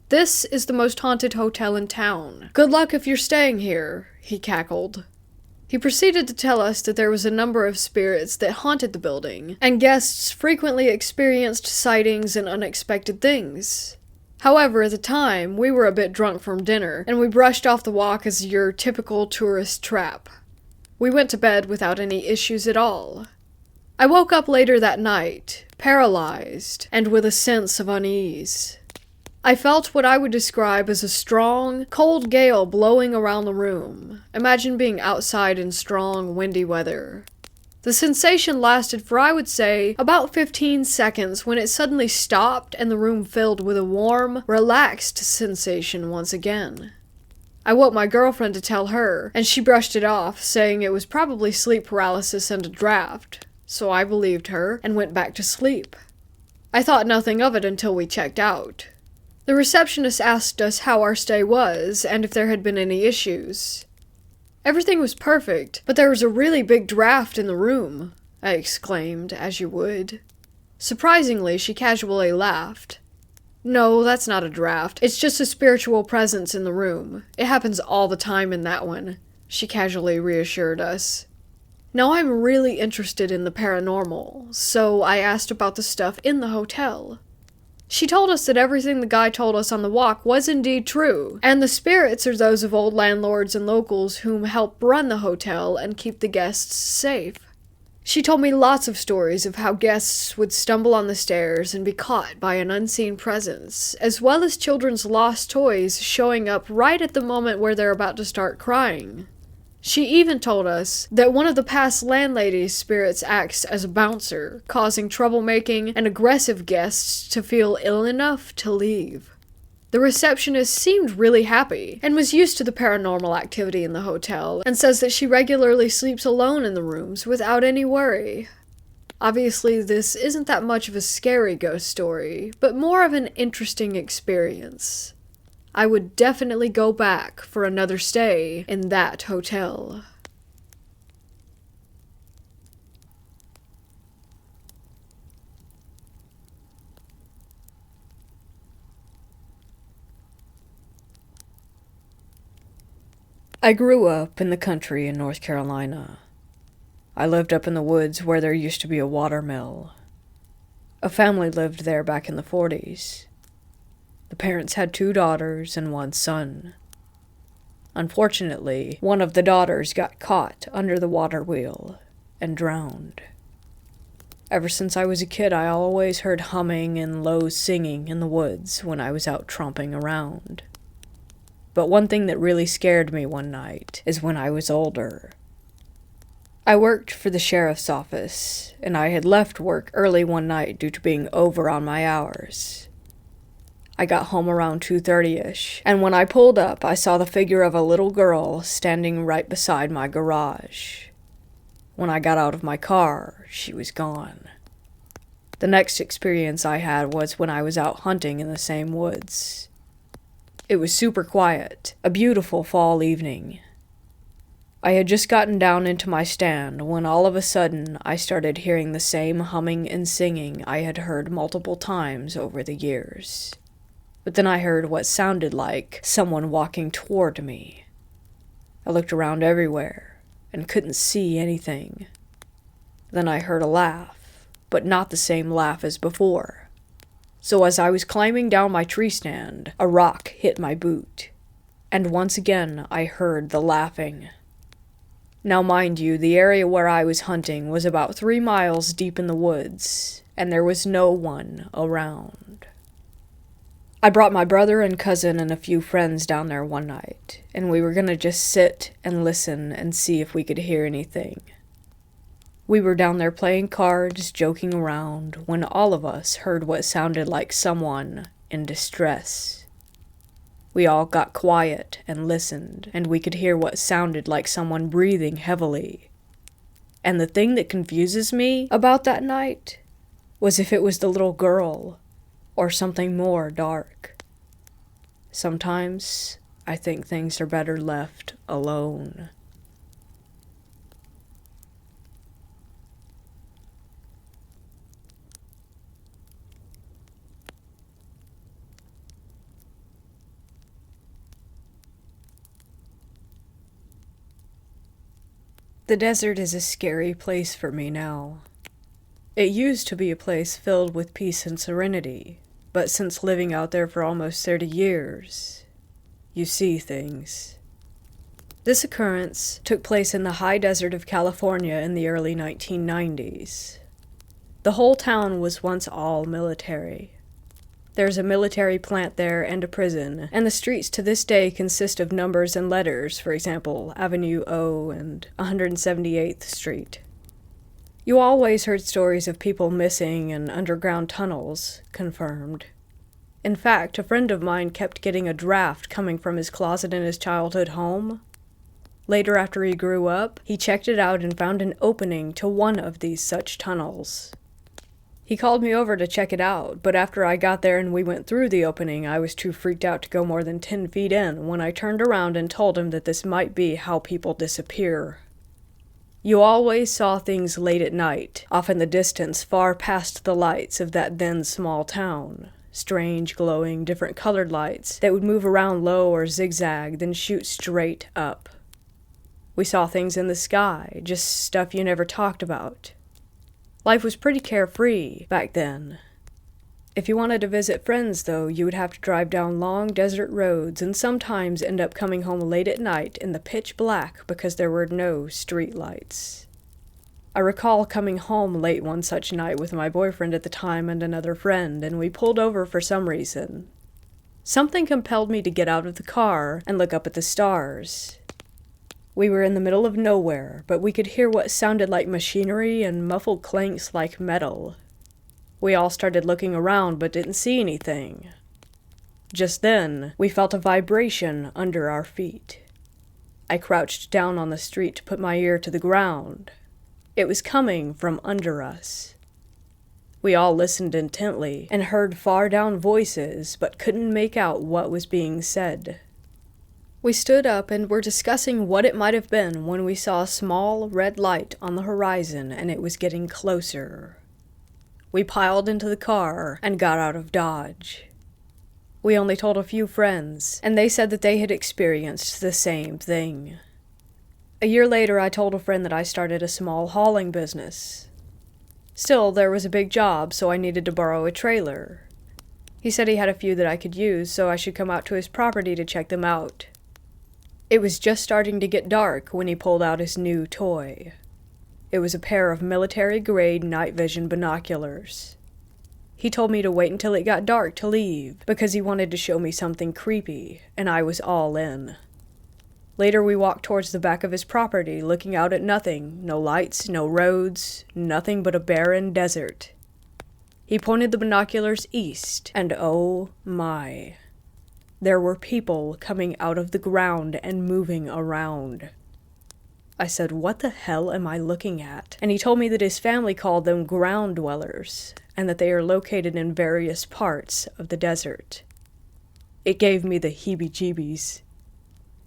"This is the most haunted hotel in town. Good luck if you're staying here," he cackled. He proceeded to tell us that there was a number of spirits that haunted the building, and guests frequently experienced sightings and unexpected things. However, at the time, we were a bit drunk from dinner, and we brushed off the walk as your typical tourist trap. We went to bed without any issues at all. I woke up later that night, paralyzed, and with a sense of unease. I felt what I would describe as a strong, cold gale blowing around the room. Imagine being outside in strong, windy weather. The sensation lasted for, I would say, about 15 seconds when it suddenly stopped and the room filled with a warm, relaxed sensation once again. I woke my girlfriend to tell her, and she brushed it off, saying it was probably sleep paralysis and a draft. So I believed her and went back to sleep. I thought nothing of it until we checked out. The receptionist asked us how our stay was, and if there had been any issues. "Everything was perfect, but there was a really big draft in the room," I exclaimed, as you would. Surprisingly, she casually laughed. "No, that's not a draft. It's just a spiritual presence in the room. It happens all the time in that one," she casually reassured us. Now I'm really interested in the paranormal, so I asked about the stuff in the hotel. She told us that everything the guy told us on the walk was indeed true, and the spirits are those of old landlords and locals whom help run the hotel and keep the guests safe. She told me lots of stories of how guests would stumble on the stairs and be caught by an unseen presence, as well as children's lost toys showing up right at the moment where they're about to start crying. She even told us that one of the past landlady's spirits acts as a bouncer, causing troublemaking and aggressive guests to feel ill enough to leave. The receptionist seemed really happy and was used to the paranormal activity in the hotel, and says that she regularly sleeps alone in the rooms without any worry. Obviously, this isn't that much of a scary ghost story, but more of an interesting experience. I would definitely go back for another stay in that hotel. I grew up in the country in North Carolina. I lived up in the woods where there used to be a water mill. A family lived there back in the 40s. The parents had 2 daughters and 1 son. Unfortunately, one of the daughters got caught under the water wheel and drowned. Ever since I was a kid, I always heard humming and low singing in the woods when I was out tromping around. But one thing that really scared me one night is when I was older. I worked for the sheriff's office, and I had left work early one night due to being over on my hours. I got home around 2:30ish, and when I pulled up, I saw the figure of a little girl standing right beside my garage. When I got out of my car, she was gone. The next experience I had was when I was out hunting in the same woods. It was super quiet, a beautiful fall evening. I had just gotten down into my stand when all of a sudden I started hearing the same humming and singing I had heard multiple times over the years. But then I heard what sounded like someone walking toward me. I looked around everywhere and couldn't see anything. Then I heard a laugh, but not the same laugh as before. So as I was climbing down my tree stand, a rock hit my boot. And once again I heard the laughing. Now mind you, the area where I was hunting was about 3 miles deep in the woods, and there was no one around. I brought my brother and cousin and a few friends down there one night, and we were gonna just sit and listen and see if we could hear anything. We were down there playing cards, joking around, when all of us heard what sounded like someone in distress. We all got quiet and listened, and we could hear what sounded like someone breathing heavily. And the thing that confuses me about that night was if it was the little girl or something more dark. Sometimes I think things are better left alone. The desert is a scary place for me now. It used to be a place filled with peace and serenity, but since living out there for almost 30 years, you see things. This occurrence took place in the high desert of California in the early 1990s. The whole town was once all military. There's a military plant there and a prison, and the streets to this day consist of numbers and letters, for example, Avenue O and 178th Street. You always heard stories of people missing and underground tunnels confirmed. In fact, a friend of mine kept getting a draft coming from his closet in his childhood home. Later, after he grew up, he checked it out and found an opening to one of these such tunnels. He called me over to check it out, but after I got there and we went through the opening, I was too freaked out to go more than 10 feet in when I turned around and told him that this might be how people disappear. You always saw things late at night, off in the distance far past the lights of that then small town. Strange, glowing, different colored lights that would move around low or zigzag, then shoot straight up. We saw things in the sky, just stuff you never talked about. Life was pretty carefree back then. If you wanted to visit friends, though, you would have to drive down long desert roads and sometimes end up coming home late at night in the pitch black because there were no street lights. I recall coming home late one such night with my boyfriend at the time and another friend, and we pulled over for some reason. Something compelled me to get out of the car and look up at the stars. We were in the middle of nowhere, but we could hear what sounded like machinery and muffled clanks like metal. We all started looking around but didn't see anything. Just then, we felt a vibration under our feet. I crouched down on the street to put my ear to the ground. It was coming from under us. We all listened intently and heard far down voices but couldn't make out what was being said. We stood up and were discussing what it might have been when we saw a small red light on the horizon and it was getting closer. We piled into the car and got out of Dodge. We only told a few friends, and they said that they had experienced the same thing. A year later, I told a friend that I started a small hauling business. Still, there was a big job, so I needed to borrow a trailer. He said he had a few that I could use, so I should come out to his property to check them out. It was just starting to get dark when he pulled out his new toy. It was a pair of military-grade night vision binoculars. He told me to wait until it got dark to leave, because he wanted to show me something creepy, and I was all in. Later we walked towards the back of his property, looking out at nothing, no lights, no roads, nothing but a barren desert. He pointed the binoculars east, and oh my. There were people coming out of the ground and moving around. I said, "What the hell am I looking at?" And he told me that his family called them ground dwellers, and that they are located in various parts of the desert. It gave me the heebie-jeebies.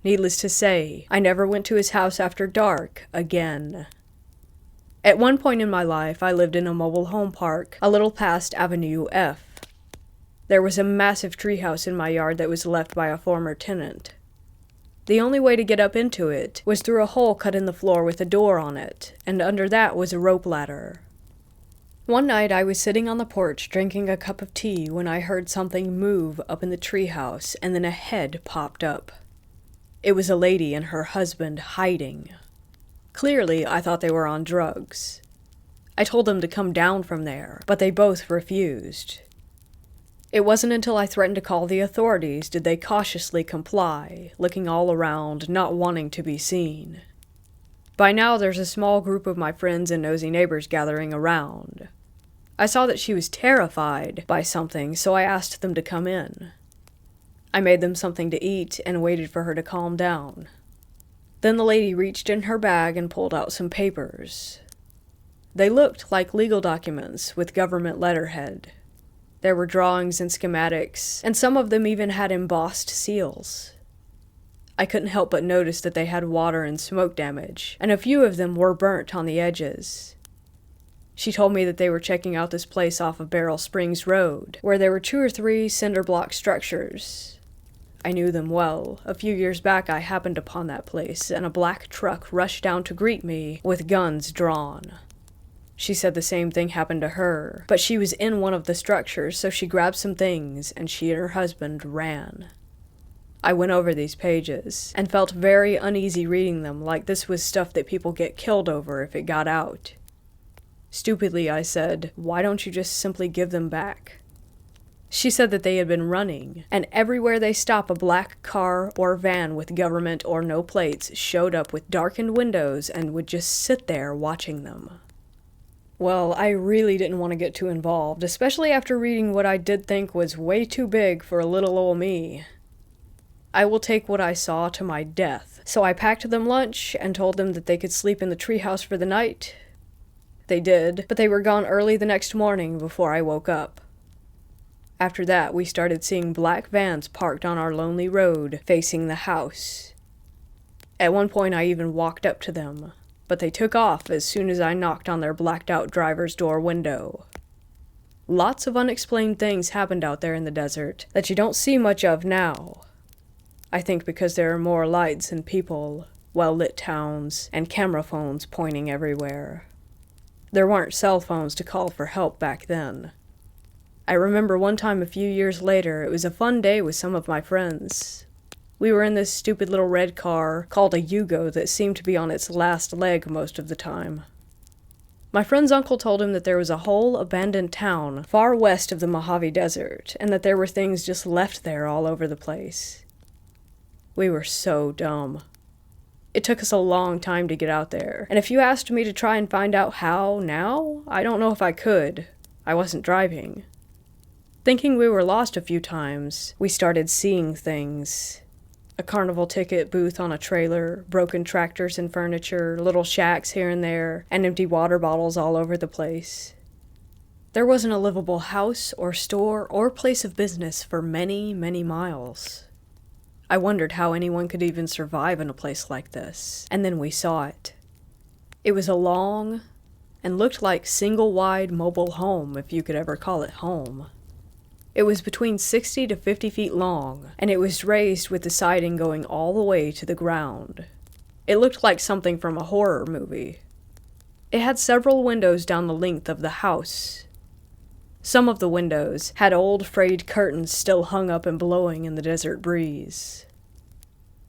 Needless to say, I never went to his house after dark again. At one point in my life, I lived in a mobile home park, a little past Avenue F. There was a massive treehouse in my yard that was left by a former tenant. The only way to get up into it was through a hole cut in the floor with a door on it, and under that was a rope ladder. One night I was sitting on the porch drinking a cup of tea when I heard something move up in the treehouse, and then a head popped up. It was a lady and her husband hiding. Clearly, I thought they were on drugs. I told them to come down from there, but they both refused. It wasn't until I threatened to call the authorities did they cautiously comply, looking all around, not wanting to be seen. By now there's a small group of my friends and nosy neighbors gathering around. I saw that she was terrified by something, so I asked them to come in. I made them something to eat and waited for her to calm down. Then the lady reached in her bag and pulled out some papers. They looked like legal documents with government letterhead. There were drawings and schematics, and some of them even had embossed seals. I couldn't help but notice that they had water and smoke damage, and a few of them were burnt on the edges. She told me that they were checking out this place off of Barrel Springs Road, where there were 2 or 3 cinder block structures. I knew them well. A few years back I happened upon that place, and a black truck rushed down to greet me with guns drawn. She said the same thing happened to her, but she was in one of the structures, so she grabbed some things, and she and her husband ran. I went over these pages, and felt very uneasy reading them, like this was stuff that people get killed over if it got out. Stupidly, I said, "Why don't you just simply give them back?" She said that they had been running, and everywhere they stop a black car or van with government or no plates showed up with darkened windows and would just sit there watching them. Well, I really didn't want to get too involved, especially after reading what I did think was way too big for little ol' me. I will take what I saw to my death, so I packed them lunch and told them that they could sleep in the treehouse for the night. They did, but they were gone early the next morning before I woke up. After that, we started seeing black vans parked on our lonely road facing the house. At one point, I even walked up to them, but they took off as soon as I knocked on their blacked-out driver's door window. Lots of unexplained things happened out there in the desert that you don't see much of now. I think because there are more lights and people, well-lit towns, and camera phones pointing everywhere. There weren't cell phones to call for help back then. I remember one time a few years later, it was a fun day with some of my friends. We were in this stupid little red car called a Yugo that seemed to be on its last leg most of the time. My friend's uncle told him that there was a whole abandoned town far west of the Mojave Desert, and that there were things just left there all over the place. We were so dumb. It took us a long time to get out there, and if you asked me to try and find out how now, I don't know if I could. I wasn't driving. Thinking we were lost a few times, we started seeing things. A carnival ticket booth on a trailer, broken tractors and furniture, little shacks here and there, and empty water bottles all over the place. There wasn't a livable house or store or place of business for many, many miles. I wondered how anyone could even survive in a place like this, and then we saw it. It was a long and looked like single-wide mobile home, if you could ever call it home. It was between 60 to 50 feet long, and it was raised with the siding going all the way to the ground. It looked like something from a horror movie. It had several windows down the length of the house. Some of the windows had old frayed curtains still hung up and blowing in the desert breeze.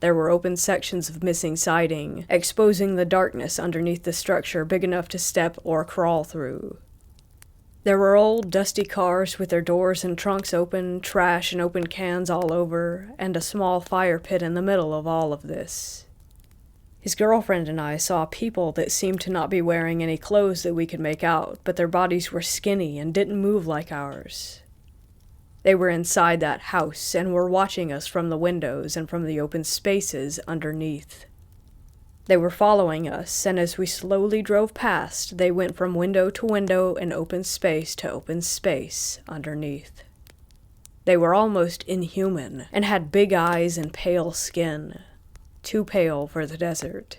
There were open sections of missing siding, exposing the darkness underneath the structure big enough to step or crawl through. There were old, dusty cars with their doors and trunks open, trash and open cans all over, and a small fire pit in the middle of all of this. His girlfriend and I saw people that seemed to not be wearing any clothes that we could make out, but their bodies were skinny and didn't move like ours. They were inside that house and were watching us from the windows and from the open spaces underneath. They were following us, and as we slowly drove past, they went from window to window and open space to open space underneath. They were almost inhuman, and had big eyes and pale skin. Too pale for the desert.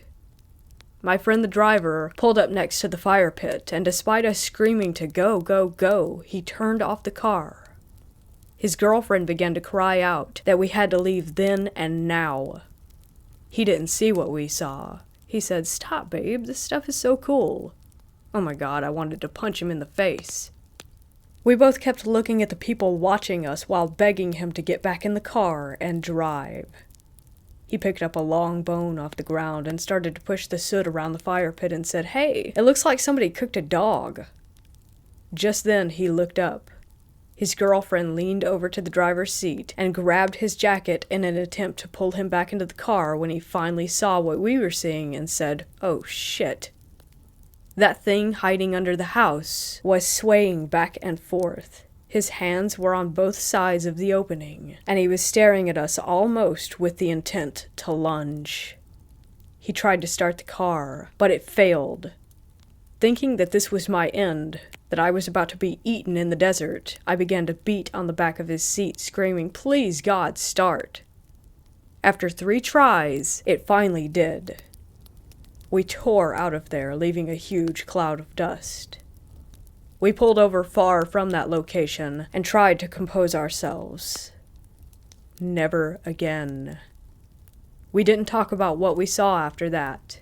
My friend the driver pulled up next to the fire pit, and despite us screaming to go, go, go, he turned off the car. His girlfriend began to cry out that we had to leave then and now. He didn't see what we saw. He said, "Stop, babe, this stuff is so cool." Oh my God, I wanted to punch him in the face. We both kept looking at the people watching us while begging him to get back in the car and drive. He picked up a long bone off the ground and started to push the soot around the fire pit and said, "Hey, it looks like somebody cooked a dog." Just then he looked up. His girlfriend leaned over to the driver's seat and grabbed his jacket in an attempt to pull him back into the car when he finally saw what we were seeing and said, "Oh shit." That thing hiding under the house was swaying back and forth. His hands were on both sides of the opening, and he was staring at us almost with the intent to lunge. He tried to start the car, but it failed. Thinking that this was my end, that I was about to be eaten in the desert, I began to beat on the back of his seat, screaming, "Please, God, start." After 3 tries, it finally did. We tore out of there, leaving a huge cloud of dust. We pulled over far from that location and tried to compose ourselves. Never again. We didn't talk about what we saw after that.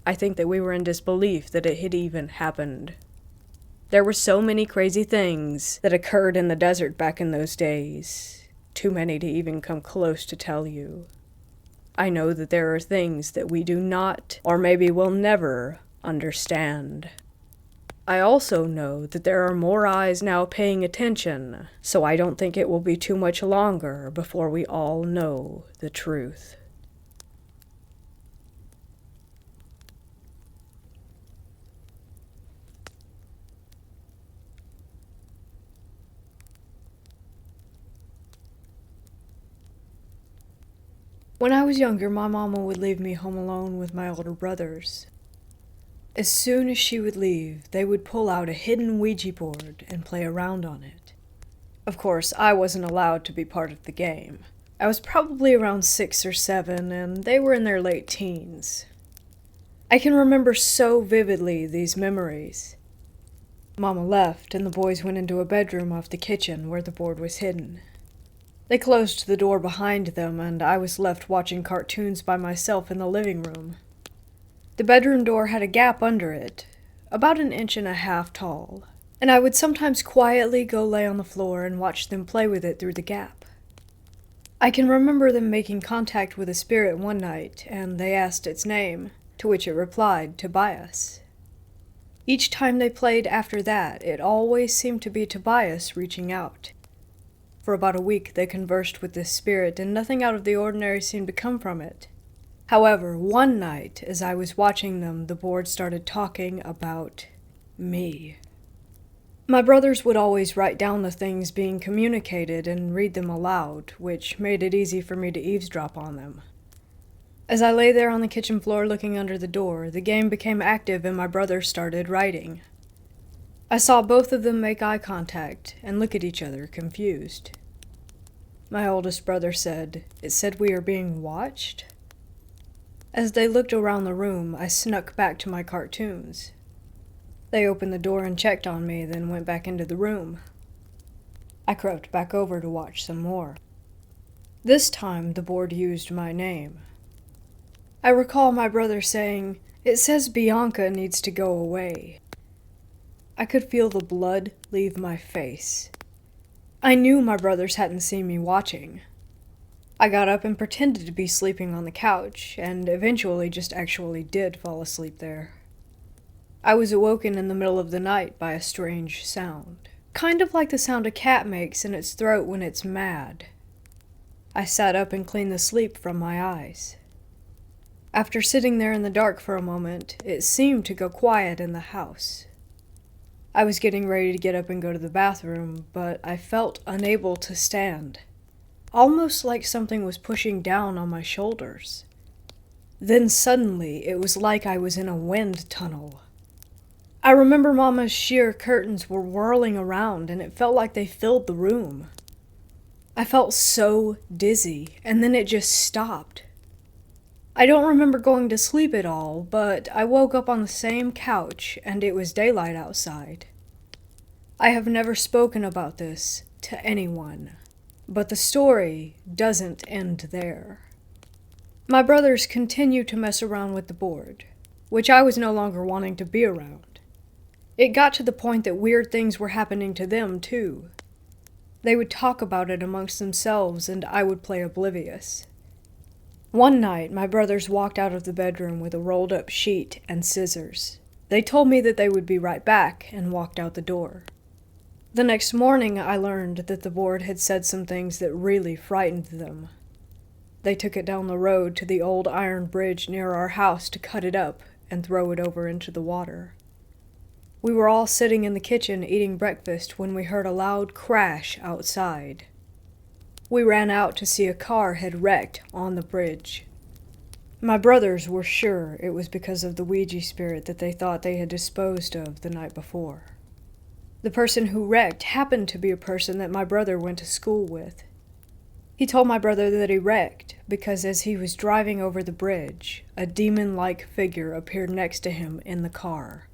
I think that we were in disbelief that it had even happened. There were so many crazy things that occurred in the desert back in those days. Too many to even come close to tell you. I know that there are things that we do not, or maybe will never, understand. I also know that there are more eyes now paying attention, so I don't think it will be too much longer before we all know the truth. When I was younger, my mama would leave me home alone with my older brothers. As soon as she would leave, they would pull out a hidden Ouija board and play around on it. Of course, I wasn't allowed to be part of the game. I was probably around 6 or 7, and they were in their late teens. I can remember so vividly these memories. Mama left, and the boys went into a bedroom off the kitchen where the board was hidden. They closed the door behind them, and I was left watching cartoons by myself in the living room. The bedroom door had a gap under it, about 1.5 inches tall. and I would sometimes quietly go lay on the floor and watch them play with it through the gap. I can remember them making contact with a spirit one night, and they asked its name, to which it replied, Tobias. Each time they played after that, it always seemed to be Tobias reaching out. For about a week they conversed with this spirit, and nothing out of the ordinary seemed to come from it. However, one night, as I was watching them, the board started talking about me. My brothers would always write down the things being communicated and read them aloud, which made it easy for me to eavesdrop on them. As I lay there on the kitchen floor looking under the door, the game became active and my brothers started writing. I saw both of them make eye contact and look at each other, confused. My oldest brother said, "It said we are being watched?" As they looked around the room, I snuck back to my cartoons. They opened the door and checked on me, then went back into the room. I crept back over to watch some more. This time, the board used my name. I recall my brother saying, "It says Bianca needs to go away." I could feel the blood leave my face. I knew my brothers hadn't seen me watching. I got up and pretended to be sleeping on the couch, and eventually just actually did fall asleep there. I was awoken in the middle of the night by a strange sound, kind of like the sound a cat makes in its throat when it's mad. I sat up and cleaned the sleep from my eyes. After sitting there in the dark for a moment, it seemed to go quiet in the house. I was getting ready to get up and go to the bathroom, but I felt unable to stand, almost like something was pushing down on my shoulders. Then suddenly, it was like I was in a wind tunnel. I remember Mama's sheer curtains were whirling around, and it felt like they filled the room. I felt so dizzy, and then it just stopped. I don't remember going to sleep at all, but I woke up on the same couch, and it was daylight outside. I have never spoken about this to anyone, but the story doesn't end there. My brothers continued to mess around with the board, which I was no longer wanting to be around. It got to the point that weird things were happening to them, too. They would talk about it amongst themselves, and I would play oblivious. One night, my brothers walked out of the bedroom with a rolled-up sheet and scissors. They told me that they would be right back, and walked out the door. The next morning, I learned that the board had said some things that really frightened them. They took it down the road to the old iron bridge near our house to cut it up and throw it over into the water. We were all sitting in the kitchen eating breakfast when we heard a loud crash outside. We ran out to see a car had wrecked on the bridge. My brothers were sure it was because of the Ouija spirit that they thought they had disposed of the night before. The person who wrecked happened to be a person that my brother went to school with. He told my brother that he wrecked because as he was driving over the bridge, a demon-like figure appeared next to him in the car.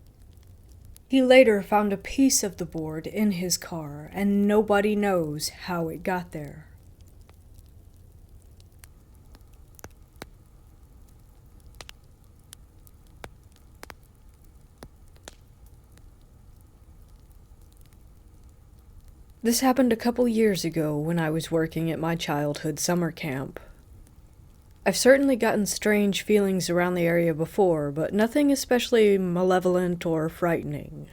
He later found a piece of the board in his car, and nobody knows how it got there. This happened a couple years ago when I was working at my childhood summer camp. I've certainly gotten strange feelings around the area before, but nothing especially malevolent or frightening.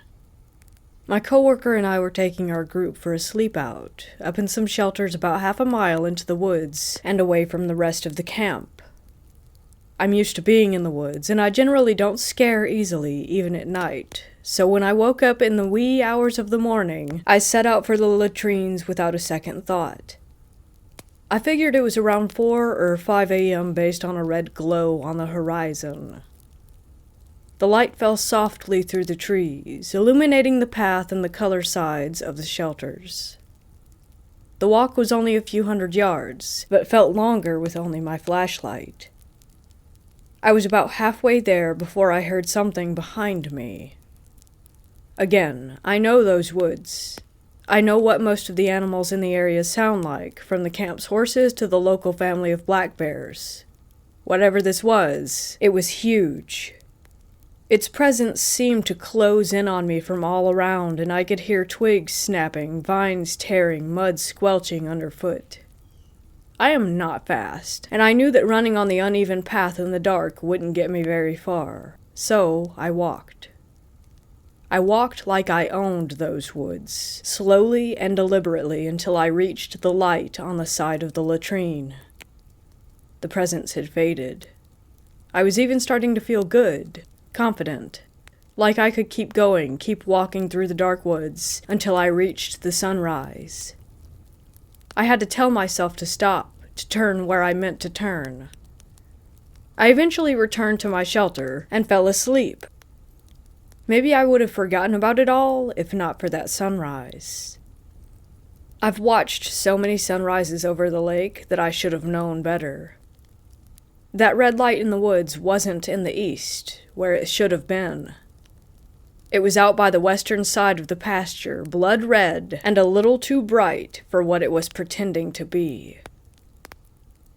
My coworker and I were taking our group for a sleep out, up in some shelters about half a mile into the woods and away from the rest of the camp. I'm used to being in the woods, and I generally don't scare easily, even at night. So when I woke up in the wee hours of the morning, I set out for the latrines without a second thought. I figured it was around 4 or 5 a.m. based on a red glow on the horizon. The light fell softly through the trees, illuminating the path and the color sides of the shelters. The walk was only a few hundred yards, but felt longer with only my flashlight. I was about halfway there before I heard something behind me. Again, I know those woods. I know what most of the animals in the area sound like, from the camp's horses to the local family of black bears. Whatever this was, it was huge. Its presence seemed to close in on me from all around, and I could hear twigs snapping, vines tearing, mud squelching underfoot. I am not fast, and I knew that running on the uneven path in the dark wouldn't get me very far, so I walked. I walked like I owned those woods, slowly and deliberately until I reached the light on the side of the latrine. The presence had faded. I was even starting to feel good, confident, like I could keep going, keep walking through the dark woods until I reached the sunrise. I had to tell myself to stop, to turn where I meant to turn. I eventually returned to my shelter and fell asleep. Maybe I would have forgotten about it all if not for that sunrise. I've watched so many sunrises over the lake that I should have known better. That red light in the woods wasn't in the east, where it should have been. It was out by the western side of the pasture, blood red and a little too bright for what it was pretending to be.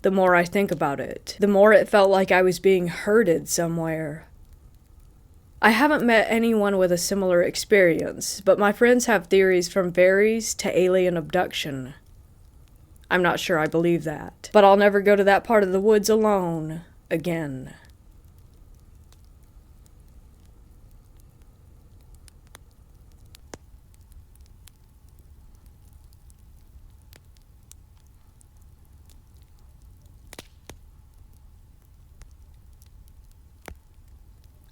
The more I think about it, the more it felt like I was being herded somewhere. I haven't met anyone with a similar experience, but my friends have theories from fairies to alien abduction. I'm not sure I believe that, but I'll never go to that part of the woods alone again.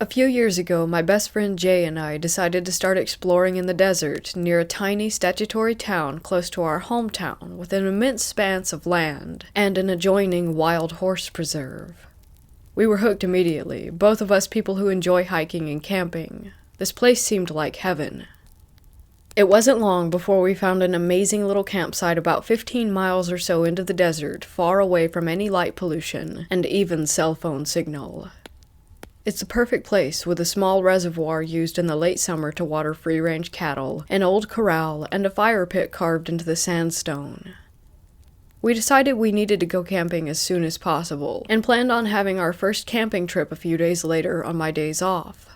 A few years ago, my best friend Jay and I decided to start exploring in the desert near a tiny statutory town close to our hometown with an immense expanse of land and an adjoining wild horse preserve. We were hooked immediately, both of us people who enjoy hiking and camping. This place seemed like heaven. It wasn't long before we found an amazing little campsite about 15 miles or so into the desert, far away from any light pollution and even cell phone signal. It's the perfect place with a small reservoir used in the late summer to water free-range cattle, an old corral, and a fire pit carved into the sandstone. We decided we needed to go camping as soon as possible, and planned on having our first camping trip a few days later on my days off.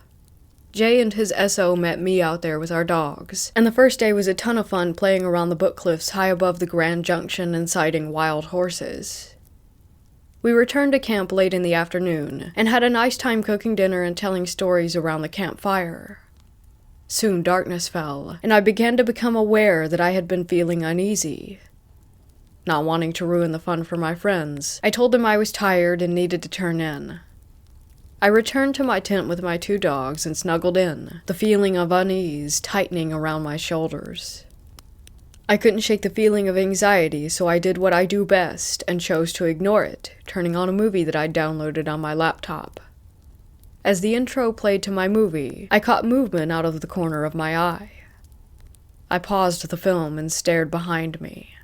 Jay and his SO met me out there with our dogs, and the first day was a ton of fun playing around the book cliffs high above the Grand Junction and sighting wild horses. We returned to camp late in the afternoon, and had a nice time cooking dinner and telling stories around the campfire. Soon darkness fell, and I began to become aware that I had been feeling uneasy. Not wanting to ruin the fun for my friends, I told them I was tired and needed to turn in. I returned to my tent with my 2 dogs and snuggled in, the feeling of unease tightening around my shoulders. I couldn't shake the feeling of anxiety, so I did what I do best and chose to ignore it, turning on a movie that I'd downloaded on my laptop. As the intro played to my movie, I caught movement out of the corner of my eye. I paused the film and stared behind me.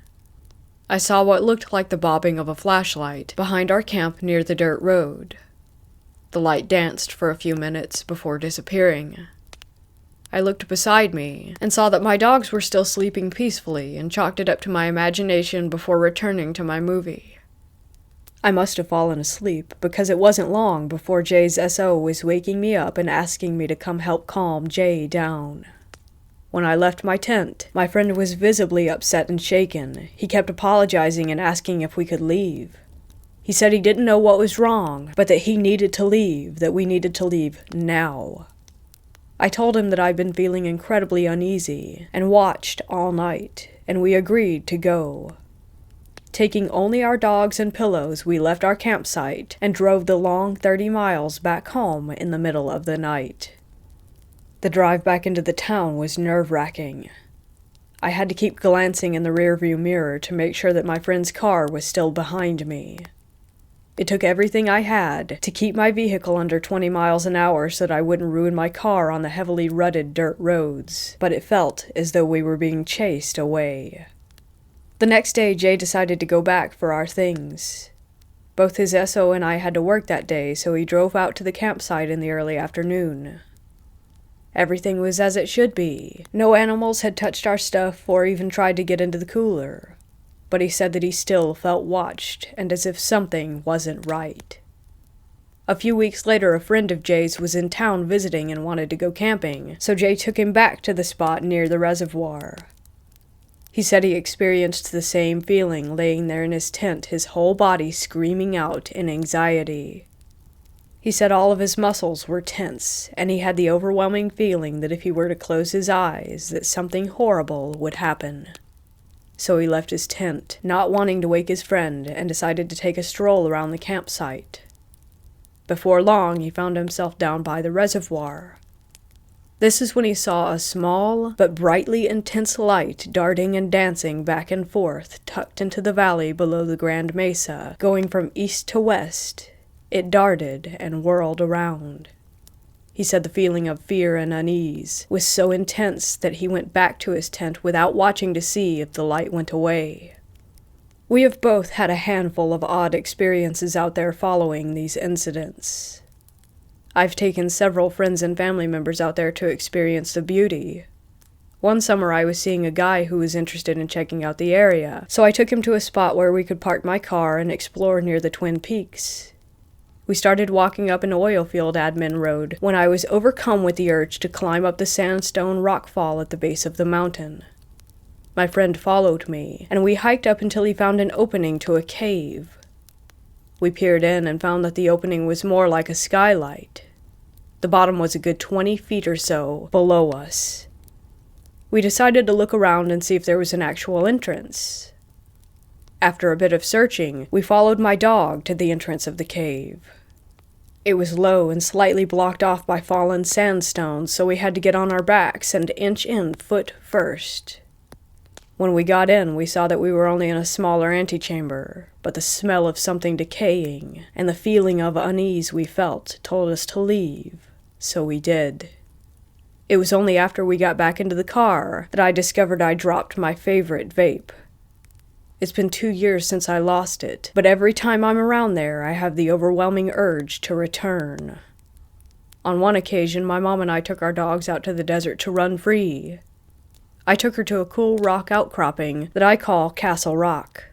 I saw what looked like the bobbing of a flashlight behind our camp near the dirt road. The light danced for a few minutes before disappearing. I looked beside me and saw that my dogs were still sleeping peacefully and chalked it up to my imagination before returning to my movie. I must have fallen asleep because it wasn't long before Jay's SO was waking me up and asking me to come help calm Jay down. When I left my tent, my friend was visibly upset and shaken. He kept apologizing and asking if we could leave. He said he didn't know what was wrong, but that he needed to leave, that we needed to leave now. I told him that I'd been feeling incredibly uneasy, and watched all night, and we agreed to go. Taking only our dogs and pillows, we left our campsite and drove the long 30 miles back home in the middle of the night. The drive back into the town was nerve-wracking. I had to keep glancing in the rearview mirror to make sure that my friend's car was still behind me. It took everything I had to keep my vehicle under 20 miles an hour so that I wouldn't ruin my car on the heavily rutted dirt roads, but it felt as though we were being chased away. The next day, Jay decided to go back for our things. Both his SO and I had to work that day, so he drove out to the campsite in the early afternoon. Everything was as it should be. No animals had touched our stuff or even tried to get into the cooler. But he said that he still felt watched and as if something wasn't right. A few weeks later, a friend of Jay's was in town visiting and wanted to go camping, so Jay took him back to the spot near the reservoir. He said he experienced the same feeling laying there in his tent, his whole body screaming out in anxiety. He said all of his muscles were tense, and he had the overwhelming feeling that if he were to close his eyes, that something horrible would happen. So he left his tent, not wanting to wake his friend, and decided to take a stroll around the campsite. Before long, he found himself down by the reservoir. This is when he saw a small but brightly intense light darting and dancing back and forth, tucked into the valley below the Grand Mesa, going from east to west. It darted and whirled around. He said the feeling of fear and unease was so intense that he went back to his tent without watching to see if the light went away. We have both had a handful of odd experiences out there following these incidents. I've taken several friends and family members out there to experience the beauty. One summer I was seeing a guy who was interested in checking out the area, so I took him to a spot where we could park my car and explore near the Twin Peaks. We started walking up an oil field admin road when I was overcome with the urge to climb up the sandstone rockfall at the base of the mountain. My friend followed me, and we hiked up until he found an opening to a cave. We peered in and found that the opening was more like a skylight. The bottom was a good 20 feet or so below us. We decided to look around and see if there was an actual entrance. After a bit of searching, we followed my dog to the entrance of the cave. It was low and slightly blocked off by fallen sandstones, so we had to get on our backs and inch in foot first. When we got in, we saw that we were only in a smaller antechamber, but the smell of something decaying and the feeling of unease we felt told us to leave, so we did. It was only after we got back into the car that I discovered I dropped my favorite vape. It's been 2 years since I lost it, but every time I'm around there, I have the overwhelming urge to return. On one occasion, my mom and I took our dogs out to the desert to run free. I took her to a cool rock outcropping that I call Castle Rock.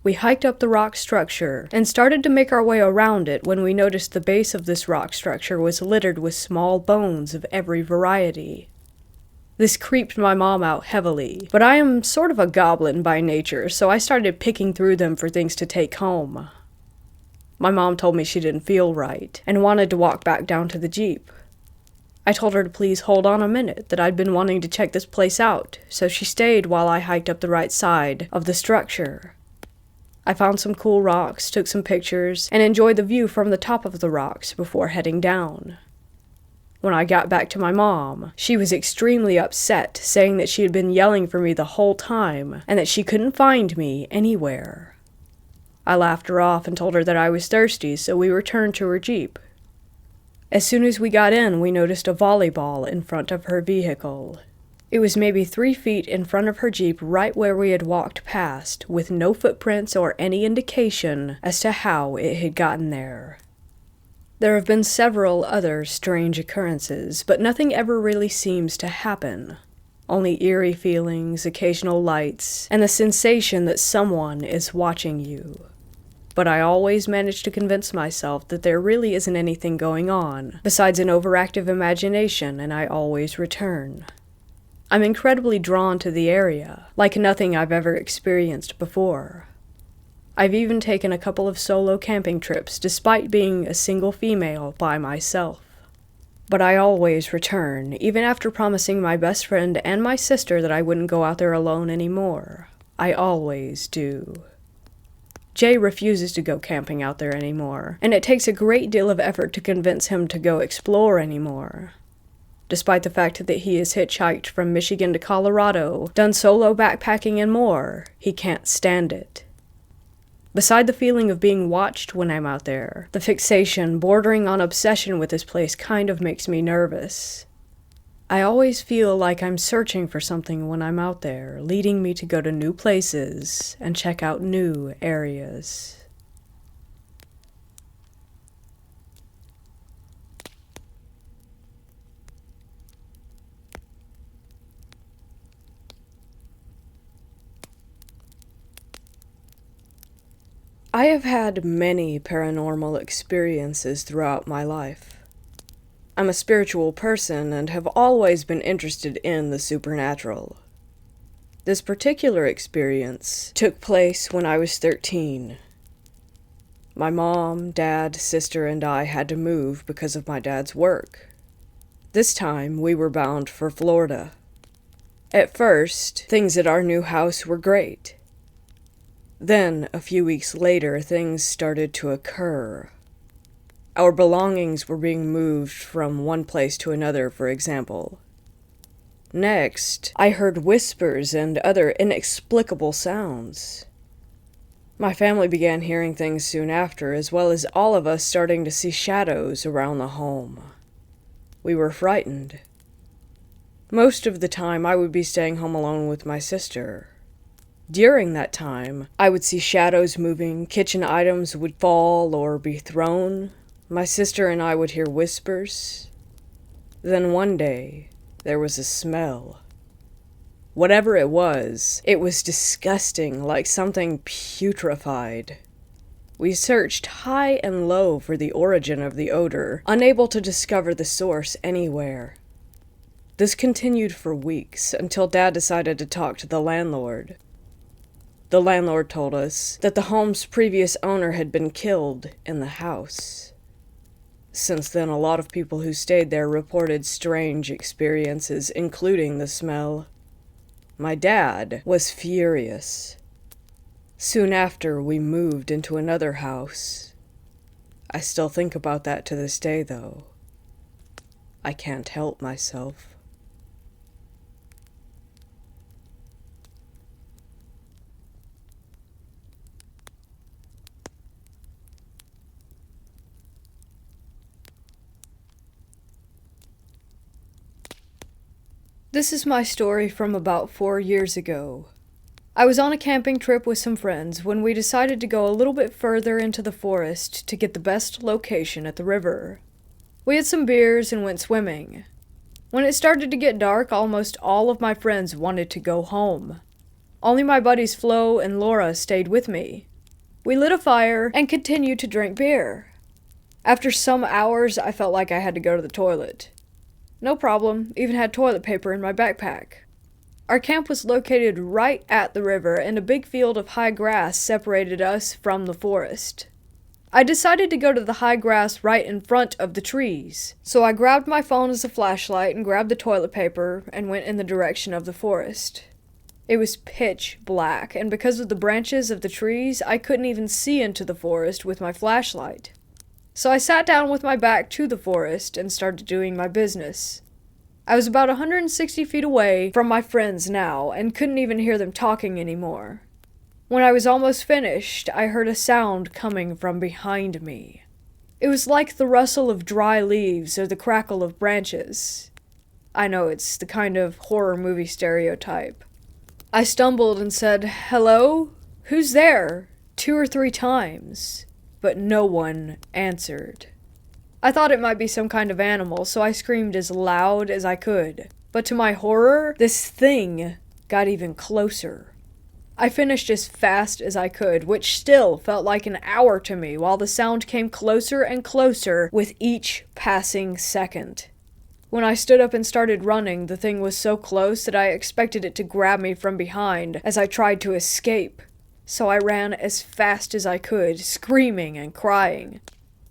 We hiked up the rock structure and started to make our way around it when we noticed the base of this rock structure was littered with small bones of every variety. This creeped my mom out heavily, but I am sort of a goblin by nature, so I started picking through them for things to take home. My mom told me she didn't feel right and wanted to walk back down to the Jeep. I told her to please hold on a minute, that I'd been wanting to check this place out, so she stayed while I hiked up the right side of the structure. I found some cool rocks, took some pictures, and enjoyed the view from the top of the rocks before heading down. When I got back to my mom, she was extremely upset, saying that she had been yelling for me the whole time, and that she couldn't find me anywhere. I laughed her off and told her that I was thirsty, so we returned to her Jeep. As soon as we got in, we noticed a volleyball in front of her vehicle. It was maybe 3 feet in front of her Jeep right where we had walked past, with no footprints or any indication as to how it had gotten there. There have been several other strange occurrences, but nothing ever really seems to happen. Only eerie feelings, occasional lights, and the sensation that someone is watching you. But I always manage to convince myself that there really isn't anything going on, besides an overactive imagination, and I always return. I'm incredibly drawn to the area, like nothing I've ever experienced before. I've even taken a couple of solo camping trips, despite being a single female by myself. But I always return, even after promising my best friend and my sister that I wouldn't go out there alone anymore. I always do. Jay refuses to go camping out there anymore, and it takes a great deal of effort to convince him to go explore anymore. Despite the fact that he has hitchhiked from Michigan to Colorado, done solo backpacking and more, he can't stand it. Beside the feeling of being watched when I'm out there, the fixation bordering on obsession with this place kind of makes me nervous. I always feel like I'm searching for something when I'm out there, leading me to go to new places and check out new areas. I have had many paranormal experiences throughout my life. I'm a spiritual person and have always been interested in the supernatural. This particular experience took place when I was 13. My mom, dad, sister, and I had to move because of my dad's work. This time, we were bound for Florida. At first, things at our new house were great. Then, a few weeks later, things started to occur. Our belongings were being moved from one place to another, for example. Next, I heard whispers and other inexplicable sounds. My family began hearing things soon after, as well as all of us starting to see shadows around the home. We were frightened. Most of the time, I would be staying home alone with my sister. During that time, I would see shadows moving, kitchen items would fall or be thrown. My sister and I would hear whispers. Then one day, there was a smell. Whatever it was disgusting, like something putrefied. We searched high and low for the origin of the odor, unable to discover the source anywhere. This continued for weeks, until Dad decided to talk to the landlord. The landlord told us that the home's previous owner had been killed in the house. Since then, a lot of people who stayed there reported strange experiences, including the smell. My dad was furious. Soon after, we moved into another house. I still think about that to this day, though. I can't help myself. This is my story from about 4 years ago. I was on a camping trip with some friends when we decided to go a little bit further into the forest to get the best location at the river. We had some beers and went swimming. When it started to get dark, almost all of my friends wanted to go home. Only my buddies Flo and Laura stayed with me. We lit a fire and continued to drink beer. After some hours, I felt like I had to go to the toilet. No problem, even had toilet paper in my backpack. Our camp was located right at the river, and a big field of high grass separated us from the forest. I decided to go to the high grass right in front of the trees, so I grabbed my phone as a flashlight and grabbed the toilet paper and went in the direction of the forest. It was pitch black, and because of the branches of the trees, I couldn't even see into the forest with my flashlight. So I sat down with my back to the forest and started doing my business. I was about 160 feet away from my friends now and couldn't even hear them talking anymore. When I was almost finished, I heard a sound coming from behind me. It was like the rustle of dry leaves or the crackle of branches. I know it's the kind of horror movie stereotype. I stumbled and said, "Hello? Who's there?" 2 or 3 times. But no one answered. I thought it might be some kind of animal, so I screamed as loud as I could. But to my horror, this thing got even closer. I finished as fast as I could, which still felt like an hour to me, while the sound came closer and closer with each passing second. When I stood up and started running, the thing was so close that I expected it to grab me from behind as I tried to escape. So I ran as fast as I could, screaming and crying.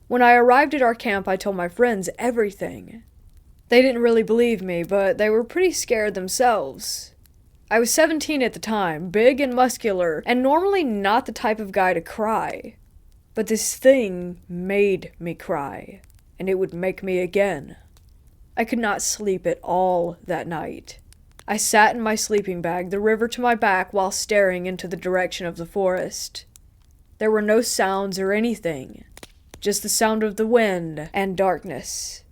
When I arrived at our camp, I told my friends everything. They didn't really believe me, but they were pretty scared themselves. I was 17 at the time, big and muscular, and normally not the type of guy to cry. But this thing made me cry, and it would make me again. I could not sleep at all that night. I sat in my sleeping bag, the river to my back, while staring into the direction of the forest. There were no sounds or anything, just the sound of the wind and darkness.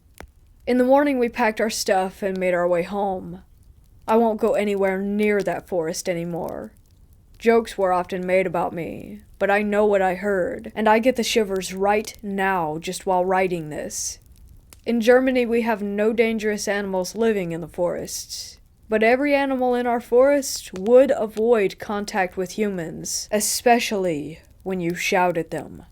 In the morning, we packed our stuff and made our way home. I won't go anywhere near that forest anymore. Jokes were often made about me, but I know what I heard, and I get the shivers right now just while writing this. In Germany, we have no dangerous animals living in the forests. But every animal in our forest would avoid contact with humans, especially when you shout at them.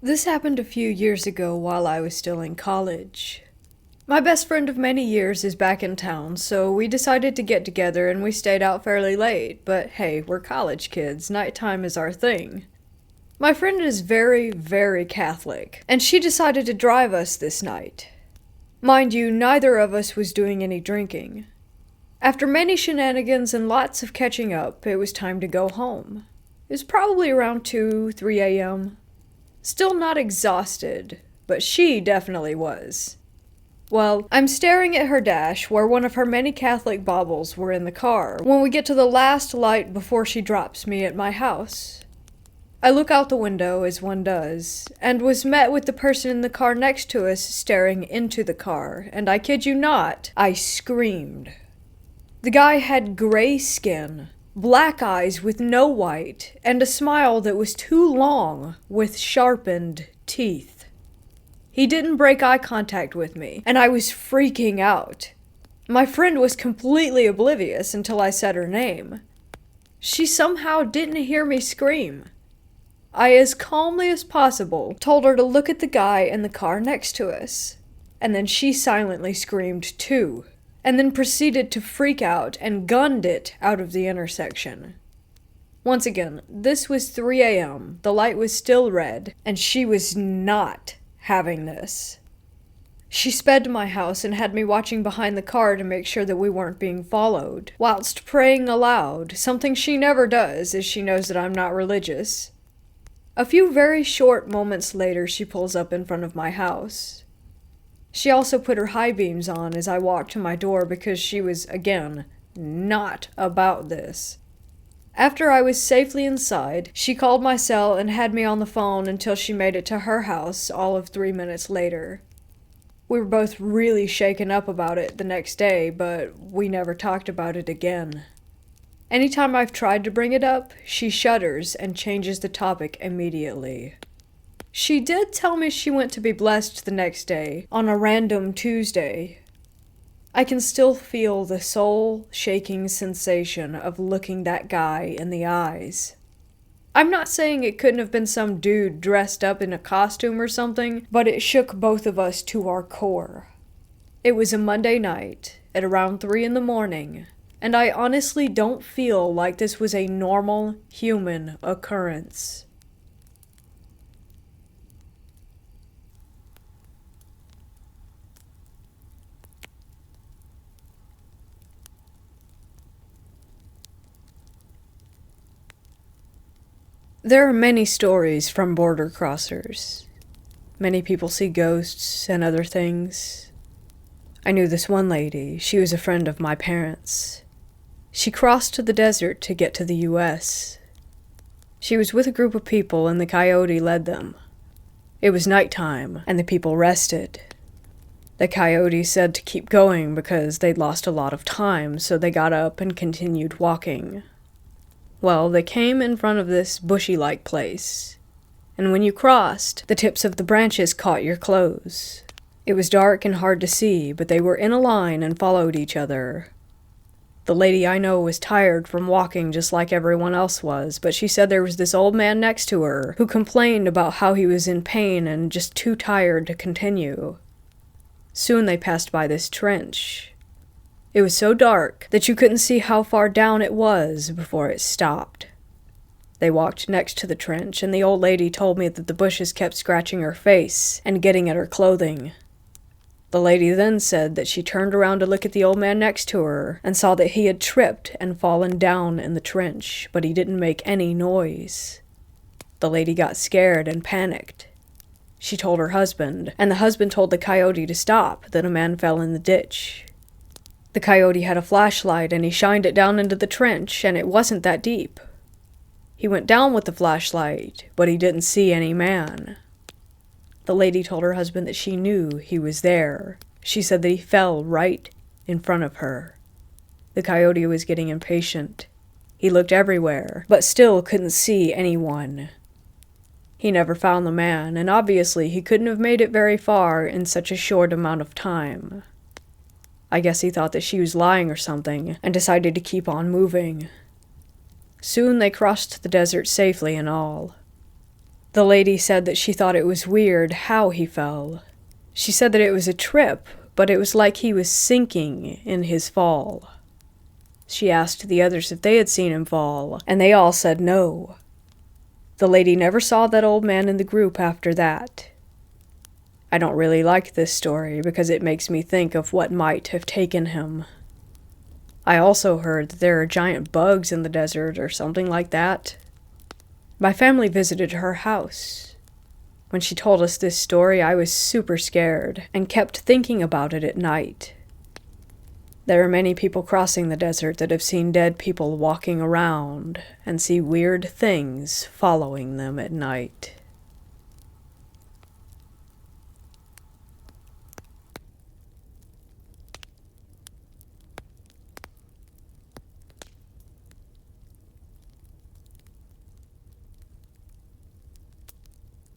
This happened a few years ago while I was still in college. My best friend of many years is back in town, so we decided to get together and we stayed out fairly late, but hey, we're college kids, nighttime is our thing. My friend is very, very Catholic, and she decided to drive us this night. Mind you, neither of us was doing any drinking. After many shenanigans and lots of catching up, it was time to go home. It was probably around 2, 3 a.m. Still not exhausted, but she definitely was. Well, I'm staring at her dash where one of her many Catholic baubles were in the car when we get to the last light before she drops me at my house. I look out the window, as one does, and was met with the person in the car next to us staring into the car, and I kid you not, I screamed. The guy had gray skin, black eyes with no white, and a smile that was too long with sharpened teeth. He didn't break eye contact with me, and I was freaking out. My friend was completely oblivious until I said her name. She somehow didn't hear me scream. I, as calmly as possible, told her to look at the guy in the car next to us, and then she silently screamed too, and then proceeded to freak out and gunned it out of the intersection. Once again, this was 3 a.m., the light was still red, and she was not having this. She sped to my house and had me watching behind the car to make sure that we weren't being followed, whilst praying aloud, something she never does as she knows that I'm not religious. A few very short moments later, she pulls up in front of my house. She also put her high beams on as I walked to my door because she was, again, not about this. After I was safely inside, she called my cell and had me on the phone until she made it to her house all of 3 minutes later. We were both really shaken up about it the next day, but we never talked about it again. Anytime I've tried to bring it up, she shudders and changes the topic immediately. She did tell me she went to be blessed the next day, on a random Tuesday. I can still feel the soul-shaking sensation of looking that guy in the eyes. I'm not saying it couldn't have been some dude dressed up in a costume or something, but it shook both of us to our core. It was a Monday night, at around 3 a.m, and I honestly don't feel like this was a normal human occurrence. There are many stories from border crossers. Many people see ghosts and other things. I knew this one lady. She was a friend of my parents. She crossed to the desert to get to the U.S. She was with a group of people and the coyote led them. It was nighttime and the people rested. The coyote said to keep going because they'd lost a lot of time, so they got up and continued walking. Well, they came in front of this bushy-like place, and when you crossed, the tips of the branches caught your clothes. It was dark and hard to see, but they were in a line and followed each other. The lady I know was tired from walking just like everyone else was, but she said there was this old man next to her who complained about how he was in pain and just too tired to continue. Soon they passed by this trench. It was so dark that you couldn't see how far down it was before it stopped. They walked next to the trench, and the old lady told me that the bushes kept scratching her face and getting at her clothing. The lady then said that she turned around to look at the old man next to her and saw that he had tripped and fallen down in the trench, but he didn't make any noise. The lady got scared and panicked. She told her husband, and the husband told the coyote to stop, then a man fell in the ditch. The coyote had a flashlight and he shined it down into the trench, and it wasn't that deep. He went down with the flashlight, but he didn't see any man. The lady told her husband that she knew he was there. She said that he fell right in front of her. The coyote was getting impatient. He looked everywhere, but still couldn't see anyone. He never found the man, and obviously he couldn't have made it very far in such a short amount of time. I guess he thought that she was lying or something, and decided to keep on moving. Soon they crossed the desert safely and all. The lady said that she thought it was weird how he fell. She said that it was a trip, but it was like he was sinking in his fall. She asked the others if they had seen him fall, and they all said no. The lady never saw that old man in the group after that. I don't really like this story because it makes me think of what might have taken him. I also heard that there are giant bugs in the desert or something like that. My family visited her house. When she told us this story, I was super scared and kept thinking about it at night. There are many people crossing the desert that have seen dead people walking around and see weird things following them at night.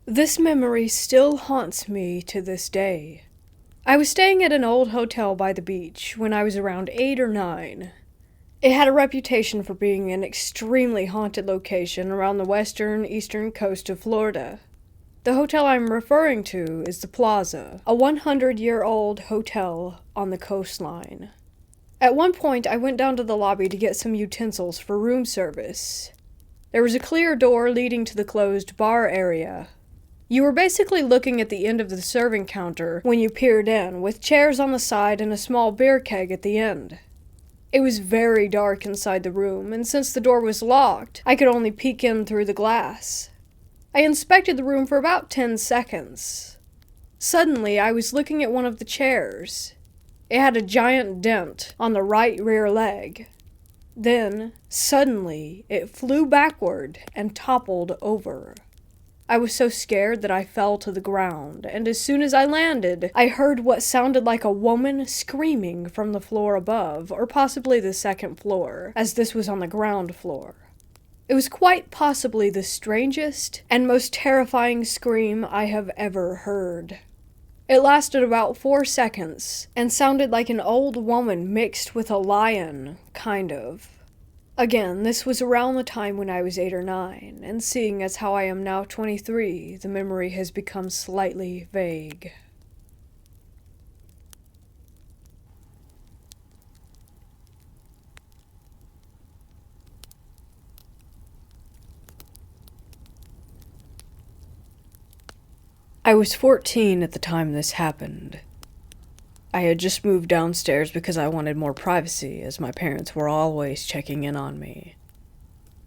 This memory still haunts me to this day. I was staying at an old hotel by the beach when I was around 8 or 9. It had a reputation for being an extremely haunted location around the eastern coast of Florida. The hotel I'm referring to is the Plaza, a 100-year-old hotel on the coastline. At one point, I went down to the lobby to get some utensils for room service. There was a clear door leading to the closed bar area. You were basically looking at the end of the serving counter when you peered in, with chairs on the side and a small beer keg at the end. It was very dark inside the room, and since the door was locked, I could only peek in through the glass. I inspected the room for about 10 seconds. Suddenly, I was looking at one of the chairs. It had a giant dent on the right rear leg. Then, suddenly, it flew backward and toppled over. I was so scared that I fell to the ground, and as soon as I landed, I heard what sounded like a woman screaming from the floor above, or possibly the second floor, as this was on the ground floor. It was quite possibly the strangest and most terrifying scream I have ever heard. It lasted about 4 seconds, and sounded like an old woman mixed with a lion, kind of. Again, this was around the time when I was 8 or 9, and seeing as how I am now 23, the memory has become slightly vague. I was 14 at the time this happened. I had just moved downstairs because I wanted more privacy, as my parents were always checking in on me.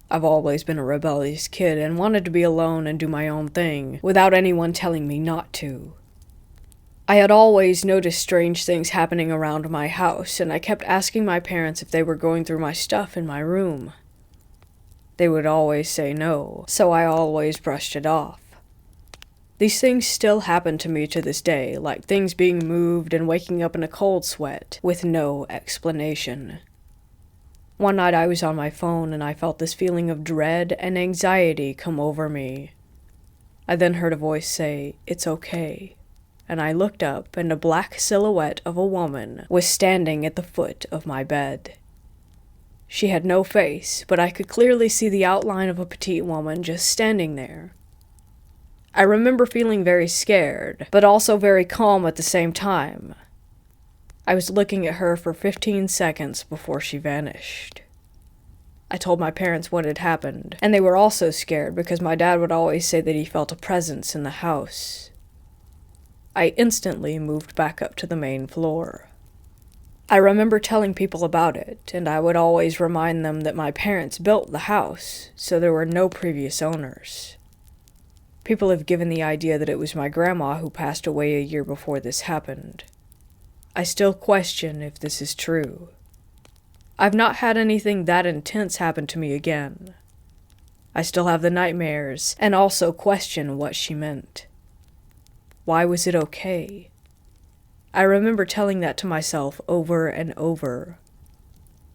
I've always been a rebellious kid and wanted to be alone and do my own thing, without anyone telling me not to. I had always noticed strange things happening around my house, and I kept asking my parents if they were going through my stuff in my room. They would always say no, so I always brushed it off. These things still happen to me to this day, like things being moved and waking up in a cold sweat, with no explanation. One night I was on my phone and I felt this feeling of dread and anxiety come over me. I then heard a voice say, "It's okay," and I looked up and a black silhouette of a woman was standing at the foot of my bed. She had no face, but I could clearly see the outline of a petite woman just standing there. I remember feeling very scared, but also very calm at the same time. I was looking at her for 15 seconds before she vanished. I told my parents what had happened, and they were also scared because my dad would always say that he felt a presence in the house. I instantly moved back up to the main floor. I remember telling people about it, and I would always remind them that my parents built the house, so there were no previous owners. People have given the idea that it was my grandma who passed away a year before this happened. I still question if this is true. I've not had anything that intense happen to me again. I still have the nightmares, and also question what she meant. Why was it okay? I remember telling that to myself over and over.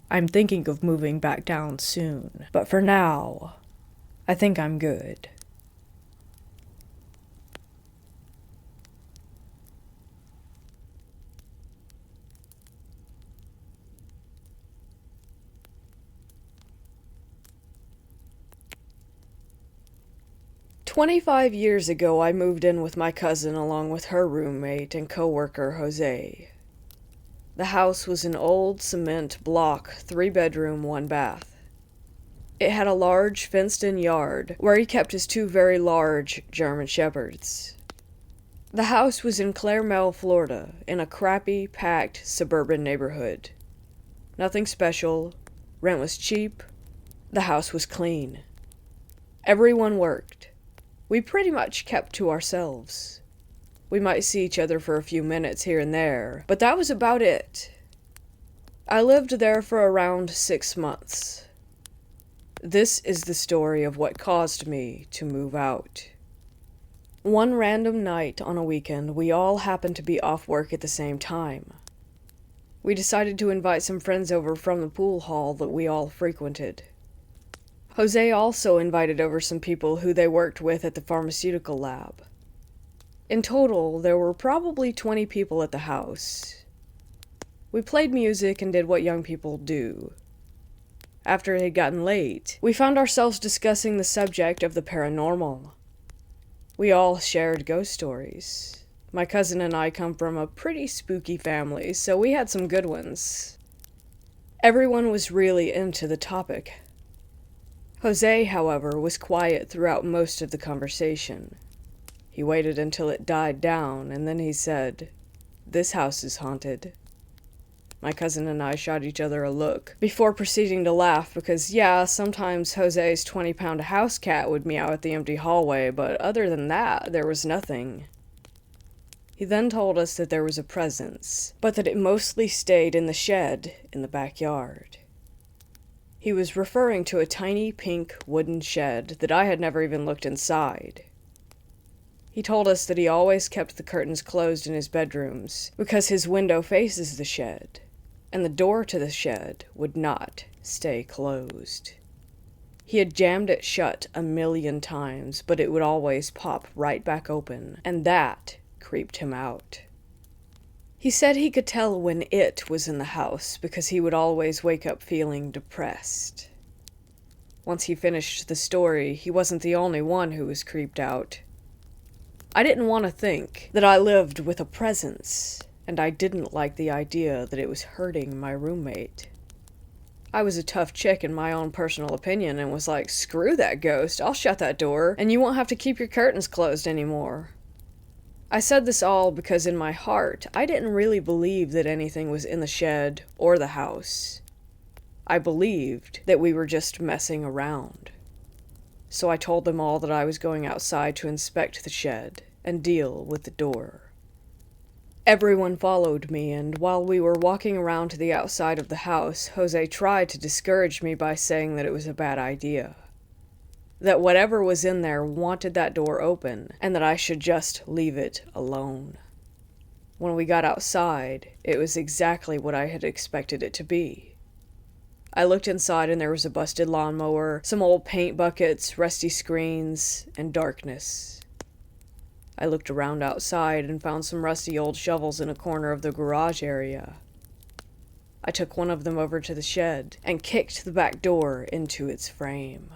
I'm thinking of moving back down soon, but for now, I think I'm good. 25 years ago, I moved in with my cousin along with her roommate and coworker, Jose. The house was an old cement block, 3-bedroom, 1-bath. It had a large fenced-in yard where he kept his 2 very large German Shepherds. The house was in Claremelle, Florida, in a crappy, packed, suburban neighborhood. Nothing special, rent was cheap, the house was clean. Everyone worked. We pretty much kept to ourselves. We might see each other for a few minutes here and there, but that was about it. I lived there for around 6 months. This is the story of what caused me to move out. One random night on a weekend, we all happened to be off work at the same time. We decided to invite some friends over from the pool hall that we all frequented. Jose also invited over some people who they worked with at the pharmaceutical lab. In total, there were probably 20 people at the house. We played music and did what young people do. After it had gotten late, we found ourselves discussing the subject of the paranormal. We all shared ghost stories. My cousin and I come from a pretty spooky family, so we had some good ones. Everyone was really into the topic. Jose, however, was quiet throughout most of the conversation. He waited until it died down, and then he said, "This house is haunted." My cousin and I shot each other a look, before proceeding to laugh because, yeah, sometimes Jose's 20-pound house cat would meow at the empty hallway, but other than that, there was nothing. He then told us that there was a presence, but that it mostly stayed in the shed in the backyard. He was referring to a tiny pink wooden shed that I had never even looked inside. He told us that he always kept the curtains closed in his bedrooms because his window faces the shed, and the door to the shed would not stay closed. He had jammed it shut 1,000,000 times, but it would always pop right back open, and that creeped him out. He said he could tell when it was in the house because he would always wake up feeling depressed. Once he finished the story, he wasn't the only one who was creeped out. I didn't want to think that I lived with a presence, and I didn't like the idea that it was hurting my roommate. I was a tough chick in my own personal opinion and was like, screw that ghost, I'll shut that door, and you won't have to keep your curtains closed anymore. I said this all because in my heart, I didn't really believe that anything was in the shed or the house. I believed that we were just messing around. So I told them all that I was going outside to inspect the shed and deal with the door. Everyone followed me, and while we were walking around to the outside of the house, Jose tried to discourage me by saying that it was a bad idea. That whatever was in there wanted that door open, and that I should just leave it alone. When we got outside, it was exactly what I had expected it to be. I looked inside and there was a busted lawnmower, some old paint buckets, rusty screens, and darkness. I looked around outside and found some rusty old shovels in a corner of the garage area. I took one of them over to the shed and kicked the back door into its frame.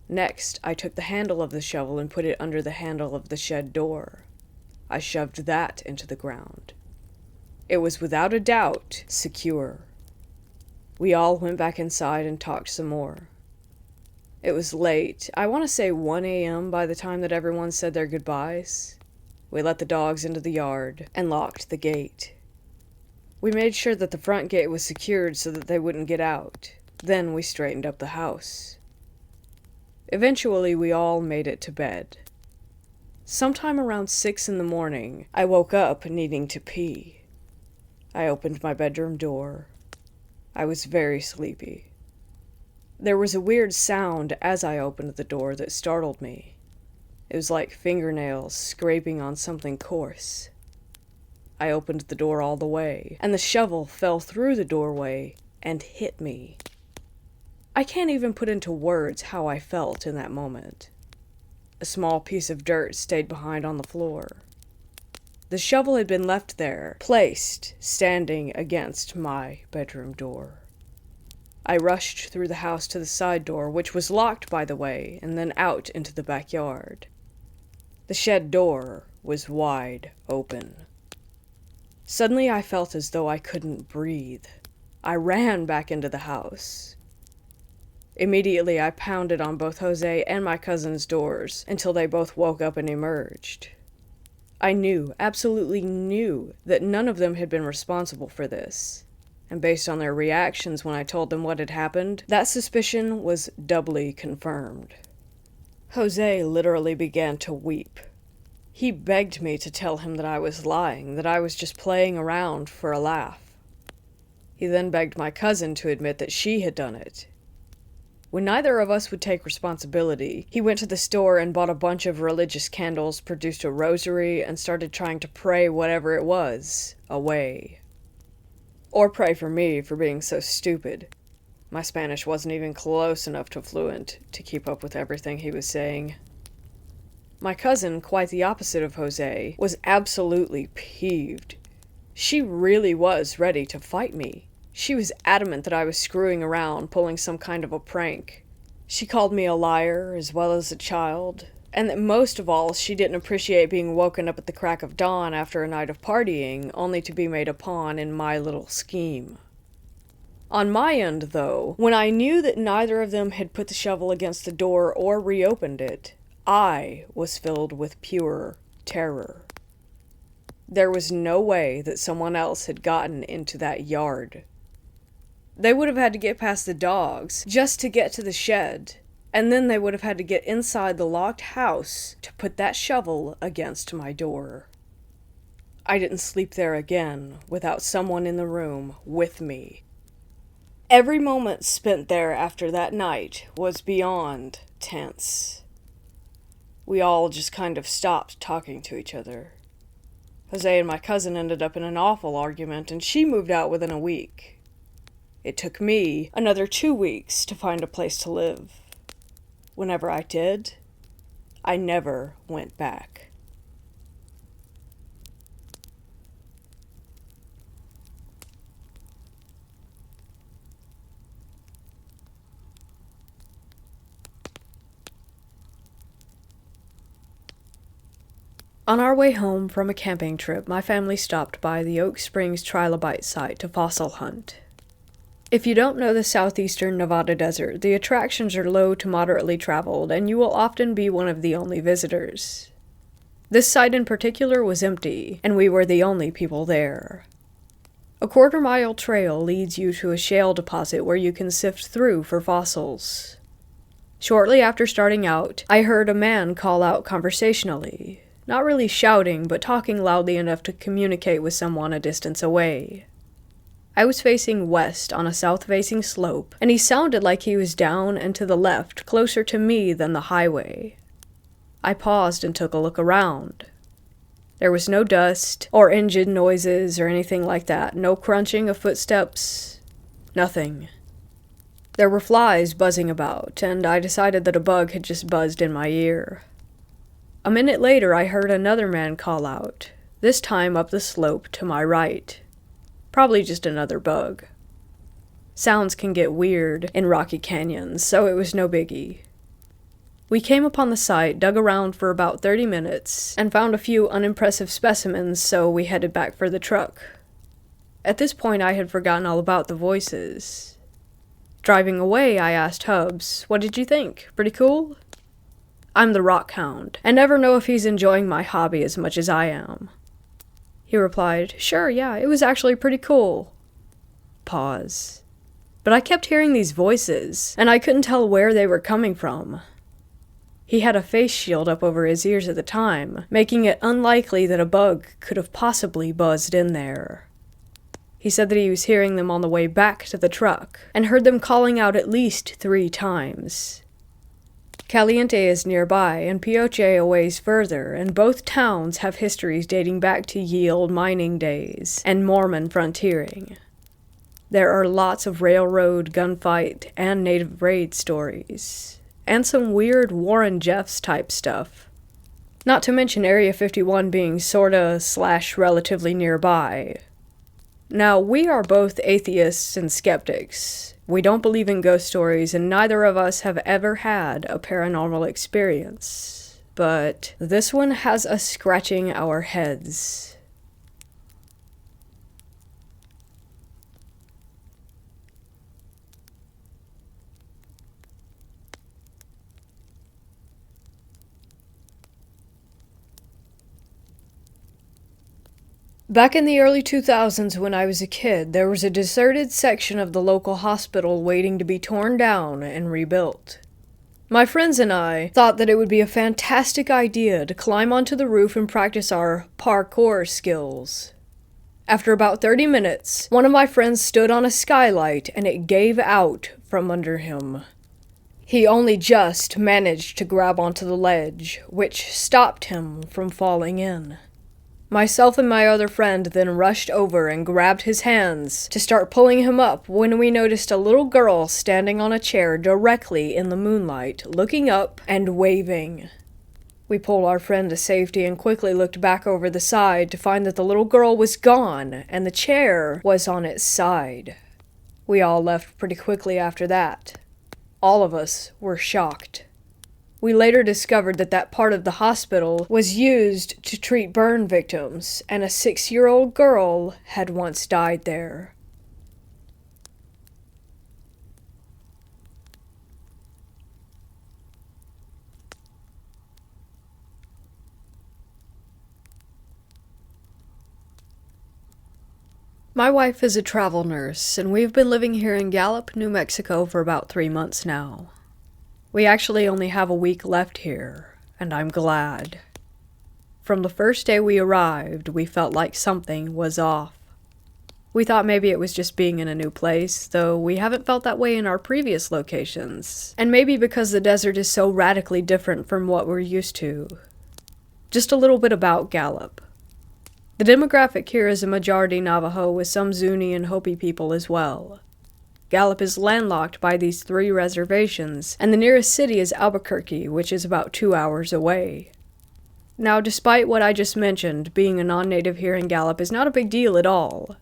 Next, I took the handle of the shovel and put it under the handle of the shed door. I shoved that into the ground. It was without a doubt secure. We all went back inside and talked some more. It was late, I want to say 1 a.m. by the time that everyone said their goodbyes. We let the dogs into the yard and locked the gate. We made sure that the front gate was secured so that they wouldn't get out. Then we straightened up the house. Eventually, we all made it to bed. Sometime around 6 in the morning, I woke up needing to pee. I opened my bedroom door. I was very sleepy. There was a weird sound as I opened the door that startled me. It was like fingernails scraping on something coarse. I opened the door all the way, and the shovel fell through the doorway and hit me. I can't even put into words how I felt in that moment. A small piece of dirt stayed behind on the floor. The shovel had been left there, placed, standing against my bedroom door. I rushed through the house to the side door, which was locked, by the way, and then out into the backyard. The shed door was wide open. Suddenly I felt as though I couldn't breathe. I ran back into the house. Immediately I pounded on both Jose and my cousin's doors until they both woke up and emerged. I knew, absolutely knew, that none of them had been responsible for this. And based on their reactions when I told them what had happened, that suspicion was doubly confirmed. Jose literally began to weep. He begged me to tell him that I was lying, that I was just playing around for a laugh. He then begged my cousin to admit that she had done it. When neither of us would take responsibility, he went to the store and bought a bunch of religious candles, produced a rosary, and started trying to pray whatever it was away. Or pray for me for being so stupid. My Spanish wasn't even close enough to fluent to keep up with everything he was saying. My cousin, quite the opposite of Jose, was absolutely peeved. She really was ready to fight me. She was adamant that I was screwing around, pulling some kind of a prank. She called me a liar, as well as a child, and that most of all, she didn't appreciate being woken up at the crack of dawn after a night of partying, only to be made a pawn in my little scheme. On my end, though, when I knew that neither of them had put the shovel against the door or reopened it, I was filled with pure terror. There was no way that someone else had gotten into that yard. They would have had to get past the dogs just to get to the shed, and then they would have had to get inside the locked house to put that shovel against my door. I didn't sleep there again without someone in the room with me. Every moment spent there after that night was beyond tense. We all just kind of stopped talking to each other. Jose and my cousin ended up in an awful argument, and she moved out within a week. It took me another 2 weeks to find a place to live. Whenever I did, I never went back. On our way home from a camping trip, my family stopped by the Oak Springs Trilobite site to fossil hunt. If you don't know the southeastern Nevada desert, the attractions are low to moderately traveled, and you will often be one of the only visitors. This site in particular was empty, and we were the only people there. A 1/4-mile trail leads you to a shale deposit where you can sift through for fossils. Shortly after starting out, I heard a man call out conversationally. Not really shouting, but talking loudly enough to communicate with someone a distance away. I was facing west on a south-facing slope, and he sounded like he was down and to the left, closer to me than the highway. I paused and took a look around. There was no dust, or engine noises, or anything like that. No crunching of footsteps. Nothing. There were flies buzzing about, and I decided that a bug had just buzzed in my ear. A minute later, I heard another man call out, this time up the slope to my right. Probably just another bug. Sounds can get weird in rocky canyons, so it was no biggie. We came upon the site, dug around for about 30 minutes, and found a few unimpressive specimens, so we headed back for the truck. At this point, I had forgotten all about the voices. Driving away, I asked Hubs, "What did you think? Pretty cool?" I'm the rock hound, and never know if he's enjoying my hobby as much as I am. He replied, "Sure, yeah, it was actually pretty cool." Pause. But I kept hearing these voices, and I couldn't tell where they were coming from. He had a face shield up over his ears at the time, making it unlikely that a bug could have possibly buzzed in there. He said that he was hearing them on the way back to the truck, and heard them calling out at least 3 times. Caliente is nearby, and Pioche a ways further, and both towns have histories dating back to ye olde mining days and Mormon frontiering. There are lots of railroad, gunfight, and native raid stories, and some weird Warren Jeffs type stuff. Not to mention Area 51 being sorta/relatively nearby. Now, we are both atheists and skeptics, We don't believe in ghost stories, and neither of us have ever had a paranormal experience. But this one has us scratching our heads. Back in the early 2000s when I was a kid, there was a deserted section of the local hospital waiting to be torn down and rebuilt. My friends and I thought that it would be a fantastic idea to climb onto the roof and practice our parkour skills. After about 30 minutes, one of my friends stood on a skylight and it gave out from under him. He only just managed to grab onto the ledge, which stopped him from falling in. Myself and my other friend then rushed over and grabbed his hands to start pulling him up when we noticed a little girl standing on a chair directly in the moonlight, looking up and waving. We pulled our friend to safety and quickly looked back over the side to find that the little girl was gone and the chair was on its side. We all left pretty quickly after that. All of us were shocked. We later discovered that that part of the hospital was used to treat burn victims, and a 6-year-old girl had once died there. My wife is a travel nurse, and we've been living here in Gallup, New Mexico for about 3 months now. We actually only have a week left here, and I'm glad. From the first day we arrived, we felt like something was off. We thought maybe it was just being in a new place, though we haven't felt that way in our previous locations, and maybe because the desert is so radically different from what we're used to. Just a little bit about Gallup. The demographic here is a majority Navajo with some Zuni and Hopi people as well. Gallup is landlocked by these 3 reservations, and the nearest city is Albuquerque, which is about 2 hours away. Now, despite what I just mentioned, being a non-native here in Gallup is not a big deal at all.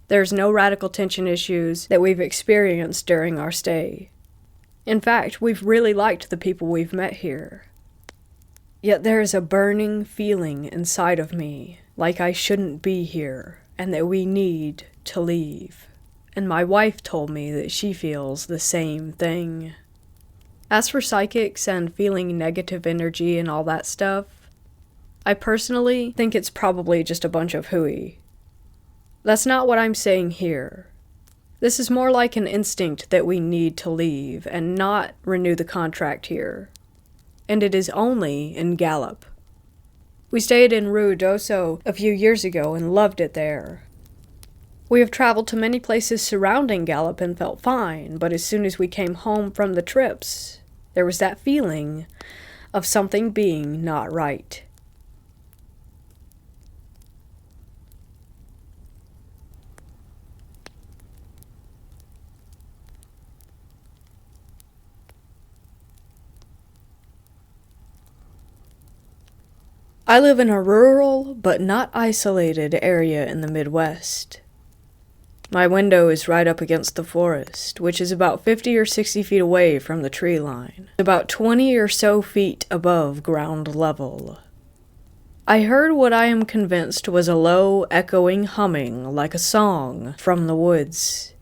There's no radical tension issues that we've experienced during our stay. In fact, we've really liked the people we've met here. Yet there is a burning feeling inside of me, like I shouldn't be here, and that we need to leave. And my wife told me that she feels the same thing. As for psychics and feeling negative energy and all that stuff, I personally think it's probably just a bunch of hooey. That's not what I'm saying here. This is more like an instinct that we need to leave and not renew the contract here. And it is only in Gallup. We stayed in Ruidoso a few years ago and loved it there. We have traveled to many places surrounding Gallup and felt fine, but as soon as we came home from the trips, there was that feeling of something being not right. I live in a rural, but not isolated area in the Midwest. My window is right up against the forest, which is about 50 or 60 feet away from the tree line, about 20 or so feet above ground level. I heard what I am convinced was a low, echoing humming like a song from the woods.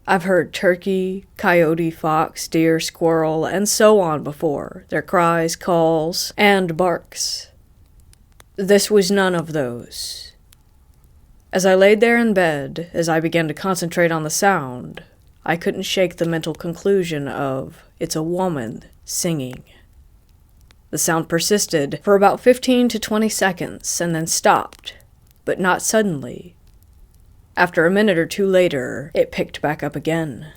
I've heard turkey, coyote, fox, deer, squirrel, and so on before, their cries, calls, and barks. This was none of those. As I laid there in bed, as I began to concentrate on the sound, I couldn't shake the mental conclusion of, it's a woman singing. The sound persisted for about 15 to 20 seconds and then stopped, but not suddenly. After a minute or two later, it picked back up again.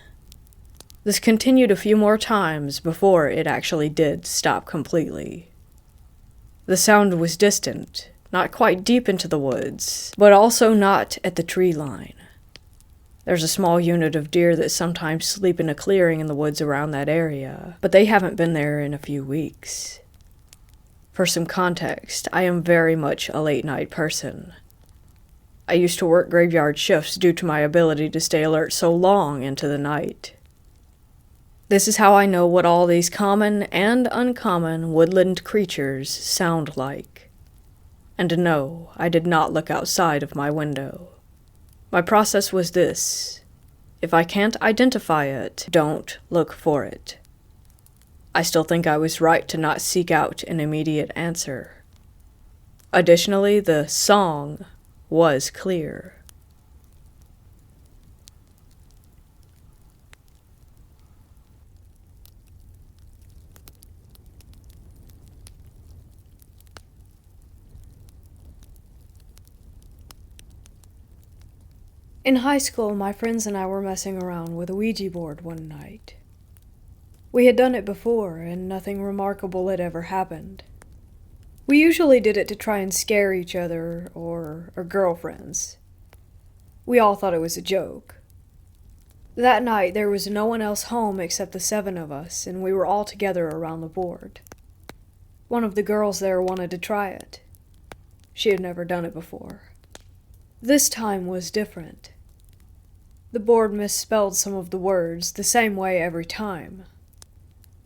This continued a few more times before it actually did stop completely. The sound was distant, not quite deep into the woods, but also not at the tree line. There's a small unit of deer that sometimes sleep in a clearing in the woods around that area, but they haven't been there in a few weeks. For some context, I am very much a late-night person. I used to work graveyard shifts due to my ability to stay alert so long into the night. This is how I know what all these common and uncommon woodland creatures sound like. And no, I did not look outside of my window. My process was this: if I can't identify it, don't look for it. I still think I was right to not seek out an immediate answer. Additionally, the song was clear. In high school, my friends and I were messing around with a Ouija board one night. We had done it before, and nothing remarkable had ever happened. We usually did it to try and scare each other or our girlfriends. We all thought it was a joke. That night, there was no one else home except the 7 of us, and we were all together around the board. One of the girls there wanted to try it. She had never done it before. This time was different. The board misspelled some of the words the same way every time.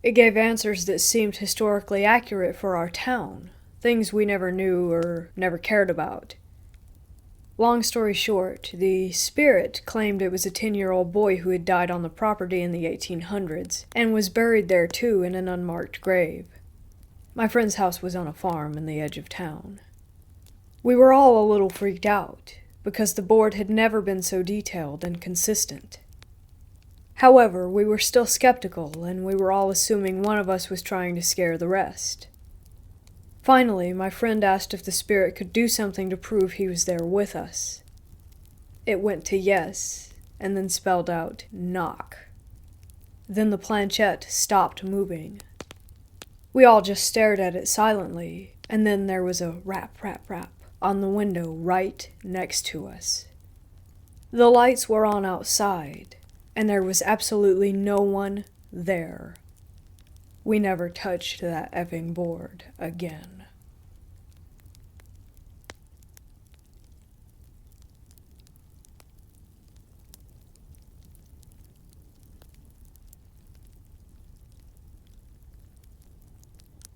It gave answers that seemed historically accurate for our town, things we never knew or never cared about. Long story short, the spirit claimed it was a 10-year-old boy who had died on the property in the 1800s, and was buried there too in an unmarked grave. My friend's house was on a farm in the edge of town. We were all a little freaked out, because the board had never been so detailed and consistent. However, we were still skeptical, and we were all assuming one of us was trying to scare the rest. Finally, my friend asked if the spirit could do something to prove he was there with us. It went to yes, and then spelled out knock. Then the planchette stopped moving. We all just stared at it silently, and then there was a rap, rap, rap on the window right next to us. The lights were on outside, and there was absolutely no one there. We never touched that effing board again.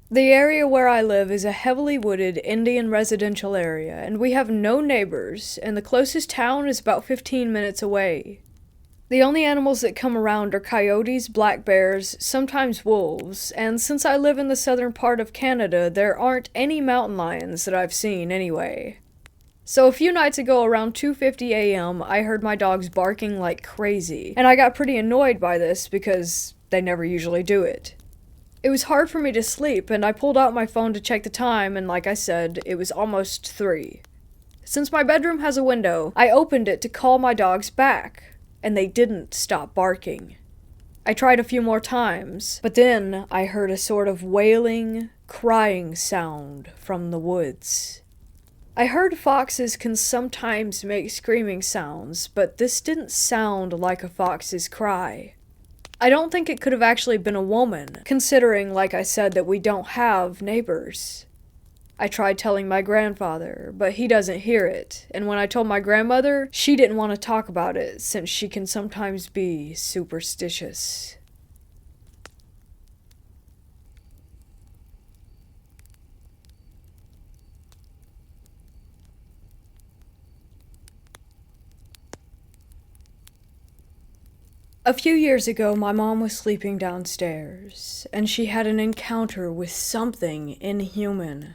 The area where I live is a heavily wooded Indian residential area, and we have no neighbors, and the closest town is about 15 minutes away. The only animals that come around are coyotes, black bears, sometimes wolves, and since I live in the southern part of Canada, there aren't any mountain lions that I've seen anyway. So a few nights ago around 2:50 a.m., I heard my dogs barking like crazy, and I got pretty annoyed by this because they never usually do it. It was hard for me to sleep, and I pulled out my phone to check the time, and like I said, it was almost 3. Since my bedroom has a window, I opened it to call my dogs back, and they didn't stop barking. I tried a few more times, but then I heard a sort of wailing, crying sound from the woods. I heard foxes can sometimes make screaming sounds, but this didn't sound like a fox's cry. I don't think it could have actually been a woman, considering, like I said, that we don't have neighbors. I tried telling my grandfather, but he doesn't hear it, and when I told my grandmother, she didn't want to talk about it since she can sometimes be superstitious. A few years ago, my mom was sleeping downstairs, and she had an encounter with something inhuman.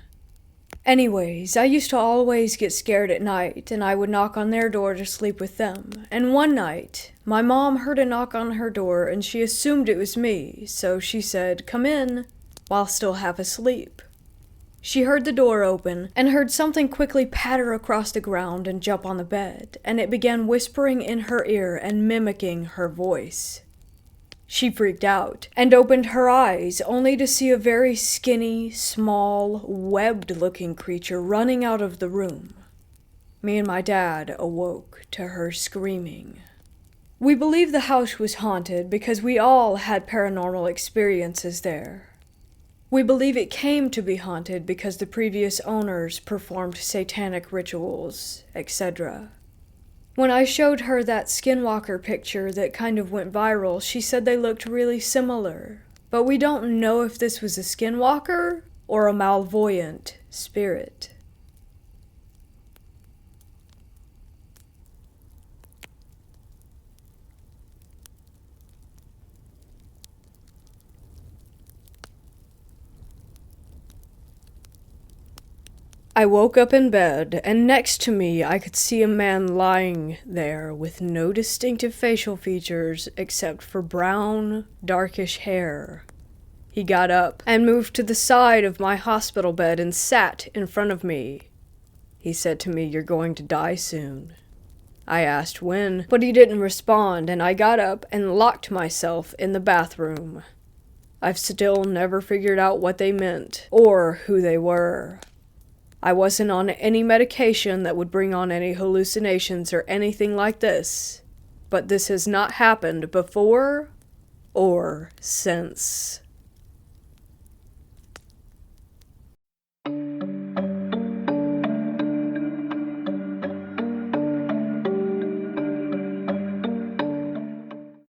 Anyways, I used to always get scared at night, and I would knock on their door to sleep with them. And one night, my mom heard a knock on her door, and she assumed it was me, so she said, "Come in," while still half asleep. She heard the door open, and heard something quickly patter across the ground and jump on the bed, and it began whispering in her ear and mimicking her voice. She freaked out, and opened her eyes, only to see a very skinny, small, webbed-looking creature running out of the room. Me and my dad awoke to her screaming. We believe the house was haunted because we all had paranormal experiences there. We believe it came to be haunted because the previous owners performed satanic rituals, etc. When I showed her that Skinwalker picture that kind of went viral, she said they looked really similar. But we don't know if this was a Skinwalker or a malvoyant spirit. I woke up in bed, and next to me I could see a man lying there with no distinctive facial features except for brown, darkish hair. He got up and moved to the side of my hospital bed and sat in front of me. He said to me, "You're going to die soon." I asked when, but he didn't respond, and I got up and locked myself in the bathroom. I've still never figured out what they meant, or who they were. I wasn't on any medication that would bring on any hallucinations or anything like this, but this has not happened before or since.